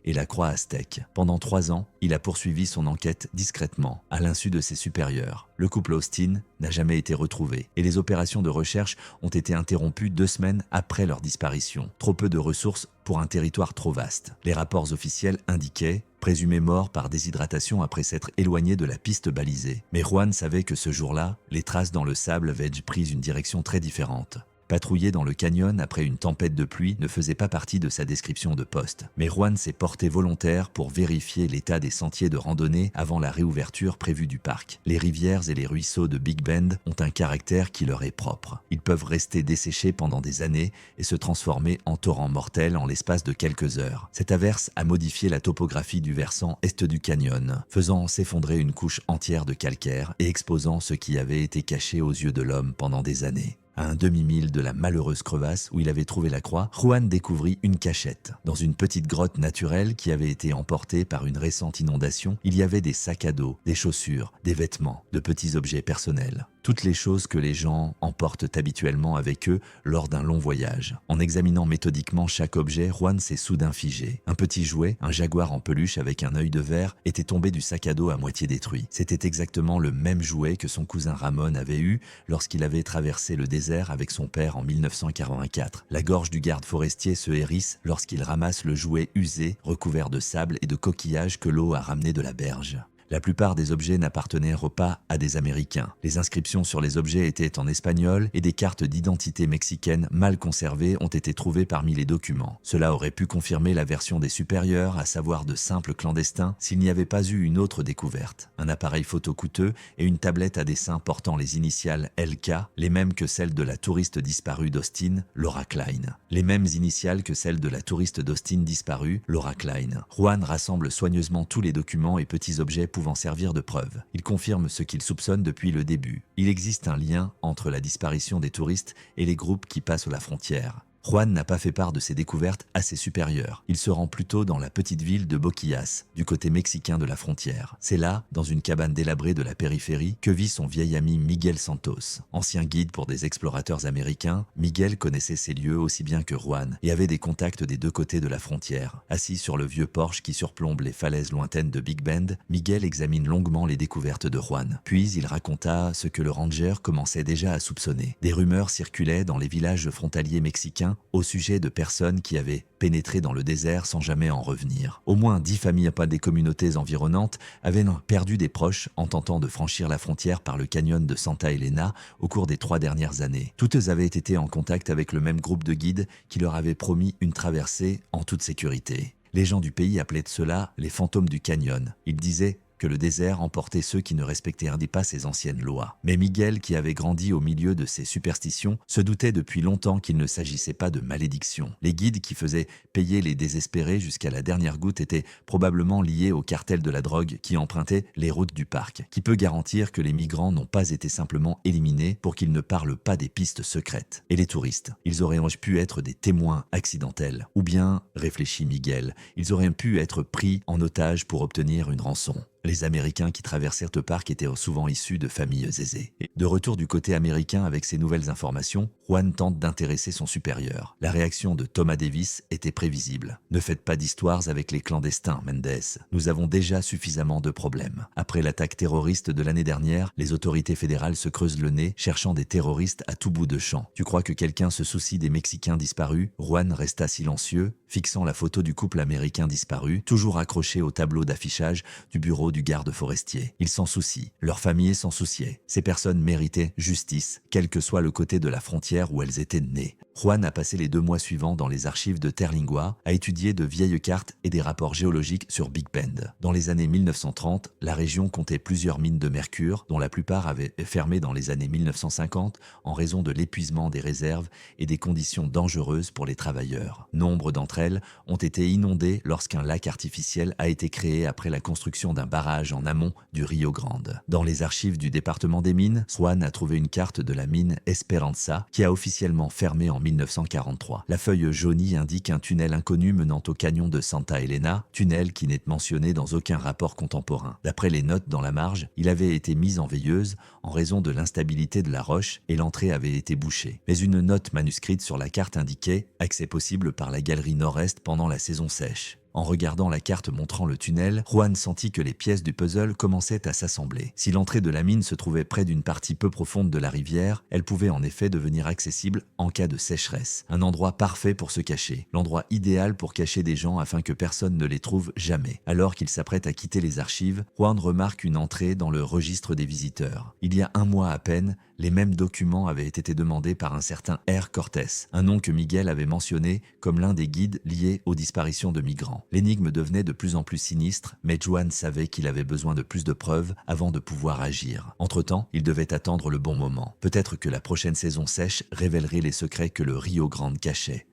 et la croix aztèque. Pendant 3 ans, il a poursuivi son enquête discrètement, à l'insu de ses supérieurs. Le couple Austin n'a jamais été retrouvé et les opérations de recherche ont été interrompues 2 semaines après leur disparition. Trop peu de ressources pour un territoire trop vaste. Les rapports officiels indiquaient présumé mort par déshydratation après s'être éloigné de la piste balisée. Mais Juan savait que ce jour-là, les traces dans le sable avaient pris une direction très différente. Patrouiller dans le canyon après une tempête de pluie ne faisait pas partie de sa description de poste. Mais Juan s'est porté volontaire pour vérifier l'état des sentiers de randonnée avant la réouverture prévue du parc. Les rivières et les ruisseaux de Big Bend ont un caractère qui leur est propre. Ils peuvent rester desséchés pendant des années et se transformer en torrents mortels en l'espace de quelques heures. Cette averse a modifié la topographie du versant est du canyon, faisant s'effondrer une couche entière de calcaire et exposant ce qui avait été caché aux yeux de l'homme pendant des années. À un demi-mille de la malheureuse crevasse où il avait trouvé la croix, Juan découvrit une cachette. Dans une petite grotte naturelle qui avait été emportée par une récente inondation, il y avait des sacs à dos, des chaussures, des vêtements, de petits objets personnels. toutes les choses que les gens emportent habituellement avec eux lors d'un long voyage. En examinant méthodiquement chaque objet, Juan s'est soudain figé. Un petit jouet, un jaguar en peluche avec un œil de verre, était tombé du sac à dos à moitié détruit. C'était exactement le même jouet que son cousin Ramon avait eu lorsqu'il avait traversé le désert avec son père en 1944. La gorge du garde forestier se hérisse lorsqu'il ramasse le jouet usé, recouvert de sable et de coquillages que l'eau a ramené de la berge. La plupart des objets n'appartenaient pas à des Américains. Les inscriptions sur les objets étaient en espagnol et des cartes d'identité mexicaines mal conservées ont été trouvées parmi les documents. Cela aurait pu confirmer la version des supérieurs, à savoir de simples clandestins, s'il n'y avait pas eu une autre découverte. Un appareil photo coûteux et une tablette à dessin portant les initiales LK, les mêmes que celles de la touriste disparue d'Austin, Laura Klein. Les mêmes initiales que celles de la touriste d'Austin disparue, Laura Klein. Juan rassemble soigneusement tous les documents et petits objets pouvant servir de preuve. Il confirme ce qu'il soupçonne depuis le début. Il existe un lien entre la disparition des touristes et les groupes qui passent la frontière. Juan n'a pas fait part de ses découvertes à ses supérieurs. Il se rend plutôt dans la petite ville de Boquillas, du côté mexicain de la frontière. C'est là, dans une cabane délabrée de la périphérie, que vit son vieil ami Miguel Santos. Ancien guide pour des explorateurs américains, Miguel connaissait ces lieux aussi bien que Juan et avait des contacts des deux côtés de la frontière. Assis sur le vieux porche qui surplombe les falaises lointaines de Big Bend, Miguel examine longuement les découvertes de Juan. Puis il raconta ce que le ranger commençait déjà à soupçonner. Des rumeurs circulaient dans les villages frontaliers mexicains au sujet de personnes qui avaient pénétré dans le désert sans jamais en revenir. Au moins 10 familles pas des communautés environnantes avaient perdu des proches en tentant de franchir la frontière par le canyon de Santa Elena au cours des 3 dernières années. Toutes avaient été en contact avec le même groupe de guides qui leur avait promis une traversée en toute sécurité. Les gens du pays appelaient cela les fantômes du canyon. Ils disaient que le désert emportait ceux qui ne respectaient pas ses anciennes lois. Mais Miguel, qui avait grandi au milieu de ces superstitions, se doutait depuis longtemps qu'il ne s'agissait pas de malédiction. Les guides qui faisaient payer les désespérés jusqu'à la dernière goutte étaient probablement liés au cartel de la drogue qui empruntait les routes du parc. Qui peut garantir que les migrants n'ont pas été simplement éliminés pour qu'ils ne parlent pas des pistes secrètes? Et les touristes, ils auraient pu être des témoins accidentels. Ou bien, réfléchit Miguel, ils auraient pu être pris en otage pour obtenir une rançon. Les Américains qui traversèrent le parc étaient souvent issus de familles aisées. Et de retour du côté américain avec ces nouvelles informations, Juan tente d'intéresser son supérieur. La réaction de Thomas Davis était prévisible. « Ne faites pas d'histoires avec les clandestins, Mendes. Nous avons déjà suffisamment de problèmes. Après l'attaque terroriste de l'année dernière, les autorités fédérales se creusent le nez, cherchant des terroristes à tout bout de champ. Tu crois que quelqu'un se soucie des Mexicains disparus ?» Juan resta silencieux, fixant la photo du couple américain disparu, toujours accroché au tableau d'affichage du bureau du garde forestier. Ils s'en soucient, leur famille s'en souciait. Ces personnes méritaient justice, quel que soit le côté de la frontière où elles étaient nées. Juan a passé les 2 mois suivants dans les archives de Terlingua à étudier de vieilles cartes et des rapports géologiques sur Big Bend. Dans les années 1930, la région comptait plusieurs mines de mercure, dont la plupart avaient fermé dans les années 1950 en raison de l'épuisement des réserves et des conditions dangereuses pour les travailleurs. Nombre d'entre elles ont été inondées lorsqu'un lac artificiel a été créé après la construction d'un barrage en amont du Rio Grande. Dans les archives du département des mines, Juan a trouvé une carte de la mine Esperanza qui a officiellement fermé en 1943. La feuille jaunie indique un tunnel inconnu menant au canyon de Santa Elena, tunnel qui n'est mentionné dans aucun rapport contemporain. D'après les notes dans la marge, il avait été mis en veilleuse en raison de l'instabilité de la roche et l'entrée avait été bouchée. Mais une note manuscrite sur la carte indiquait « Accès possible par la galerie nord-est pendant la saison sèche ». En regardant la carte montrant le tunnel, Juan sentit que les pièces du puzzle commençaient à s'assembler. Si l'entrée de la mine se trouvait près d'une partie peu profonde de la rivière, elle pouvait en effet devenir accessible en cas de sécheresse. Un endroit parfait pour se cacher, l'endroit idéal pour cacher des gens afin que personne ne les trouve jamais. Alors qu'il s'apprête à quitter les archives, Juan remarque une entrée dans le registre des visiteurs. Il y a 1 mois à peine, les mêmes documents avaient été demandés par un certain R. Cortés, un nom que Miguel avait mentionné comme l'un des guides liés aux disparitions de migrants. L'énigme devenait de plus en plus sinistre, mais Juan savait qu'il avait besoin de plus de preuves avant de pouvoir agir. Entre-temps, il devait attendre le bon moment. Peut-être que la prochaine saison sèche révélerait les secrets que le Rio Grande cachait.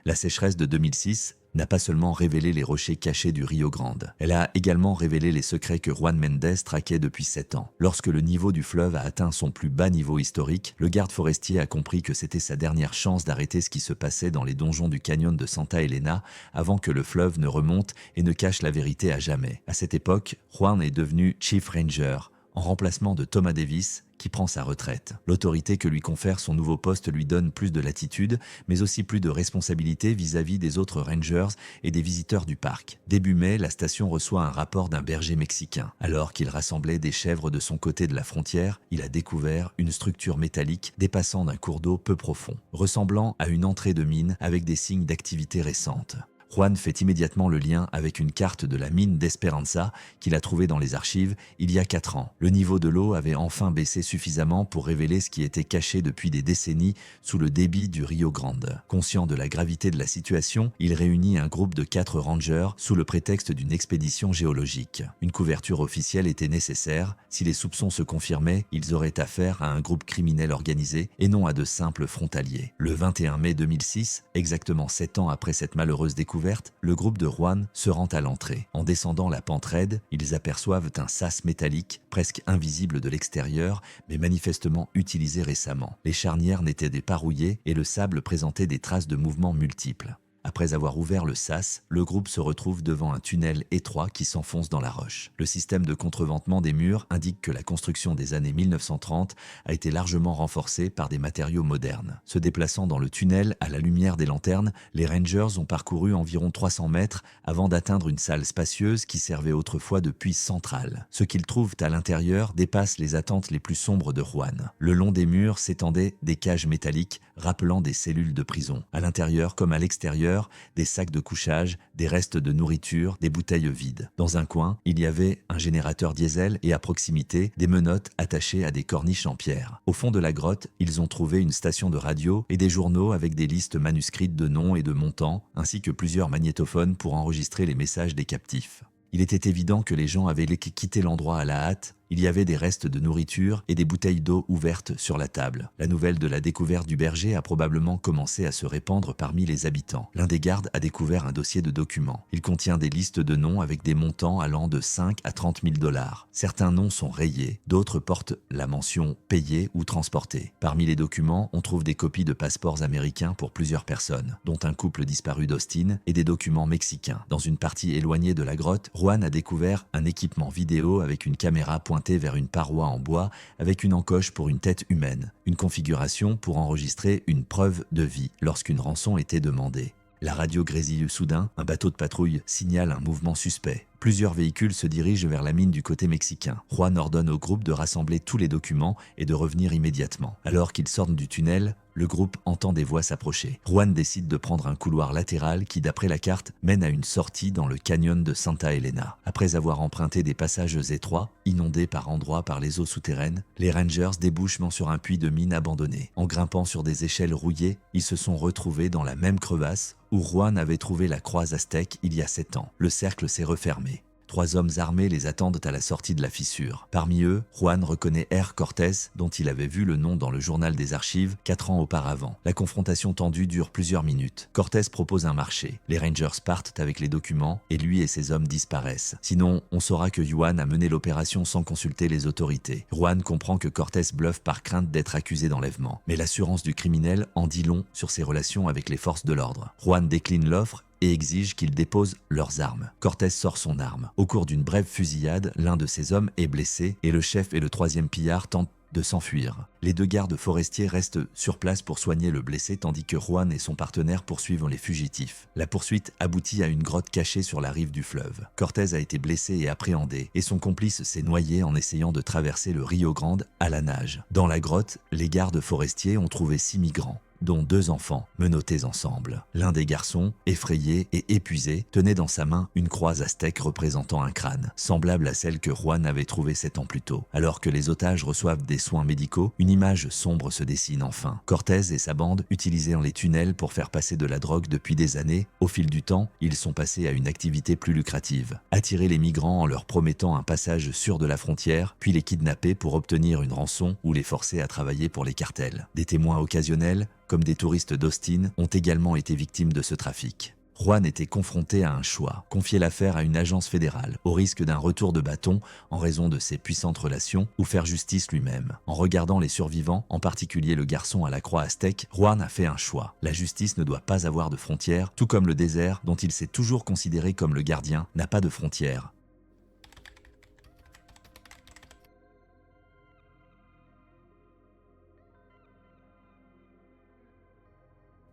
La sécheresse de 2006 n'a pas seulement révélé les rochers cachés du Rio Grande, elle a également révélé les secrets que Juan Méndez traquait depuis 7 ans. Lorsque le niveau du fleuve a atteint son plus bas niveau historique, le garde forestier a compris que c'était sa dernière chance d'arrêter ce qui se passait dans les donjons du canyon de Santa Elena avant que le fleuve ne remonte et ne cache la vérité à jamais. À cette époque, Juan est devenu Chief Ranger, en remplacement de Thomas Davis, qui prend sa retraite. L'autorité que lui confère son nouveau poste lui donne plus de latitude, mais aussi plus de responsabilité vis-à-vis des autres rangers et des visiteurs du parc. Début mai, la station reçoit un rapport d'un berger mexicain. Alors qu'il rassemblait des chèvres de son côté de la frontière, il a découvert une structure métallique dépassant d'un cours d'eau peu profond, ressemblant à une entrée de mine avec des signes d'activité récente. Juan fait immédiatement le lien avec une carte de la mine d'Esperanza qu'il a trouvée dans les archives il y a 4 ans. Le niveau de l'eau avait enfin baissé suffisamment pour révéler ce qui était caché depuis des décennies sous le débit du Rio Grande. Conscient de la gravité de la situation, il réunit un groupe de 4 rangers sous le prétexte d'une expédition géologique. Une couverture officielle était nécessaire. Si les soupçons se confirmaient, ils auraient affaire à un groupe criminel organisé et non à de simples frontaliers. Le 21 mai 2006, exactement 7 ans après cette malheureuse découverte, le groupe de Juan se rend à l'entrée. En descendant la pente raide, ils aperçoivent un sas métallique, presque invisible de l'extérieur, mais manifestement utilisé récemment. Les charnières n'étaient pas rouillées et le sable présentait des traces de mouvements multiples. Après avoir ouvert le sas, le groupe se retrouve devant un tunnel étroit qui s'enfonce dans la roche. Le système de contreventement des murs indique que la construction des années 1930 a été largement renforcée par des matériaux modernes. Se déplaçant dans le tunnel à la lumière des lanternes, les Rangers ont parcouru environ 300 mètres avant d'atteindre une salle spacieuse qui servait autrefois de puits central. Ce qu'ils trouvent à l'intérieur dépasse les attentes les plus sombres de Juan. Le long des murs s'étendaient des cages métalliques rappelant des cellules de prison. À l'intérieur comme à l'extérieur, des sacs de couchage, des restes de nourriture, des bouteilles vides. Dans un coin, il y avait un générateur diesel et à proximité, des menottes attachées à des corniches en pierre. Au fond de la grotte, ils ont trouvé une station de radio et des journaux avec des listes manuscrites de noms et de montants, ainsi que plusieurs magnétophones pour enregistrer les messages des captifs. Il était évident que les gens avaient quitté l'endroit à la hâte. Il y avait des restes de nourriture et des bouteilles d'eau ouvertes sur la table. La nouvelle de la découverte du berger a probablement commencé à se répandre parmi les habitants. L'un des gardes a découvert un dossier de documents. Il contient des listes de noms avec des montants allant de 5 à 30 000 $. Certains noms sont rayés, d'autres portent la mention « payé » ou « transporté ». Parmi les documents, on trouve des copies de passeports américains pour plusieurs personnes, dont un couple disparu d'Austin et des documents mexicains. Dans une partie éloignée de la grotte, Juan a découvert un équipement vidéo avec une caméra pointée vers une paroi en bois avec une encoche pour une tête humaine, une configuration pour enregistrer une preuve de vie lorsqu'une rançon était demandée. La radio grésille soudain, un bateau de patrouille signale un mouvement suspect. Plusieurs véhicules se dirigent vers la mine du côté mexicain. Juan ordonne au groupe de rassembler tous les documents et de revenir immédiatement. Alors qu'ils sortent du tunnel, le groupe entend des voix s'approcher. Juan décide de prendre un couloir latéral qui, d'après la carte, mène à une sortie dans le canyon de Santa Elena. Après avoir emprunté des passages étroits, inondés par endroits par les eaux souterraines, les Rangers débouchent sur un puits de mine abandonné. En grimpant sur des échelles rouillées, ils se sont retrouvés dans la même crevasse où Juan avait trouvé la croix aztèque il y a 7 ans. Le cercle s'est refermé. 3 hommes armés les attendent à la sortie de la fissure. Parmi eux, Juan reconnaît R. Cortés, dont il avait vu le nom dans le journal des archives 4 ans auparavant. La confrontation tendue dure plusieurs minutes. Cortés propose un marché. Les Rangers partent avec les documents et lui et ses hommes disparaissent. Sinon, on saura que Juan a mené l'opération sans consulter les autorités. Juan comprend que Cortés bluffe par crainte d'être accusé d'enlèvement. Mais l'assurance du criminel en dit long sur ses relations avec les forces de l'ordre. Juan décline l'offre et exige qu'ils déposent leurs armes. Cortés sort son arme. Au cours d'une brève fusillade, l'un de ses hommes est blessé et le chef et le 3e pillard tentent de s'enfuir. Les 2 gardes forestiers restent sur place pour soigner le blessé tandis que Juan et son partenaire poursuivent les fugitifs. La poursuite aboutit à une grotte cachée sur la rive du fleuve. Cortés a été blessé et appréhendé et son complice s'est noyé en essayant de traverser le Rio Grande à la nage. Dans la grotte, les gardes forestiers ont trouvé 6 migrants, dont 2 enfants, menottés ensemble. L'un des garçons, effrayé et épuisé, tenait dans sa main une croix aztèque représentant un crâne, semblable à celle que Juan avait trouvée 7 ans plus tôt. Alors que les otages reçoivent des soins médicaux, une image sombre se dessine enfin. Cortés et sa bande utilisaient les tunnels pour faire passer de la drogue depuis des années. Au fil du temps, ils sont passés à une activité plus lucrative. Attirer les migrants en leur promettant un passage sûr de la frontière, puis les kidnapper pour obtenir une rançon ou les forcer à travailler pour les cartels. Des témoins occasionnels, comme des touristes d'Austin, ont également été victimes de ce trafic. Juan était confronté à un choix, confier l'affaire à une agence fédérale, au risque d'un retour de bâton en raison de ses puissantes relations, ou faire justice lui-même. En regardant les survivants, en particulier le garçon à la croix aztèque, Juan a fait un choix. La justice ne doit pas avoir de frontières, tout comme le désert, dont il s'est toujours considéré comme le gardien, n'a pas de frontières.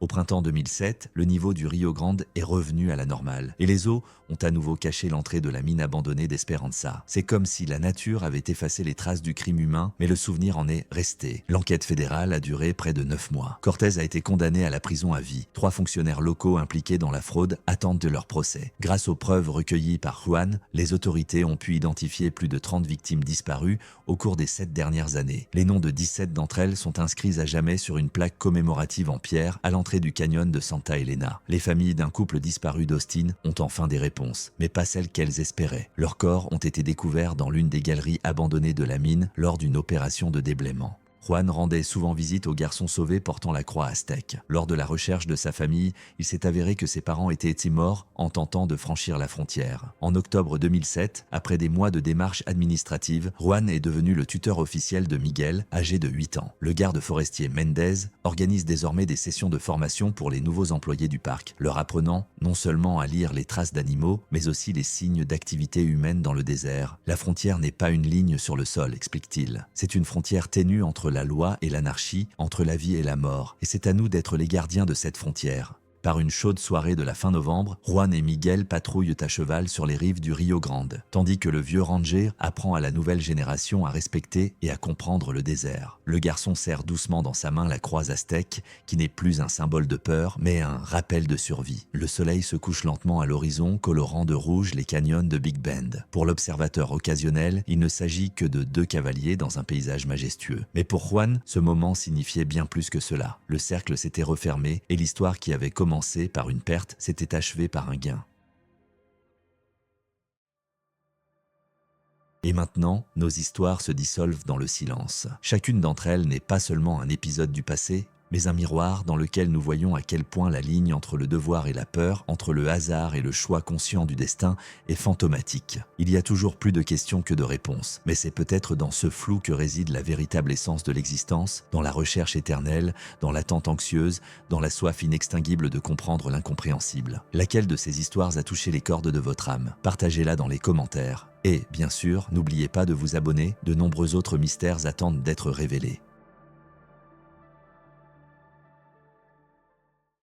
Au printemps 2007, le niveau du Rio Grande est revenu à la normale et les eaux ont à nouveau caché l'entrée de la mine abandonnée d'Esperanza. C'est comme si la nature avait effacé les traces du crime humain, mais le souvenir en est resté. L'enquête fédérale a duré près de 9 mois. Cortés a été condamné à la prison à vie. 3 fonctionnaires locaux impliqués dans la fraude attendent de leur procès. Grâce aux preuves recueillies par Juan, les autorités ont pu identifier plus de 30 victimes disparues au cours des 7 dernières années. Les noms de 17 d'entre elles sont inscrits à jamais sur une plaque commémorative en pierre à l'entrée du canyon de Santa Elena. Les familles d'un couple disparu d'Austin ont enfin des réponses, mais pas celles qu'elles espéraient. Leurs corps ont été découverts dans l'une des galeries abandonnées de la mine lors d'une opération de déblaiement. Juan rendait souvent visite aux garçons sauvés portant la croix aztèque. Lors de la recherche de sa famille, il s'est avéré que ses parents étaient morts en tentant de franchir la frontière. En octobre 2007, après des mois de démarches administratives, Juan est devenu le tuteur officiel de Miguel, âgé de 8 ans. Le garde forestier Mendez organise désormais des sessions de formation pour les nouveaux employés du parc, leur apprenant non seulement à lire les traces d'animaux, mais aussi les signes d'activité humaine dans le désert. La frontière n'est pas une ligne sur le sol, explique-t-il. C'est une frontière ténue entre la loi et l'anarchie, entre la vie et la mort, et c'est à nous d'être les gardiens de cette frontière. Par une chaude soirée de la fin novembre, Juan et Miguel patrouillent à cheval sur les rives du Rio Grande, tandis que le vieux ranger apprend à la nouvelle génération à respecter et à comprendre le désert. Le garçon serre doucement dans sa main la croix aztèque, qui n'est plus un symbole de peur, mais un rappel de survie. Le soleil se couche lentement à l'horizon, colorant de rouge les canyons de Big Bend. Pour l'observateur occasionnel, il ne s'agit que de 2 cavaliers dans un paysage majestueux. Mais pour Juan, ce moment signifiait bien plus que cela. Le cercle s'était refermé et l'histoire qui avait commencé par une perte s'était achevée par un gain. Et maintenant, nos histoires se dissolvent dans le silence. Chacune d'entre elles n'est pas seulement un épisode du passé, mais un miroir dans lequel nous voyons à quel point la ligne entre le devoir et la peur, entre le hasard et le choix conscient du destin est fantomatique. Il y a toujours plus de questions que de réponses, mais c'est peut-être dans ce flou que réside la véritable essence de l'existence, dans la recherche éternelle, dans l'attente anxieuse, dans la soif inextinguible de comprendre l'incompréhensible. Laquelle de ces histoires a touché les cordes de votre âme? Partagez-la dans les commentaires. Et, bien sûr, n'oubliez pas de vous abonner, de nombreux autres mystères attendent d'être révélés.